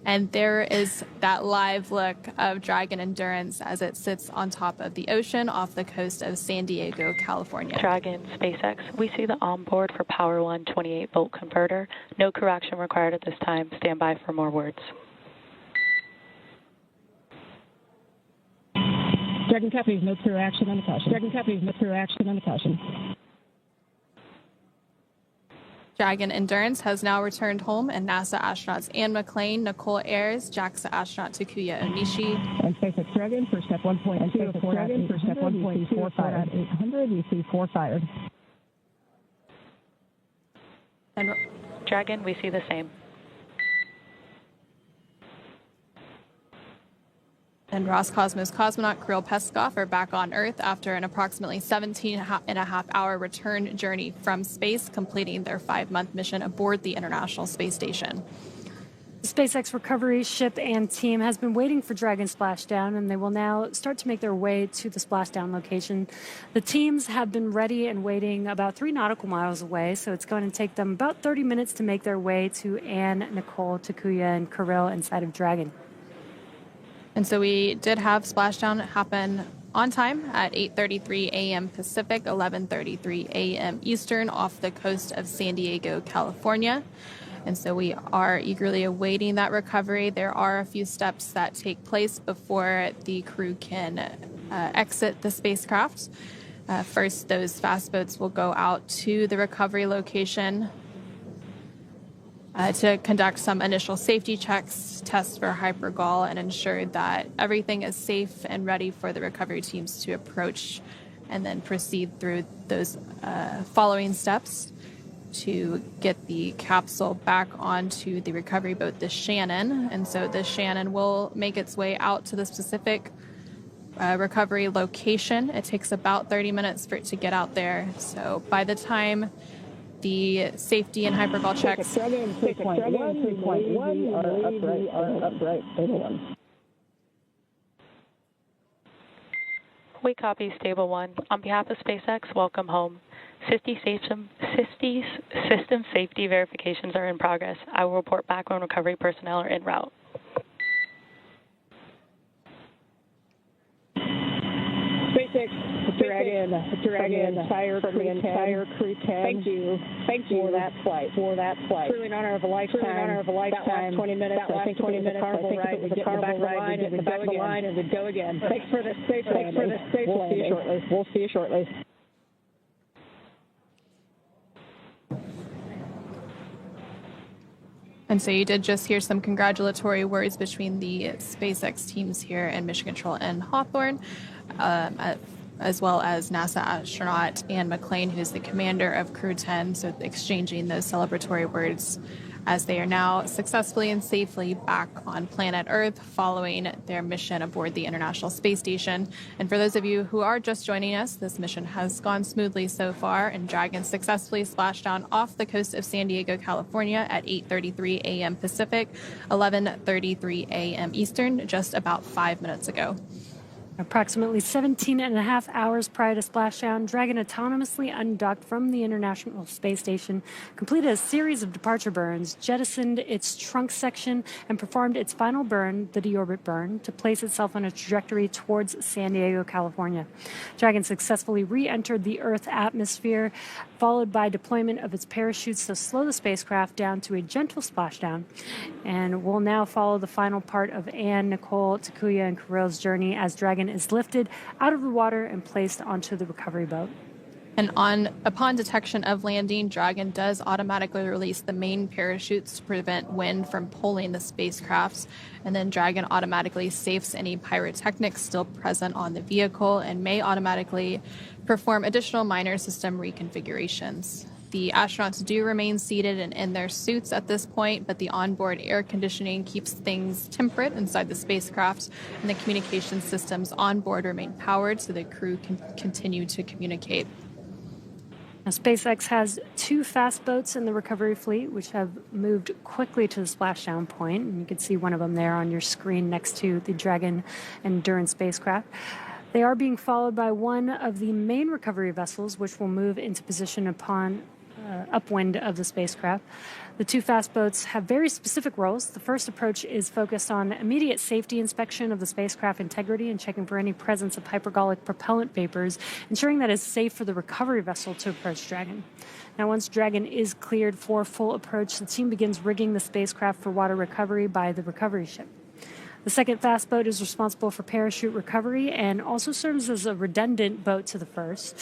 And there is that live look of Dragon Endurance as it sits on top of the ocean off the coast of San Diego, California. Dragon, SpaceX, we see the onboard for Power 1 28-volt converter. No crew action required at this time. Stand by for more words. Dragon copies, no crew action on the caution. Dragon copies, no crew action on the caution. Dragon Endurance has now returned home, and NASA astronauts Anne McClain, Nicole Ayers, JAXA astronaut Takuya Onishi, And SpaceX Dragon for step 1.2, Dragon for step 1.2, 800, we see 4 fired. and Dragon, we see the same. And Roscosmos cosmonaut Kirill Peskov are back on Earth after an approximately 17-and-a-half-hour return journey from space, completing their 5-month mission aboard the International Space Station. The SpaceX recovery ship and team has been waiting for Dragon Splashdown, and they will now start to make their way to the splashdown location. The teams have been ready and waiting about 3 nautical miles away, so it's going to take them about 30 minutes to make their way to Anne, Nicole, Takuya, and Kirill inside of Dragon. And so we did have splashdown happen on time at 8:33 a.m. Pacific, 11:33 a.m. Eastern off the coast of San Diego, California. And so we are eagerly awaiting that recovery. There are a few steps that take place before the crew can exit the spacecraft. First, those fast boats will go out to the recovery location to conduct some initial safety checks, test for hypergol, and ensure that everything is safe and ready for the recovery teams to approach, and then proceed through those following steps to get the capsule back onto the recovery boat, the Shannon. And so the Shannon will make its way out to the specific recovery location. It takes about 30 minutes for it to get out there. So by the time the safety and hypergol checks. 3.1 are upright. We copy Stable 1. On behalf of SpaceX, welcome home. 50 system safety verifications are in progress. I will report back when recovery personnel are en route. SpaceX, Dragon, entire Crew-10. Thank you for that flight. Truly an honor of a lifetime. That last 20 minutes, I think 20 minutes. I think it was a carnival ride. We get in the back of the line and we go again. Thanks for the safe landing. We'll see you shortly. And so you did just hear some congratulatory words between the SpaceX teams here in Mission Control and Hawthorne, as well as NASA astronaut Anne McClain, who's the commander of Crew-10, so exchanging those celebratory words as they are now successfully and safely back on planet Earth following their mission aboard the International Space Station. And for those of you who are just joining us, this mission has gone smoothly so far, and Dragon successfully splashed down off the coast of San Diego, California at 8:33 a.m. Pacific, 11:33 a.m. Eastern, just about 5 minutes ago. Approximately 17.5 hours prior to splashdown, Dragon autonomously undocked from the International Space Station, completed a series of departure burns, jettisoned its trunk section, and performed its final burn, the deorbit burn, to place itself on a trajectory towards San Diego, California. Dragon successfully re-entered the Earth atmosphere, followed by deployment of its parachutes to slow the spacecraft down to a gentle splashdown. And we'll now follow the final part of Anne, Nicole, Takuya, and Kirill's journey as Dragon is lifted out of the water and placed onto the recovery boat. And upon detection of landing, Dragon does automatically release the main parachutes to prevent wind from pulling the spacecraft. And then Dragon automatically safes any pyrotechnics still present on the vehicle and may automatically perform additional minor system reconfigurations. The astronauts do remain seated and in their suits at this point, but the onboard air conditioning keeps things temperate inside the spacecraft, and the communication systems on board remain powered so the crew can continue to communicate. Now, SpaceX has 2 fast boats in the recovery fleet, which have moved quickly to the splashdown point, and you can see one of them there on your screen next to the Dragon Endurance spacecraft. They are being followed by one of the main recovery vessels, which will move into position upon upwind of the spacecraft. The 2 fast boats have very specific roles. The first approach is focused on immediate safety inspection of the spacecraft integrity and checking for any presence of hypergolic propellant vapors, ensuring that it's safe for the recovery vessel to approach Dragon. Now, once Dragon is cleared for full approach, the team begins rigging the spacecraft for water recovery by the recovery ship. The second fast boat is responsible for parachute recovery and also serves as a redundant boat to the first.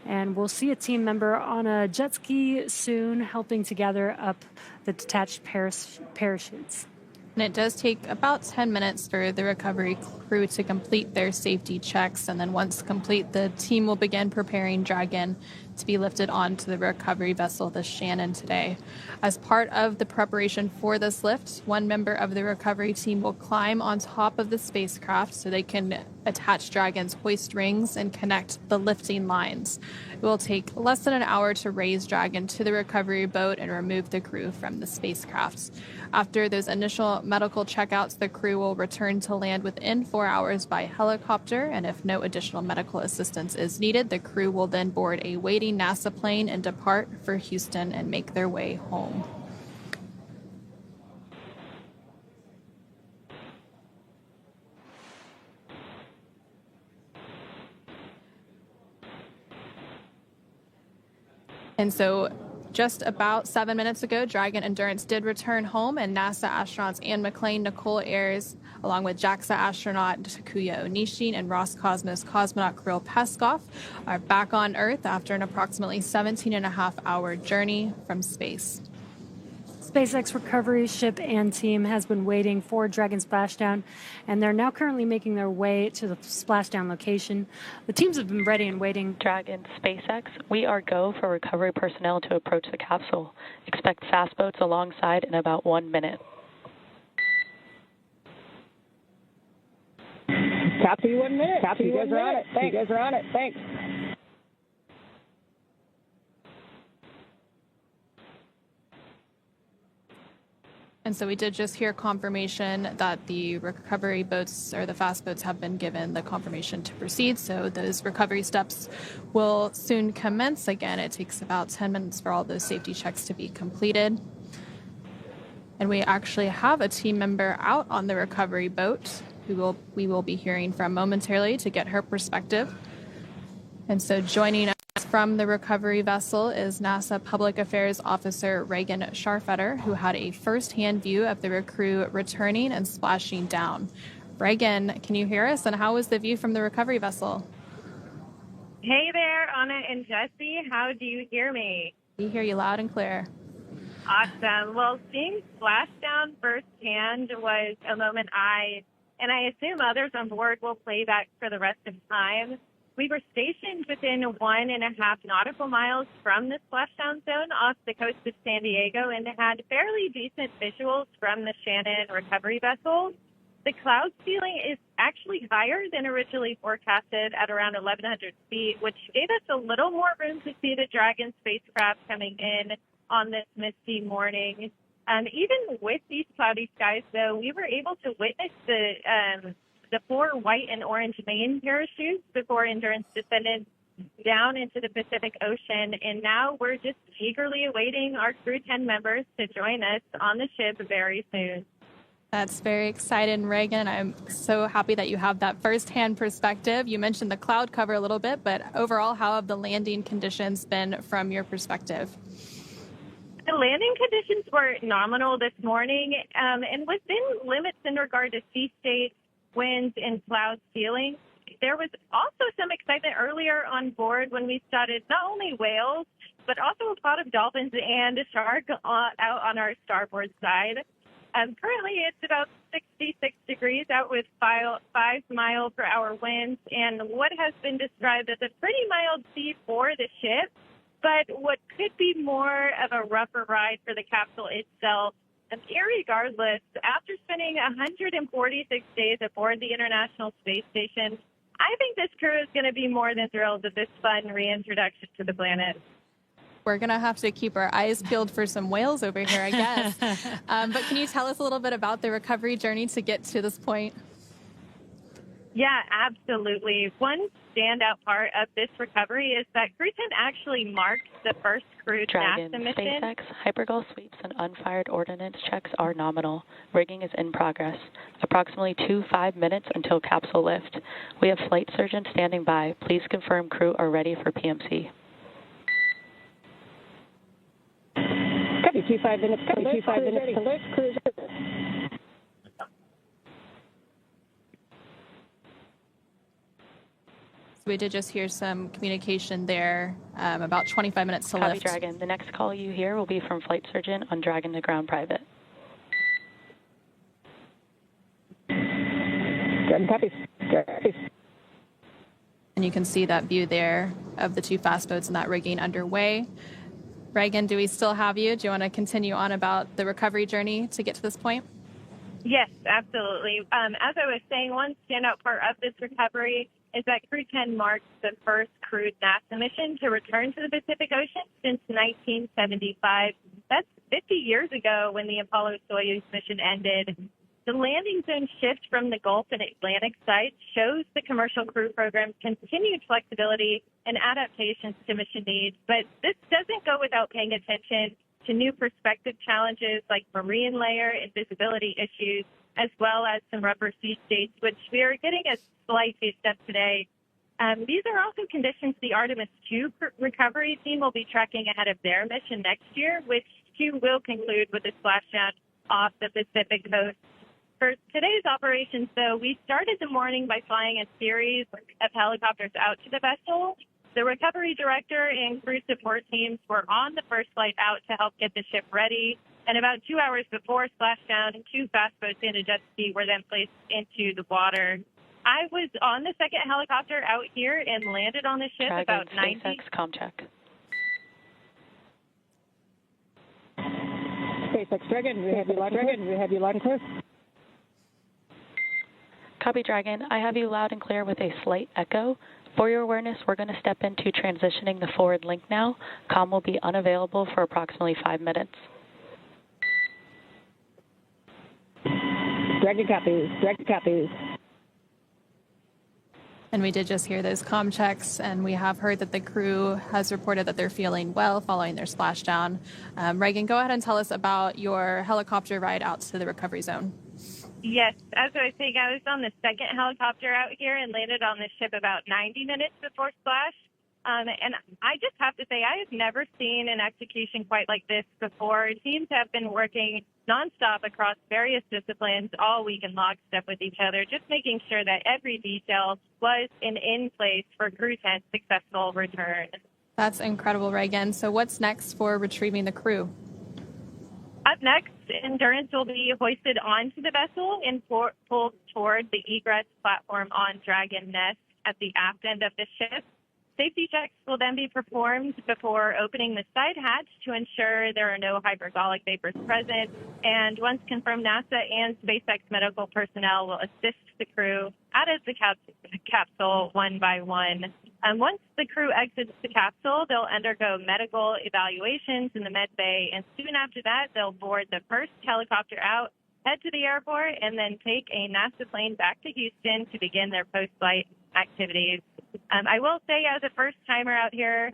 And we'll see a team member on a jet ski soon helping to gather up the detached parachutes. And it does take about 10 minutes for the recovery crew to complete their safety checks. And then once complete, the team will begin preparing Dragon to be lifted onto the recovery vessel, the Shannon, today. As part of the preparation for this lift, one member of the recovery team will climb on top of the spacecraft so they can attach Dragon's hoist rings and connect the lifting lines. It will take less than an hour to raise Dragon to the recovery boat and remove the crew from the spacecraft. After those initial medical checkouts, the crew will return to land within 4 hours by helicopter, and if no additional medical assistance is needed, the crew will then board a waiting NASA plane and depart for Houston and make their way home. And so just about 7 minutes ago, Dragon Endurance did return home, and NASA astronauts Anne McClain, Nicole Ayers, along with JAXA astronaut Takuya Onishin and Roscosmos cosmonaut Kirill Peskov, are back on Earth after an approximately 17-and-a-half-hour journey from space. SpaceX recovery ship and team has been waiting for Dragon splashdown, and they're now currently making their way to the splashdown location. The teams have been ready and waiting. Dragon, SpaceX, we are go for recovery personnel to approach the capsule. Expect fast boats alongside in about 1 minute. Copy 1 minute. Copy you guys are on it. Thanks. You guys are on it. Thanks. And so we did just hear confirmation that the recovery boats, or the fast boats, have been given the confirmation to proceed. So those recovery steps will soon commence. Again, it takes about 10 minutes for all those safety checks to be completed. And we actually have a team member out on the recovery boat who we will be hearing from momentarily to get her perspective. And so joining us from the recovery vessel is NASA Public Affairs Officer Reagan Scharfetter, who had a first-hand view of the crew returning and splashing down. Reagan, can you hear us? And how was the view from the recovery vessel? Hey there, Anna and Jesse. How do you hear me? We hear you loud and clear. Awesome. Well, seeing Splashdown firsthand was a moment I assume others on board will play back for the rest of time. We were stationed within 1.5 nautical miles from the splashdown zone off the coast of San Diego and had fairly decent visuals from the Shannon recovery vessel. The cloud ceiling is actually higher than originally forecasted at around 1,100 feet, which gave us a little more room to see the Dragon spacecraft coming in on this misty morning. Even with these cloudy skies, though, we were able to witness the 4 white and orange main parachutes before Endurance descended down into the Pacific Ocean. And now we're just eagerly awaiting our Crew-10 members to join us on the ship very soon. That's very exciting, Reagan. I'm so happy that you have that firsthand perspective. You mentioned the cloud cover a little bit, but overall, how have the landing conditions been from your perspective? The landing conditions were nominal this morning and within limits in regard to sea state, winds, and cloud ceiling. There was also some excitement earlier on board when we spotted not only whales, but also a lot of dolphins and a shark out on our starboard side. Currently, it's about 66 degrees out with 5-mile-per-hour winds and what has been described as a pretty mild sea for the ship, but what could be more of a rougher ride for the capsule itself. Irregardless, after spending 146 days aboard the International Space Station, I think this crew is going to be more than thrilled with this fun reintroduction to the planet. We're going to have to keep our eyes peeled for some whales over here, I guess. But can you tell us a little bit about the recovery journey to get to this point? Yeah, absolutely. One standout part of this recovery is that Crew-10 actually marked the first crewed Dragon, NASA mission. SpaceX, hypergol sweeps, and unfired ordnance checks are nominal. Rigging is in progress. Approximately 5 minutes until capsule lift. We have flight surgeons standing by. Please confirm crew are ready for PMC. Copy, 5 minutes. Copy, 5 minutes to lift. Cruise. So we did just hear some communication there, about 25 minutes to Copy, lift. Dragon. The next call you hear will be from flight surgeon on Dragon to ground private. Dragon, copy. And you can see that view there of the 2 fast boats and that rigging underway. Reagan, do we still have you? Do you want to continue on about the recovery journey to get to this point? Yes, absolutely. As I was saying, one standout part of this recovery is that Crew-10 marks the first crewed NASA mission to return to the Pacific Ocean since 1975. That's 50 years ago when the Apollo-Soyuz mission ended. The landing zone shift from the Gulf and Atlantic sites shows the commercial crew program's continued flexibility and adaptations to mission needs. But this doesn't go without paying attention to new perspective challenges like marine layer and visibility issues, as well as some rubber sea states, which we are getting a slight taste of today. These are also conditions the Artemis II recovery team will be tracking ahead of their mission next year, which too will conclude with a splashdown off the Pacific coast. For today's operations, though, we started the morning by flying a series of helicopters out to the vessel. The recovery director and crew support teams were on the first flight out to help get the ship ready. And about 2 hours before splashdown, 2 fast boats and a jet ski were then placed into the water. I was on the second helicopter out here and landed on the ship Dragon, about 90. SpaceX, comm check. SpaceX, Dragon, we have you loud and clear. Copy, Dragon. I have you loud and clear with a slight echo. For your awareness, we're going to step into transitioning the forward link now. Comm will be unavailable for approximately 5 minutes. Dragon copies. And we did just hear those comm checks, and we have heard that the crew has reported that they're feeling well following their splashdown. Reagan, go ahead and tell us about your helicopter ride out to the recovery zone. Yes, as I was saying, I was on the second helicopter out here and landed on the ship about 90 minutes before splash. And I just have to say, I have never seen an execution quite like this before. Teams have been working nonstop across various disciplines all week in lockstep with each other, just making sure that every detail was in place for Crew-10's successful return. That's incredible, Reagan. So what's next for retrieving the crew? Up next, Endurance will be hoisted onto the vessel and pulled toward the egress platform on Dragon Nest at the aft end of the ship. Safety checks will then be performed before opening the side hatch to ensure there are no hypergolic vapors present. And once confirmed, NASA and SpaceX medical personnel will assist the crew out of the capsule one by one. Once the crew exits the capsule, they'll undergo medical evaluations in the med bay, and soon after that, they'll board the first helicopter out, head to the airport, and then take a NASA plane back to Houston to begin their post-flight activities. I will say, as a first-timer out here,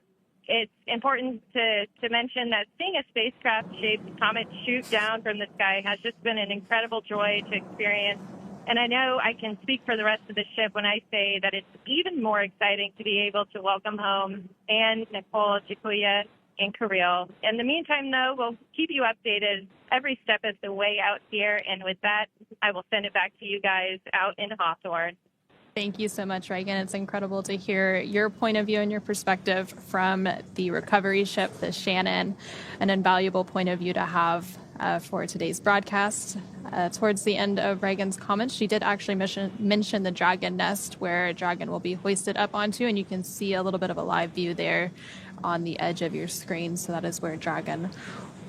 it's important to mention that seeing a spacecraft-shaped comet shoot down from the sky has just been an incredible joy to experience. And I know I can speak for the rest of the ship when I say that it's even more exciting to be able to welcome home Anne, Nicole, Jakuya, and Kirill. In the meantime, though, we'll keep you updated every step of the way out here. And with that, I will send it back to you guys out in Hawthorne. Thank you so much, Reagan. It's incredible to hear your point of view and your perspective from the recovery ship, the Shannon, an invaluable point of view to have for today's broadcast. Towards the end of Reagan's comments, she did actually mention the Dragon Nest, where Dragon will be hoisted up onto, and you can see a little bit of a live view there on the edge of your screen. So that is where Dragon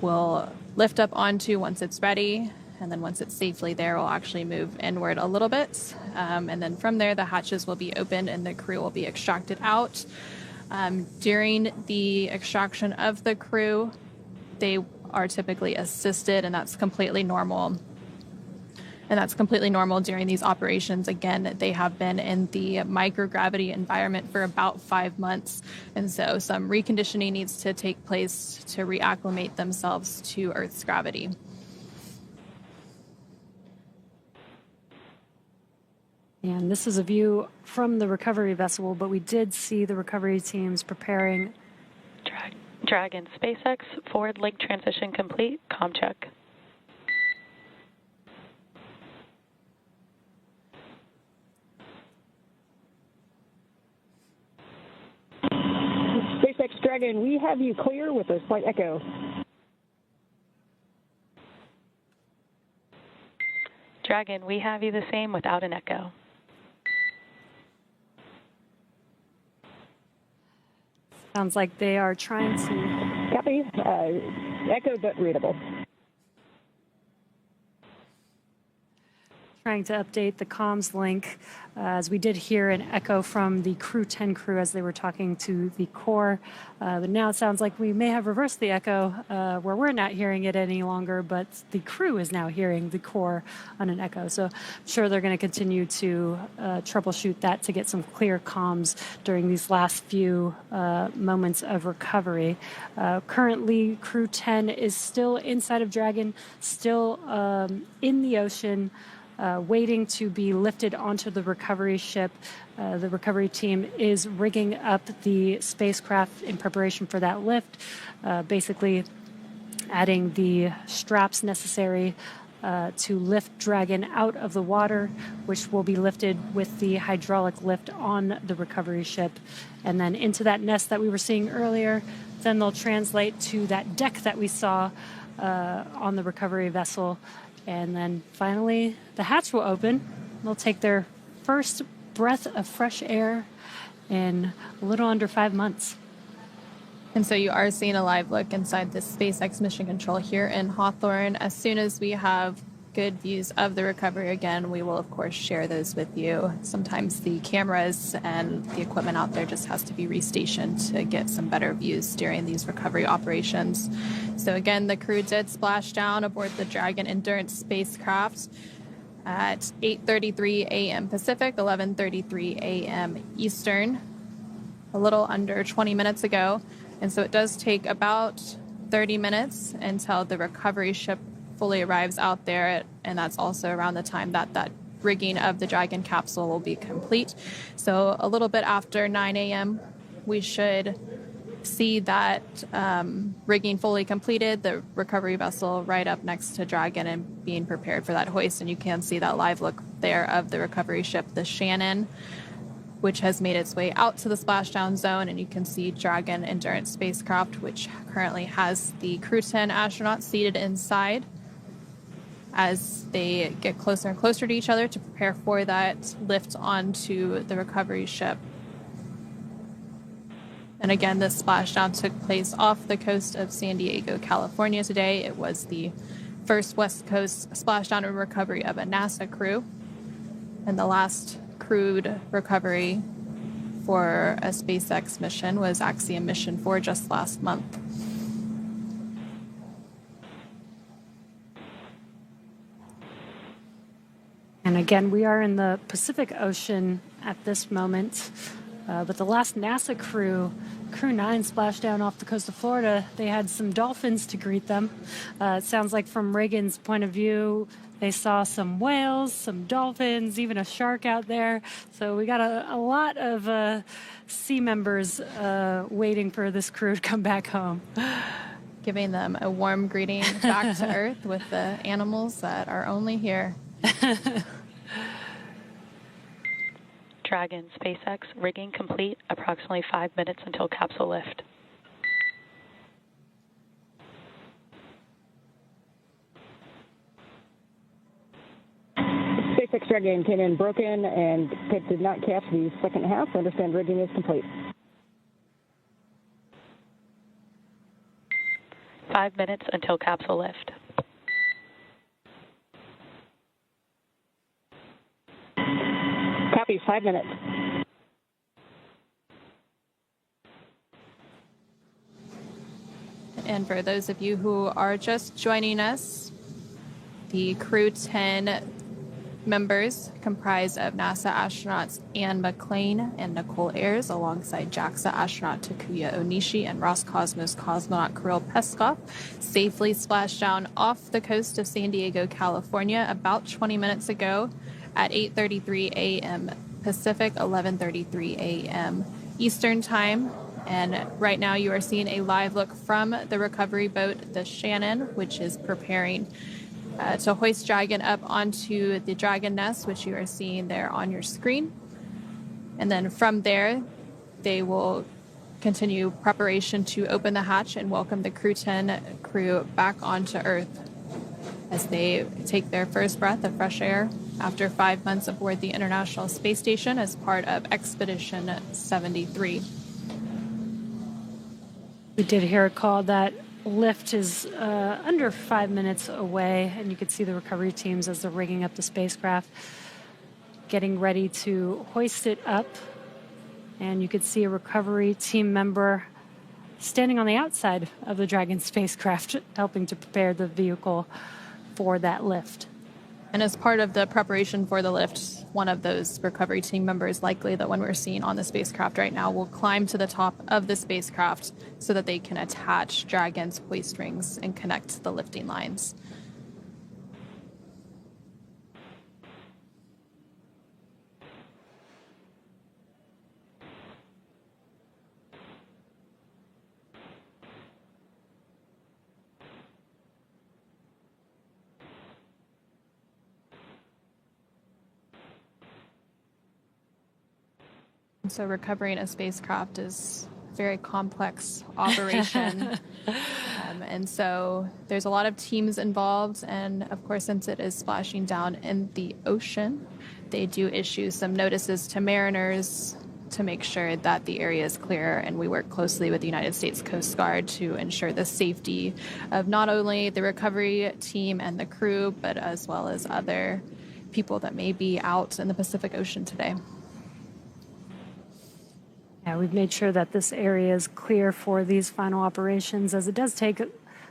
will lift up onto once it's ready. And then once it's safely there, we'll actually move inward a little bit. And then from there, the hatches will be opened and the crew will be extracted out. During the extraction of the crew, they are typically assisted, and that's completely normal. And that's completely normal during these operations. Again, they have been in the microgravity environment for about 5 months. And so some reconditioning needs to take place to reacclimate themselves to Earth's gravity. And this is a view from the recovery vessel, but we did see the recovery teams preparing. Dragon, SpaceX, forward link transition complete, comm check. SpaceX Dragon, we have you clear with a slight echo. Dragon, we have you the same without an echo. Sounds like they are trying to. Copy. Echo but readable. Trying to update the comms link, as we did hear an echo from the Crew-10 crew as they were talking to the core. But now it sounds like we may have reversed the echo, where we're not hearing it any longer, but the crew is now hearing the core on an echo. So I'm sure they're going to continue to troubleshoot that to get some clear comms during these last few moments of recovery. Currently, Crew-10 is still inside of Dragon, still in the ocean, waiting to be lifted onto the recovery ship. The recovery team is rigging up the spacecraft in preparation for that lift, basically adding the straps necessary to lift Dragon out of the water, which will be lifted with the hydraulic lift on the recovery ship, and then into that nest that we were seeing earlier. Then they'll translate to that deck that we saw on the recovery vessel. And then finally, the hatch will open. They'll take their first breath of fresh air in a little under 5 months. And so you are seeing a live look inside the SpaceX Mission Control here in Hawthorne. As soon as we have good views of the recovery again, we will, of course, share those with you. Sometimes the cameras and the equipment out there just has to be restationed to get some better views during these recovery operations. So again, the crew did splash down aboard the Dragon Endurance spacecraft at 8:33 a.m. Pacific, 11:33 a.m. Eastern, a little under 20 minutes ago. And so it does take about 30 minutes until the recovery ship fully arrives out there, and that's also around the time that that rigging of the Dragon capsule will be complete. So a little bit after 9 a.m., we should see that rigging fully completed, the recovery vessel right up next to Dragon and being prepared for that hoist. And you can see that live look there of the recovery ship, the Shannon, which has made its way out to the splashdown zone. And you can see Dragon Endurance spacecraft, which currently has the Crew-10 astronauts seated inside, as they get closer and closer to each other to prepare for that lift onto the recovery ship. And again, this splashdown took place off the coast of San Diego, California today. It was the first West Coast splashdown and recovery of a NASA crew, and the last crewed recovery for a SpaceX mission was Axiom Mission 4 just last month. And again, we are in the Pacific Ocean at this moment. But the last NASA crew, Crew-9, splashed down off the coast of Florida. They had some dolphins to greet them. It sounds like from Reagan's point of view, they saw some whales, some dolphins, even a shark out there. So we got a lot of sea members waiting for this crew to come back home. Giving them a warm greeting back to Earth with the animals that are only here. Dragon, SpaceX, rigging complete, approximately 5 minutes until capsule lift. SpaceX Dragon came in broken and did not catch the second half. Understand rigging is complete. 5 minutes until capsule lift. Copy, 5 minutes. And for those of you who are just joining us, the Crew-10 members comprised of NASA astronauts Anne McClain and Nicole Ayers, alongside JAXA astronaut Takuya Onishi and Roscosmos cosmonaut Kirill Peskov, safely splashed down off the coast of San Diego, California, about 20 minutes ago at 8:33 a.m. Pacific, 11:33 a.m. Eastern Time. And right now you are seeing a live look from the recovery boat, the Shannon, which is preparing to hoist Dragon up onto the Dragon nest, which you are seeing there on your screen. And then from there, they will continue preparation to open the hatch and welcome the Crew-10 crew back onto Earth as they take their first breath of fresh air after 5 months aboard the International Space Station as part of Expedition 73. We did hear a call that lift is under 5 minutes away, and you could see the recovery teams as they're rigging up the spacecraft, getting ready to hoist it up. And you could see a recovery team member standing on the outside of the Dragon spacecraft, helping to prepare the vehicle for that lift. And as part of the preparation for the lift, one of those recovery team members, likely the one we're seeing on the spacecraft right now, will climb to the top of the spacecraft so that they can attach Dragon's hoist rings and connect the lifting lines. So recovering a spacecraft is a very complex operation. And so there's a lot of teams involved. And of course, since it is splashing down in the ocean, they do issue some notices to mariners to make sure that the area is clear. And we work closely with the United States Coast Guard to ensure the safety of not only the recovery team and the crew, but as well as other people that may be out in the Pacific Ocean today. Yeah, we've made sure that this area is clear for these final operations, as it does take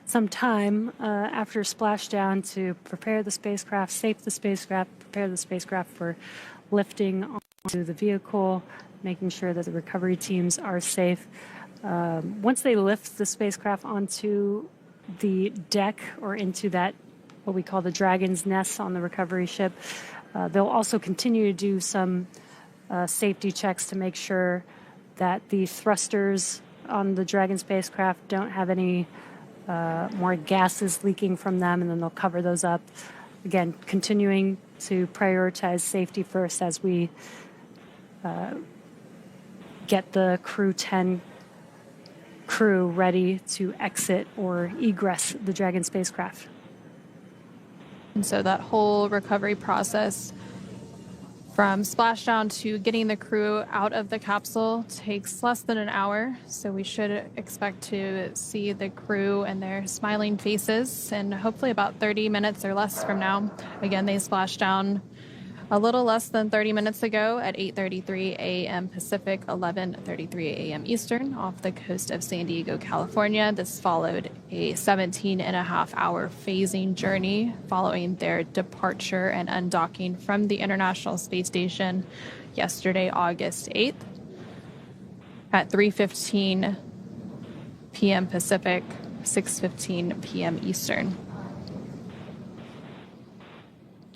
some time after splashdown to prepare the spacecraft, safe the spacecraft, prepare the spacecraft for lifting onto the vehicle, making sure that the recovery teams are safe. Once they lift the spacecraft onto the deck or into that, what we call the Dragon's nest on the recovery ship, they'll also continue to do some safety checks to make sure that the thrusters on the Dragon spacecraft don't have any more gases leaking from them, and then they'll cover those up. Again, continuing to prioritize safety first as we get the Crew-10 crew ready to exit or egress the Dragon spacecraft. And so that whole recovery process, from splashdown to getting the crew out of the capsule, takes less than an hour. So we should expect to see the crew and their smiling faces in hopefully about 30 minutes or less from now. Again, they splashed down a little less than 30 minutes ago at 8:33 a.m. Pacific, 11:33 a.m. Eastern, off the coast of San Diego, California. This followed a 17-and-a-half-hour phasing journey following their departure and undocking from the International Space Station yesterday, August 8th, at 3:15 p.m. Pacific, 6:15 p.m. Eastern.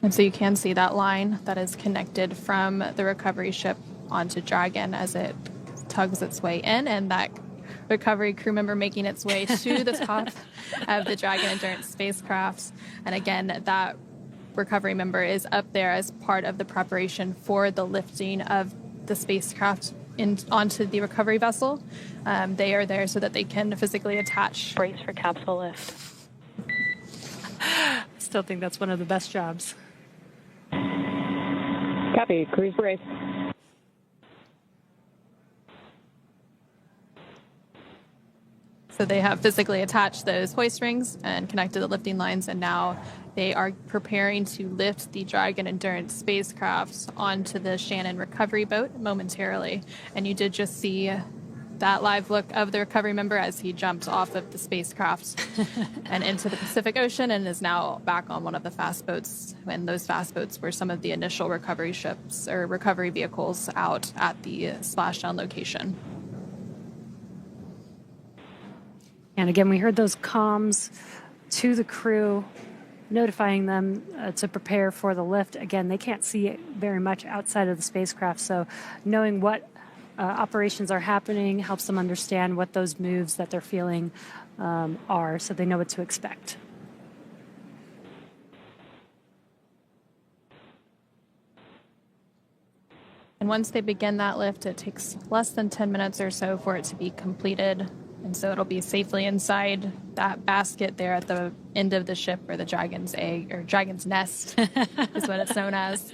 And so you can see that line that is connected from the recovery ship onto Dragon as it tugs its way in, and that recovery crew member making its way to the top of the Dragon Endurance spacecraft. And again, that recovery member is up there as part of the preparation for the lifting of the spacecraft onto the recovery vessel. They are there so that they can physically attach. Brace for capsule lift. I still think that's one of the best jobs. Copy. Cruise brace. So they have physically attached those hoist rings and connected the lifting lines, and now they are preparing to lift the Dragon Endurance spacecraft onto the Shannon recovery boat momentarily. And you did just see that live look of the recovery member as he jumped off of the spacecraft and into the Pacific Ocean and is now back on one of the fast boats. And those fast boats were some of the initial recovery ships or recovery vehicles out at the splashdown location. And again, we heard those comms to the crew, notifying them to prepare for the lift. Again, they can't see very much outside of the spacecraft, so knowing what operations are happening helps them understand what those moves that they're feeling are, so they know what to expect. And once they begin that lift, it takes less than 10 minutes or so for it to be completed. And so it'll be safely inside that basket there at the end of the ship, where the dragon's egg, or dragon's nest is what it's known as.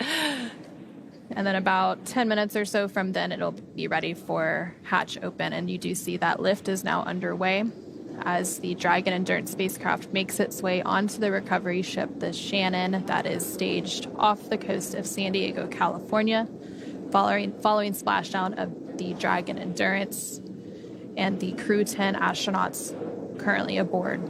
And then about 10 minutes or so from then, it'll be ready for hatch open. And you do see that lift is now underway as the Dragon Endurance spacecraft makes its way onto the recovery ship, the Shannon, that is staged off the coast of San Diego, California, following splashdown of the Dragon Endurance and the Crew-10 astronauts currently aboard.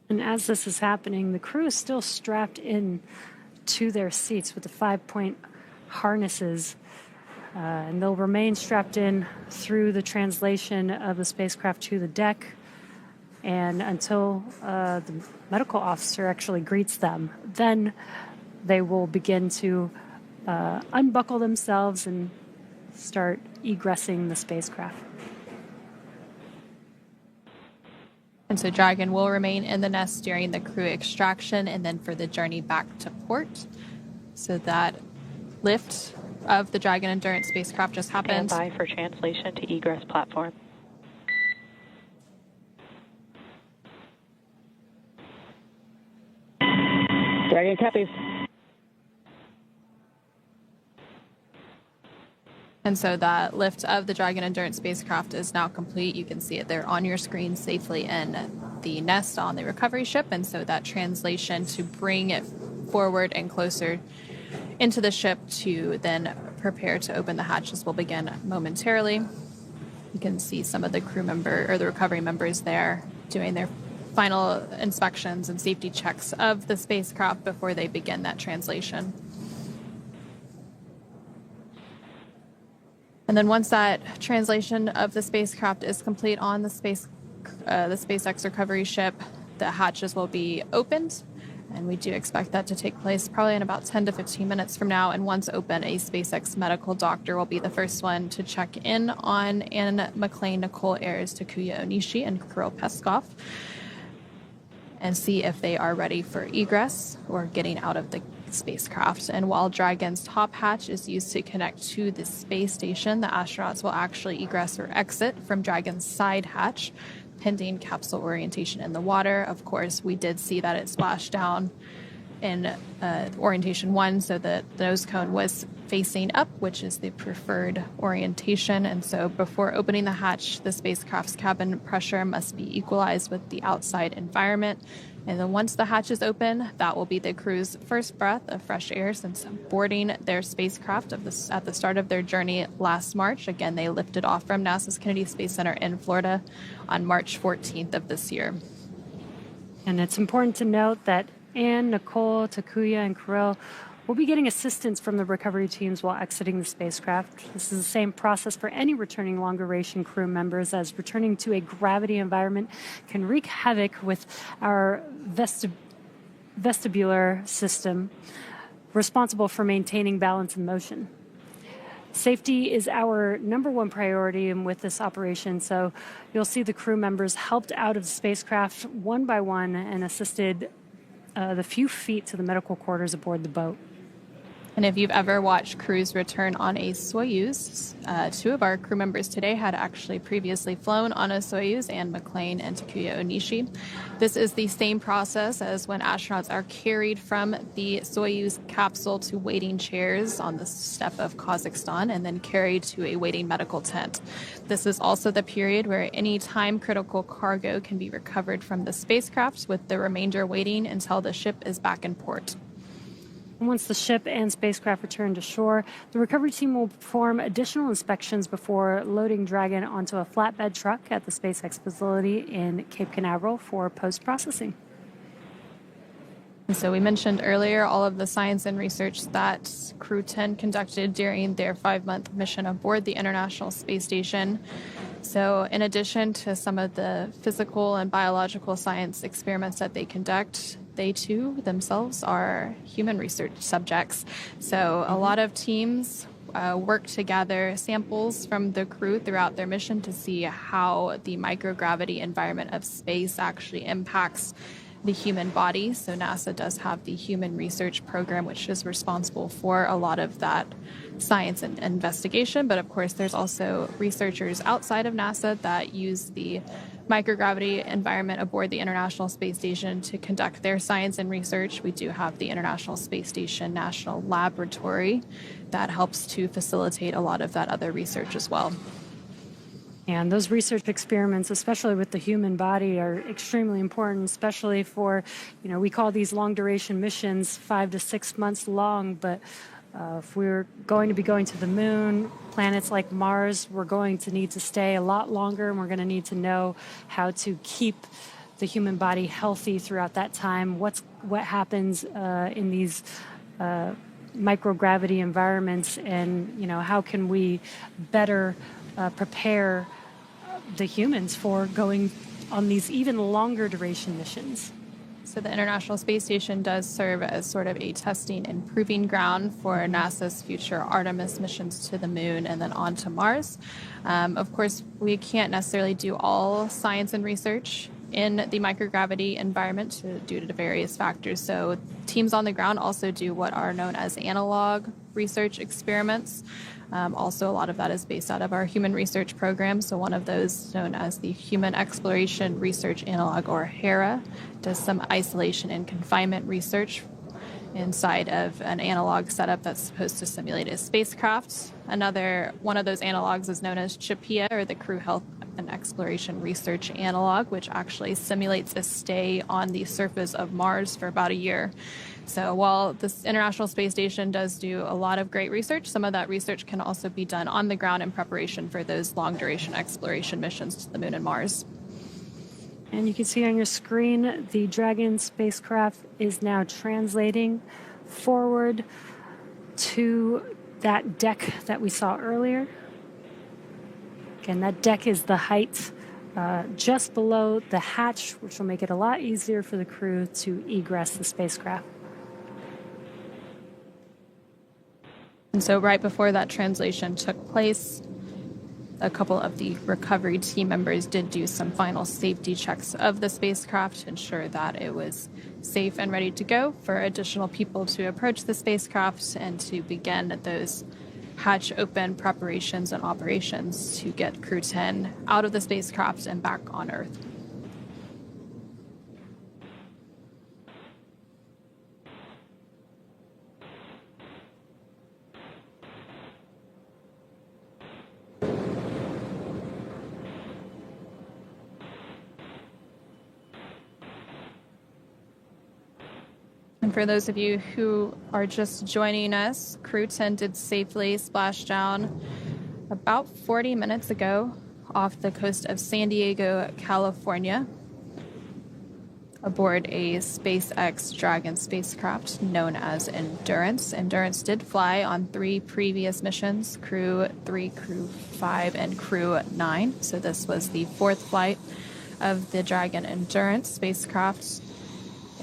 And as this is happening, the crew is still strapped in to their seats with the 5-point harnesses. And they'll remain strapped in through the translation of the spacecraft to the deck and until the medical officer actually greets them. Then they will begin to unbuckle themselves and start egressing the spacecraft. And so Dragon will remain in the nest during the crew extraction and then for the journey back to port. So that lift of the Dragon Endurance spacecraft just happened. Stand by for translation to egress platform. Dragon copies. And so that lift of the Dragon Endurance spacecraft is now complete. You can see it there on your screen, safely in the nest on the recovery ship. And so that translation to bring it forward and closer into the ship to then prepare to open the hatches will begin momentarily. You can see some of the crew member or the recovery members there doing their final inspections and safety checks of the spacecraft before they begin that translation. And then once that translation of the spacecraft is complete on the SpaceX recovery ship, the hatches will be opened. And we do expect that to take place probably in about 10 to 15 minutes from now. And once open, a SpaceX medical doctor will be the first one to check in on Ann McClain, Nicole Ayers, Takuya Onishi, and Kirill Peskov and see if they are ready for egress or getting out of the spacecraft. And while Dragon's top hatch is used to connect to the space station, the astronauts will actually egress or exit from Dragon's side hatch, pending capsule orientation in the water. Of course, we did see that it splashed down in orientation 1, so that the nose cone was facing up, which is the preferred orientation. And so before opening the hatch, the spacecraft's cabin pressure must be equalized with the outside environment. And then once the hatch is open, that will be the crew's first breath of fresh air since boarding their spacecraft at the start of their journey last March. Again, they lifted off from NASA's Kennedy Space Center in Florida on March 14th of this year. And it's important to note that Anne, Nicole, Takuya, and Kirill will be getting assistance from the recovery teams while exiting the spacecraft. This is the same process for any returning long-duration crew members, as returning to a gravity environment can wreak havoc with our vestibular system, responsible for maintaining balance and motion. Safety is our #1 priority and with this operation, so you'll see the crew members helped out of the spacecraft one by one and assisted the few feet to the medical quarters aboard the boat. And if you've ever watched crews return on a Soyuz, two of our crew members today had actually previously flown on a Soyuz, and McLean and Takuya Onishi. This is the same process as when astronauts are carried from the Soyuz capsule to waiting chairs on the steppe of Kazakhstan and then carried to a waiting medical tent. This is also the period where any time-critical cargo can be recovered from the spacecraft, with the remainder waiting until the ship is back in port. Once the ship and spacecraft return to shore, the recovery team will perform additional inspections before loading Dragon onto a flatbed truck at the SpaceX facility in Cape Canaveral for post-processing. And so we mentioned earlier all of the science and research that Crew-10 conducted during their 5-month mission aboard the International Space Station. So in addition to some of the physical and biological science experiments that they conduct, they too themselves are human research subjects. So a lot of teams work to gather samples from the crew throughout their mission to see how the microgravity environment of space actually impacts the human body. So NASA does have the Human Research Program, which is responsible for a lot of that science and investigation. But of course, there's also researchers outside of NASA that use the microgravity environment aboard the International Space Station to conduct their science and research. We do have the International Space Station National Laboratory that helps to facilitate a lot of that other research as well. And those research experiments, especially with the human body, are extremely important, especially for, we call these long duration missions 5 to 6 months long, but if we're going to be going to the moon, planets like Mars, we're going to need to stay a lot longer, and we're going to need to know how to keep the human body healthy throughout that time. What happens in these microgravity environments, and how can we better prepare the humans for going on these even longer duration missions. So the International Space Station does serve as sort of a testing and proving ground for NASA's future Artemis missions to the moon and then on to Mars. Of course, we can't necessarily do all science and research in the microgravity environment due to various factors. So teams on the ground also do what are known as analog research experiments. Also, a lot of that is based out of our Human Research Program. So one of those, known as the Human Exploration Research Analog, or HERA, does some isolation and confinement research inside of an analog setup that's supposed to simulate a spacecraft. Another one of those analogs is known as CHAPEA, or the Crew Health and Exploration Research Analog, which actually simulates a stay on the surface of Mars for about a year. So while this International Space Station does do a lot of great research, some of that research can also be done on the ground in preparation for those long-duration exploration missions to the moon and Mars. And you can see on your screen, the Dragon spacecraft is now translating forward to that deck that we saw earlier. Again, that deck is the height just below the hatch, which will make it a lot easier for the crew to egress the spacecraft. And so right before that translation took place, a couple of the recovery team members did do some final safety checks of the spacecraft to ensure that it was safe and ready to go for additional people to approach the spacecraft and to begin those hatch open preparations and operations to get Crew-10 out of the spacecraft and back on Earth. And for those of you who are just joining us, Crew-10 did safely splash down about 40 minutes ago off the coast of San Diego, California, aboard a SpaceX Dragon spacecraft known as Endurance. Endurance did fly on 3 previous missions, Crew-3, Crew-5, and Crew-9. So this was the 4th flight of the Dragon Endurance spacecraft.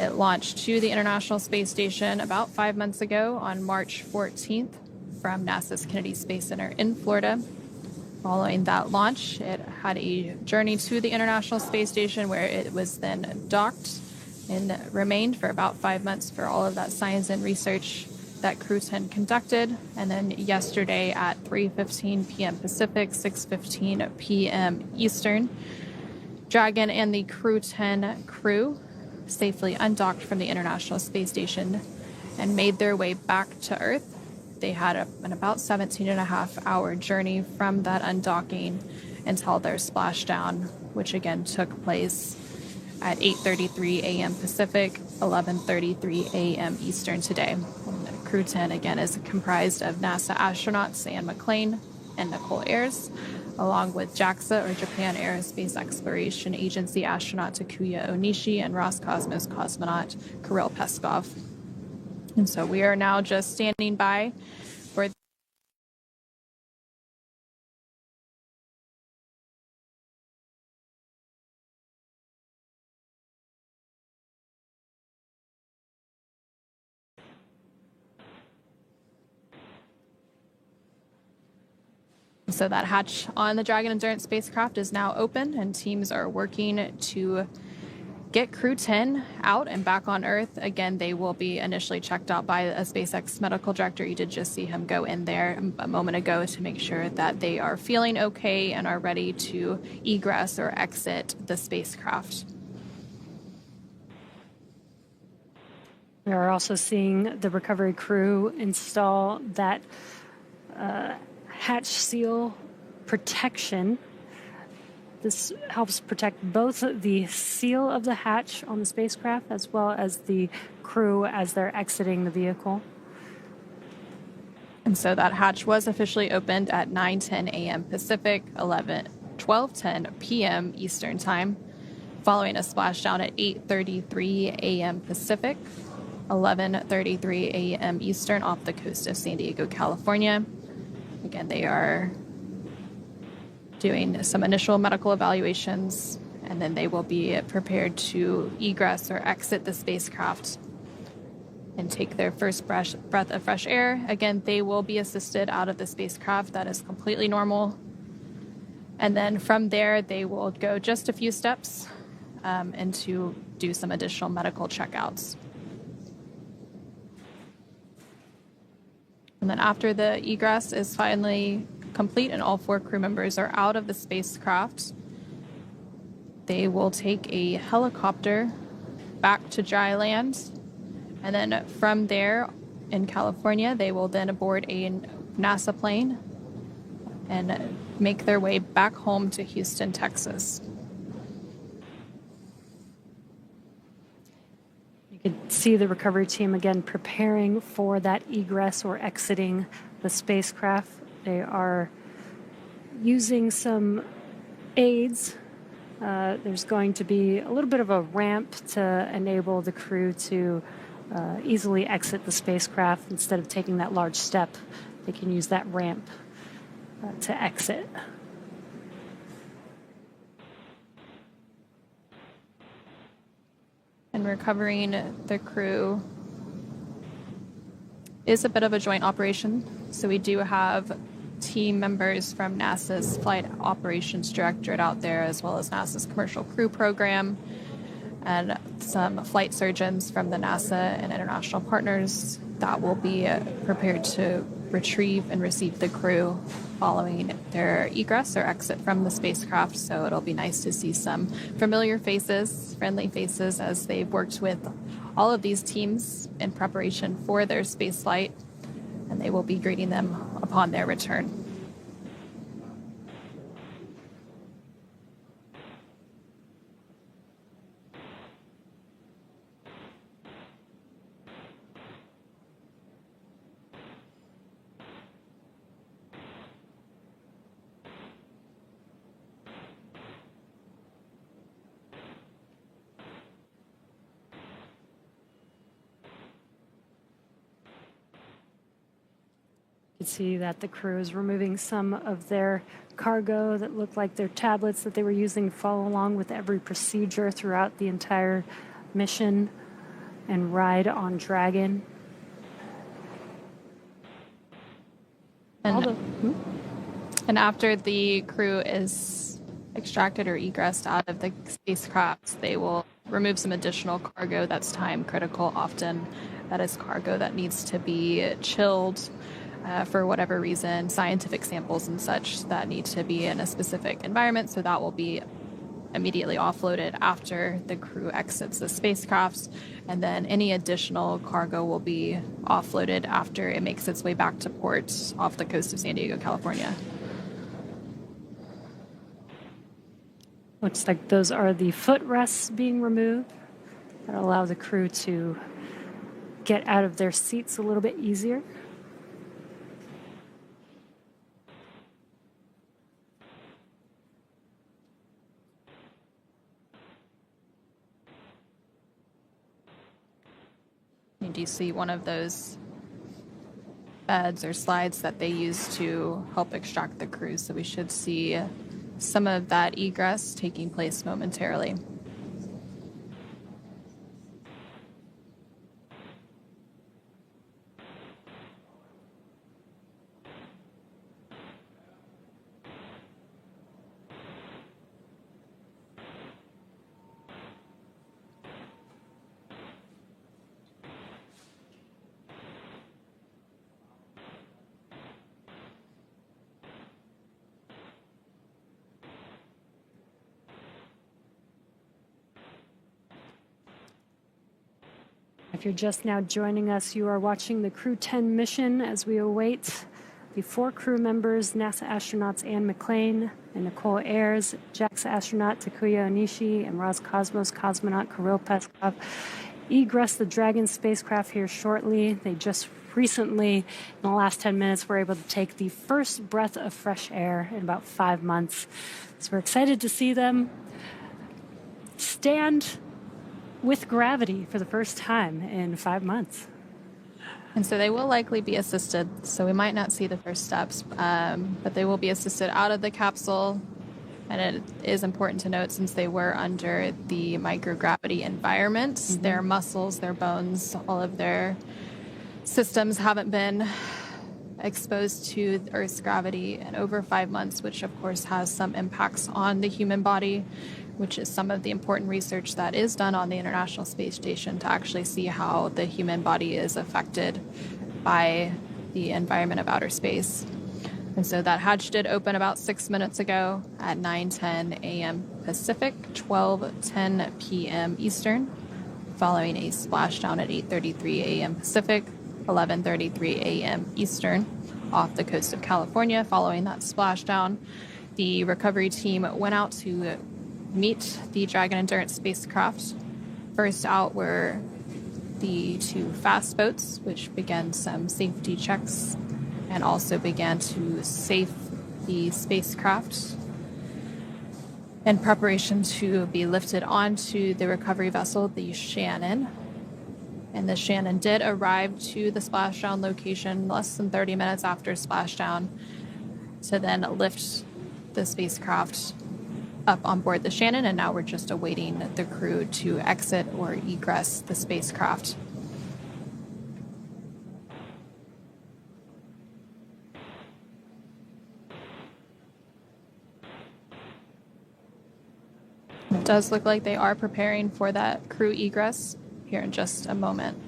It launched to the International Space Station about 5 months ago on March 14th from NASA's Kennedy Space Center in Florida. Following that launch, it had a journey to the International Space Station where it was then docked and remained for about 5 months for all of that science and research that Crew-10 conducted. And then yesterday at 3:15 p.m. Pacific, 6:15 p.m. Eastern, Dragon and the Crew-10 crew safely undocked from the International Space Station and made their way back to Earth. They had an about 17.5-hour journey from that undocking until their splashdown, which again took place at 8:33 a.m. Pacific, 11:33 a.m. Eastern today. And Crew-10 again is comprised of NASA astronauts Anne McClain and Nicole Ayers, along with JAXA, or Japan Aerospace Exploration Agency astronaut Takuya Onishi and Roscosmos cosmonaut Kirill Peskov. And so we are now just standing by for So that hatch on the Dragon Endurance spacecraft is now open, and teams are working to get Crew-10 out and back on Earth. Again, they will be initially checked out by a SpaceX medical director. You did just see him go in there a moment ago to make sure that they are feeling okay and are ready to egress or exit the spacecraft. We are also seeing the recovery crew install that hatch seal protection. This helps protect both the seal of the hatch on the spacecraft as well as the crew as they're exiting the vehicle. And so that hatch was officially opened at 9:10 a.m. Pacific, 12:10 p.m. Eastern Time, following a splashdown at 8:33 a.m. Pacific, 11:33 a.m. Eastern off the coast of San Diego, California. Again, they are doing some initial medical evaluations, and then they will be prepared to egress or exit the spacecraft and take their first breath of fresh air. Again, they will be assisted out of the spacecraft. That is completely normal. And then from there, they will go just a few steps and to do some additional medical checkouts. And then after the egress is finally complete and all 4 crew members are out of the spacecraft, they will take a helicopter back to dry land. And then from there in California, they will then board a NASA plane and make their way back home to Houston, Texas. You can see the recovery team again preparing for that egress or exiting the spacecraft. They are using some aids. There's going to be a little bit of a ramp to enable the crew to easily exit the spacecraft. Instead of taking that large step, they can use that ramp to exit. And recovering the crew is a bit of a joint operation. So we do have team members from NASA's Flight Operations Directorate out there, as well as NASA's Commercial Crew Program, and some flight surgeons from the NASA and international partners that will be prepared to retrieve and receive the crew following their egress or exit from the spacecraft. So it'll be nice to see some familiar faces, friendly faces, as they've worked with all of these teams in preparation for their space flight, and they will be greeting them upon their return. You can see that the crew is removing some of their cargo that looked like their tablets that they were using to follow along with every procedure throughout the entire mission and ride on Dragon. And after the crew is extracted or egressed out of the spacecraft, they will remove some additional cargo that's time critical. Often that is cargo that needs to be chilled for whatever reason, scientific samples and such that need to be in a specific environment. So that will be immediately offloaded after the crew exits the spacecraft, and then any additional cargo will be offloaded after it makes its way back to port off the coast of San Diego, California. Looks like those are the footrests being removed. That allow the crew to get out of their seats a little bit easier. You do see one of those beds or slides that they use to help extract the crew, so we should see some of that egress taking place momentarily. If you're just now joining us, you are watching the Crew-10 mission as we await the 4 crew members, NASA astronauts Anne McClain and Nicole Ayers, JAXA astronaut Takuya Onishi, and Roscosmos cosmonaut Kirill Peskov, egress the Dragon spacecraft here shortly. They just recently, in the last 10 minutes, were able to take the first breath of fresh air in about 5 months. So we're excited to see them stand with gravity for the first time in 5 months. And so they will likely be assisted, so we might not see the first steps, but they will be assisted out of the capsule. And it is important to note, since they were under the microgravity environment, their muscles, their bones, all of their systems haven't been exposed to Earth's gravity in over 5 months, which of course has some impacts on the human body, which is some of the important research that is done on the International Space Station to actually see how the human body is affected by the environment of outer space. And so that hatch did open about 6 minutes ago at 9:10 a.m. Pacific, 12:10 p.m. Eastern, following a splashdown at 8:33 a.m. Pacific, 11:33 a.m. Eastern, off the coast of California. Following that splashdown, the recovery team went out to meet the Dragon Endurance spacecraft. First out were the 2 fast boats, which began some safety checks and also began to safe the spacecraft in preparation to be lifted onto the recovery vessel, the Shannon. And the Shannon did arrive to the splashdown location less than 30 minutes after splashdown to then lift the spacecraft up on board the Shannon, and now we're just awaiting the crew to exit or egress the spacecraft. It does look like they are preparing for that crew egress here in just a moment.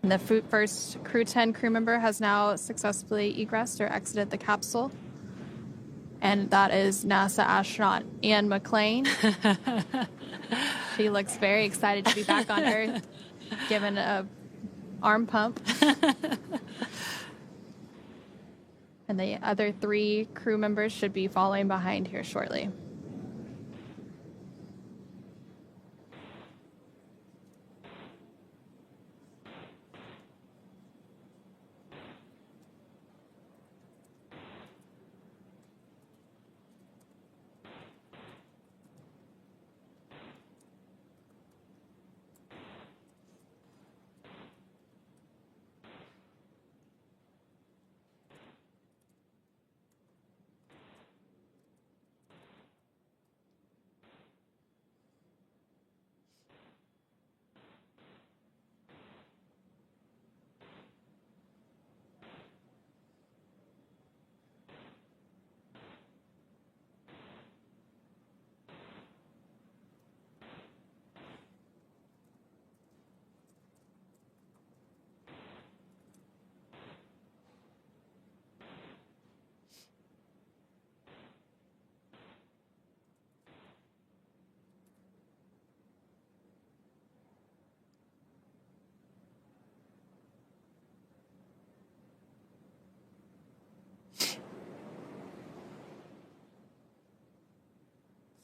And the first Crew-10 crew member has now successfully egressed or exited the capsule. And that is NASA astronaut Anne McClain. She looks very excited to be back on Earth, given an arm pump. And the other 3 crew members should be following behind here shortly.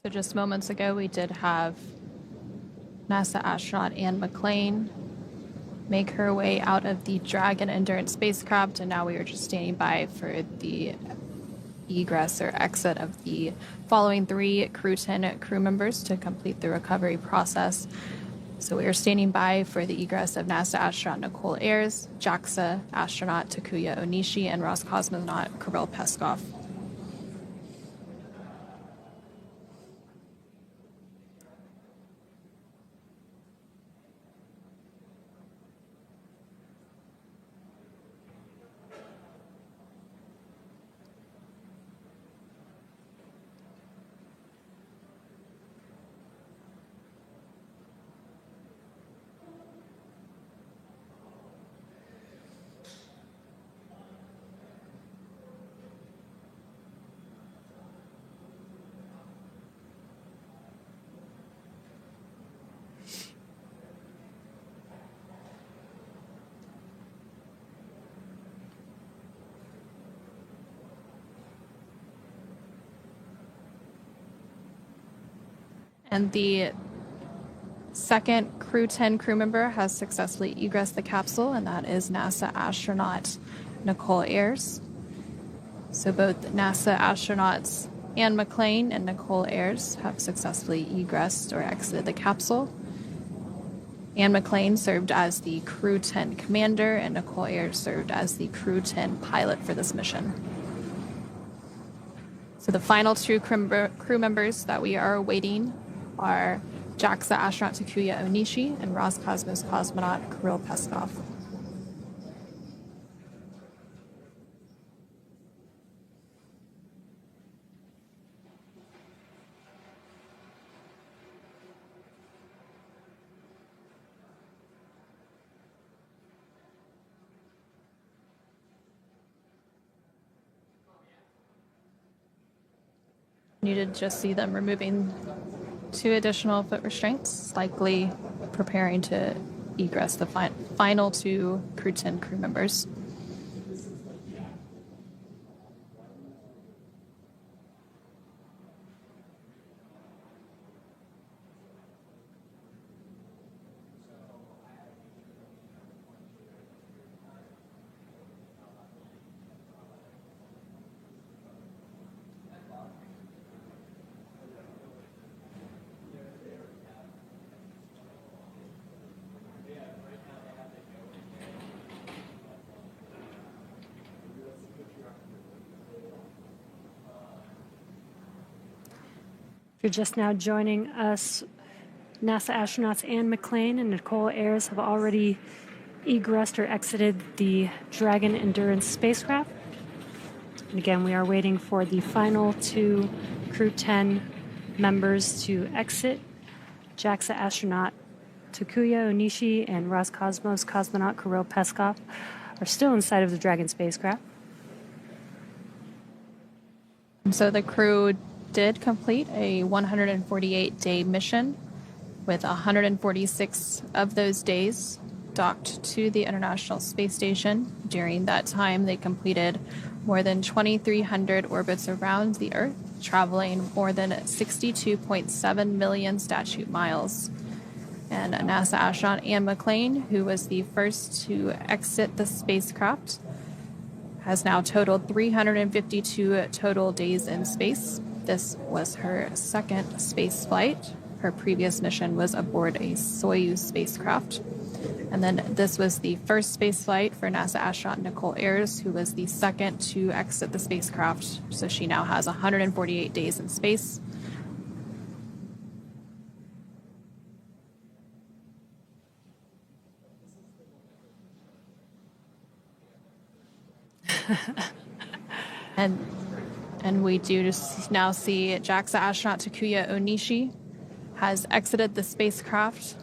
So just moments ago, we did have NASA astronaut Anne McClain make her way out of the Dragon Endurance spacecraft, and now we are just standing by for the egress or exit of the following 3 Crew-10 crew members to complete the recovery process. So we are standing by for the egress of NASA astronaut Nicole Ayers, JAXA astronaut Takuya Onishi, and Roscosmonaut Kirill Peskov. And the second Crew-10 crew member has successfully egressed the capsule, and that is NASA astronaut Nicole Ayers. So both NASA astronauts Anne McClain and Nicole Ayers have successfully egressed or exited the capsule. Anne McClain served as the Crew-10 commander, and Nicole Ayers served as the Crew-10 pilot for this mission. So the final 2 crew members that we are awaiting are JAXA astronaut Takuya Onishi and Roscosmos cosmonaut Kirill Peskov. You did just see them removing 2 additional foot restraints, likely preparing to egress the final 2 Crew-10 crew members. If you're just now joining us, NASA astronauts Anne McClain and Nicole Ayers have already egressed or exited the Dragon Endurance spacecraft. And again, we are waiting for the final 2 Crew-10 members to exit. JAXA astronaut Takuya Onishi and Roscosmos cosmonaut Kirill Peskov are still inside of the Dragon spacecraft. So the crew did complete a 148-day mission, with 146 of those days docked to the International Space Station. During that time, they completed more than 2,300 orbits around the Earth, traveling more than 62.7 million statute miles. And NASA astronaut Anne McClain, who was the first to exit the spacecraft, has now totaled 352 total days in space. This was her second space flight. Her previous mission was aboard a Soyuz spacecraft. And then this was the first space flight for NASA astronaut Nicole Ayers, who was the second to exit the spacecraft. So she now has 148 days in space. And we do now see JAXA astronaut Takuya Onishi has exited the spacecraft.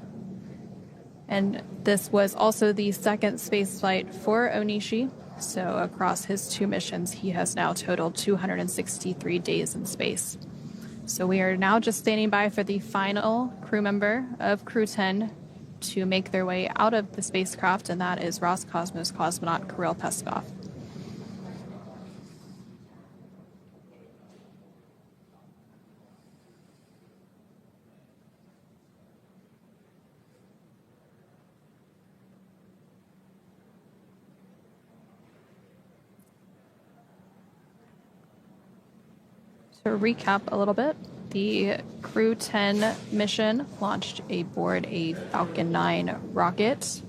And this was also the second space flight for Onishi. So across his 2 missions, he has now totaled 263 days in space. So we are now just standing by for the final crew member of Crew-10 to make their way out of the spacecraft, and that is Roscosmos cosmonaut Kirill Peskov. To recap a little bit, the Crew-10 mission launched aboard a Falcon 9 rocket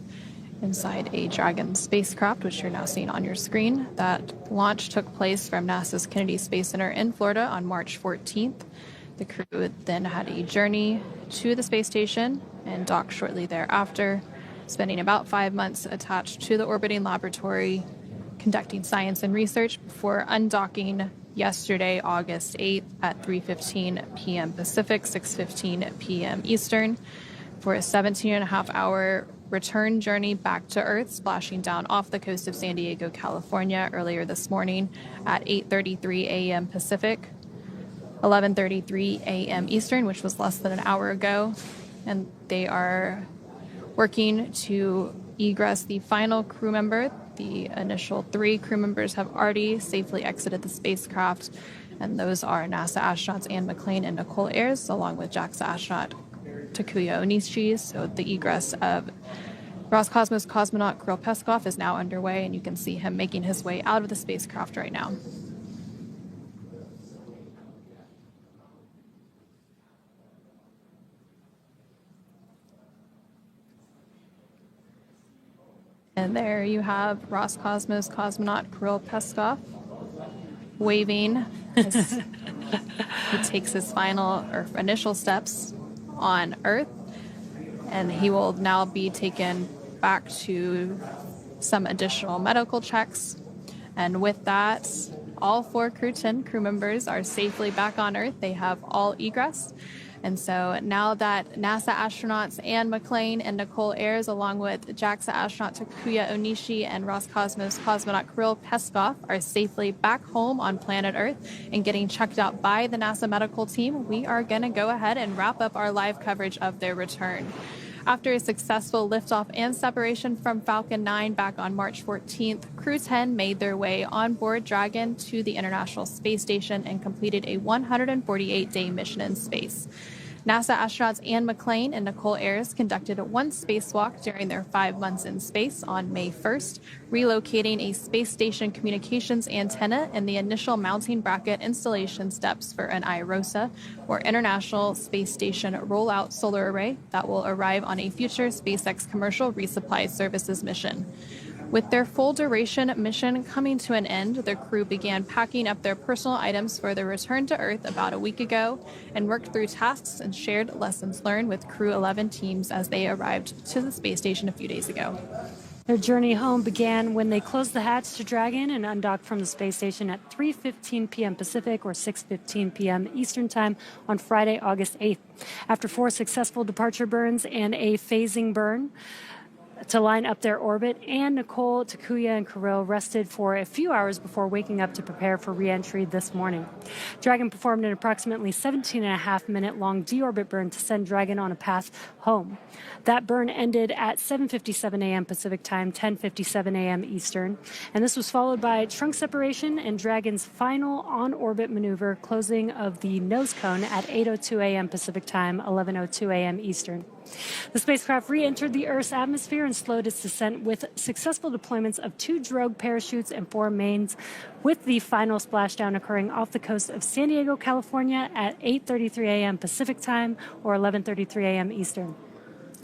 inside a Dragon spacecraft, which you're now seeing on your screen. That launch took place from NASA's Kennedy Space Center in Florida on March 14th. The crew then had a journey to the space station and docked shortly thereafter, spending about 5 months attached to the orbiting laboratory, conducting science and research before undocking yesterday, August 8th at 3:15 p.m. Pacific, 6:15 p.m. Eastern, for a 17.5-hour return journey back to Earth, splashing down off the coast of San Diego, California earlier this morning at 8:33 a.m. Pacific, 11:33 a.m. Eastern, which was less than an hour ago. And they are working to egress the final crew member. The initial 3 crew members have already safely exited the spacecraft, and those are NASA astronauts Anne McClain and Nicole Ayers, along with JAXA astronaut Takuya Onishi. So the egress of Roscosmos cosmonaut Kirill Peskov is now underway, and you can see him making his way out of the spacecraft right now. And there you have Roscosmos cosmonaut Kirill Peskov waving as he takes his final or initial steps on Earth. And he will now be taken back to some additional medical checks. And with that, all 4 Crew-10 crew members are safely back on Earth. They have all egress. And so now that NASA astronauts Anne McClain and Nicole Ayers, along with JAXA astronaut Takuya Onishi and Roscosmos cosmonaut Kirill Peskov, are safely back home on planet Earth and getting checked out by the NASA medical team, we are going to go ahead and wrap up our live coverage of their return. After a successful liftoff and separation from Falcon 9 back on March 14th, Crew-10 made their way on board Dragon to the International Space Station and completed a 148-day mission in space. NASA astronauts Anne McClain and Nicole Ayers conducted 1 spacewalk during their 5 months in space on May 1st, relocating a space station communications antenna and the initial mounting bracket installation steps for an IROSA, or International Space Station Rollout Solar Array, that will arrive on a future SpaceX commercial resupply services mission. With their full-duration mission coming to an end, the crew began packing up their personal items for their return to Earth about a week ago and worked through tasks and shared lessons learned with Crew-11 teams as they arrived to the space station a few days ago. Their journey home began when they closed the hatch to Dragon and undocked from the space station at 3:15 p.m. Pacific or 6:15 p.m. Eastern Time on Friday, August 8th. After 4 successful departure burns and a phasing burn to line up their orbit, Anne, Nicole, Takuya, and Kirill rested for a few hours before waking up to prepare for re-entry this morning. Dragon performed an approximately 17.5-minute long deorbit burn to send Dragon on a path home. That burn ended at 7:57 a.m. Pacific Time, 10:57 a.m. Eastern, and this was followed by trunk separation and Dragon's final on-orbit maneuver, closing of the nose cone at 8:02 a.m. Pacific Time, 11:02 a.m. Eastern. The spacecraft re-entered the Earth's atmosphere and slowed its descent with successful deployments of 2 drogue parachutes and 4 mains, with the final splashdown occurring off the coast of San Diego, California at 8:33 a.m. Pacific Time or 11:33 a.m. Eastern.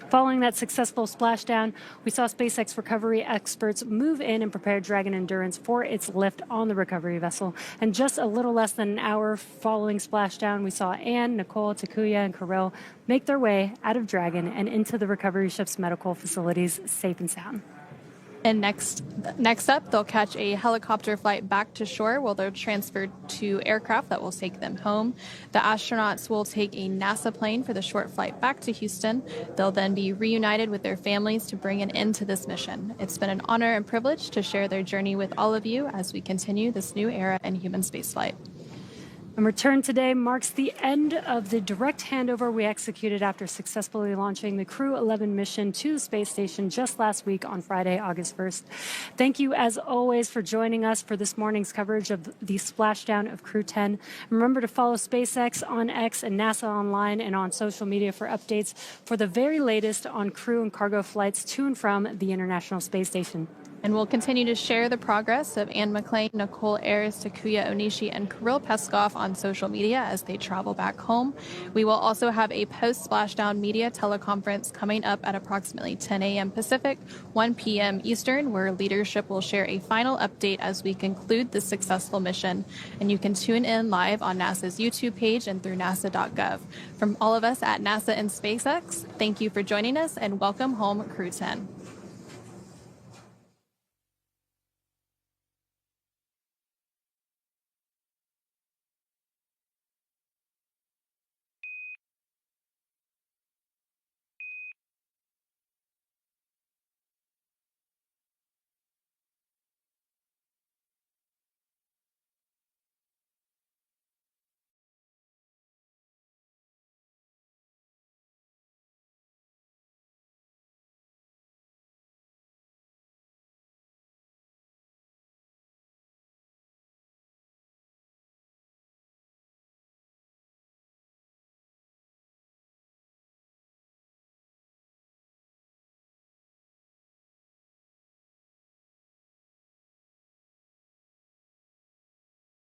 Following that successful splashdown, we saw SpaceX recovery experts move in and prepare Dragon Endurance for its lift on the recovery vessel. And just a little less than an hour following splashdown, we saw Anne, Nicole, Takuya, and Kirill make their way out of Dragon and into the recovery ship's medical facilities safe and sound. And next up, they'll catch a helicopter flight back to shore while they're transferred to aircraft that will take them home. The astronauts will take a NASA plane for the short flight back to Houston. They'll then be reunited with their families to bring an end to this mission. It's been an honor and privilege to share their journey with all of you as we continue this new era in human spaceflight. And return today marks the end of the direct handover we executed after successfully launching the Crew-11 mission to the space station just last week on Friday, August 1st. Thank you, as always, for joining us for this morning's coverage of the splashdown of Crew-10. Remember to follow SpaceX on X and NASA online and on social media for updates for the very latest on crew and cargo flights to and from the International Space Station. And we'll continue to share the progress of Anne McClain, Nicole Ayres, Takuya Onishi, and Kirill Peskov on social media as they travel back home. We will also have a post-Splashdown media teleconference coming up at approximately 10 a.m. Pacific, 1 p.m. Eastern, where leadership will share a final update as we conclude the successful mission. And you can tune in live on NASA's YouTube page and through nasa.gov. From all of us at NASA and SpaceX, thank you for joining us and welcome home, Crew-10.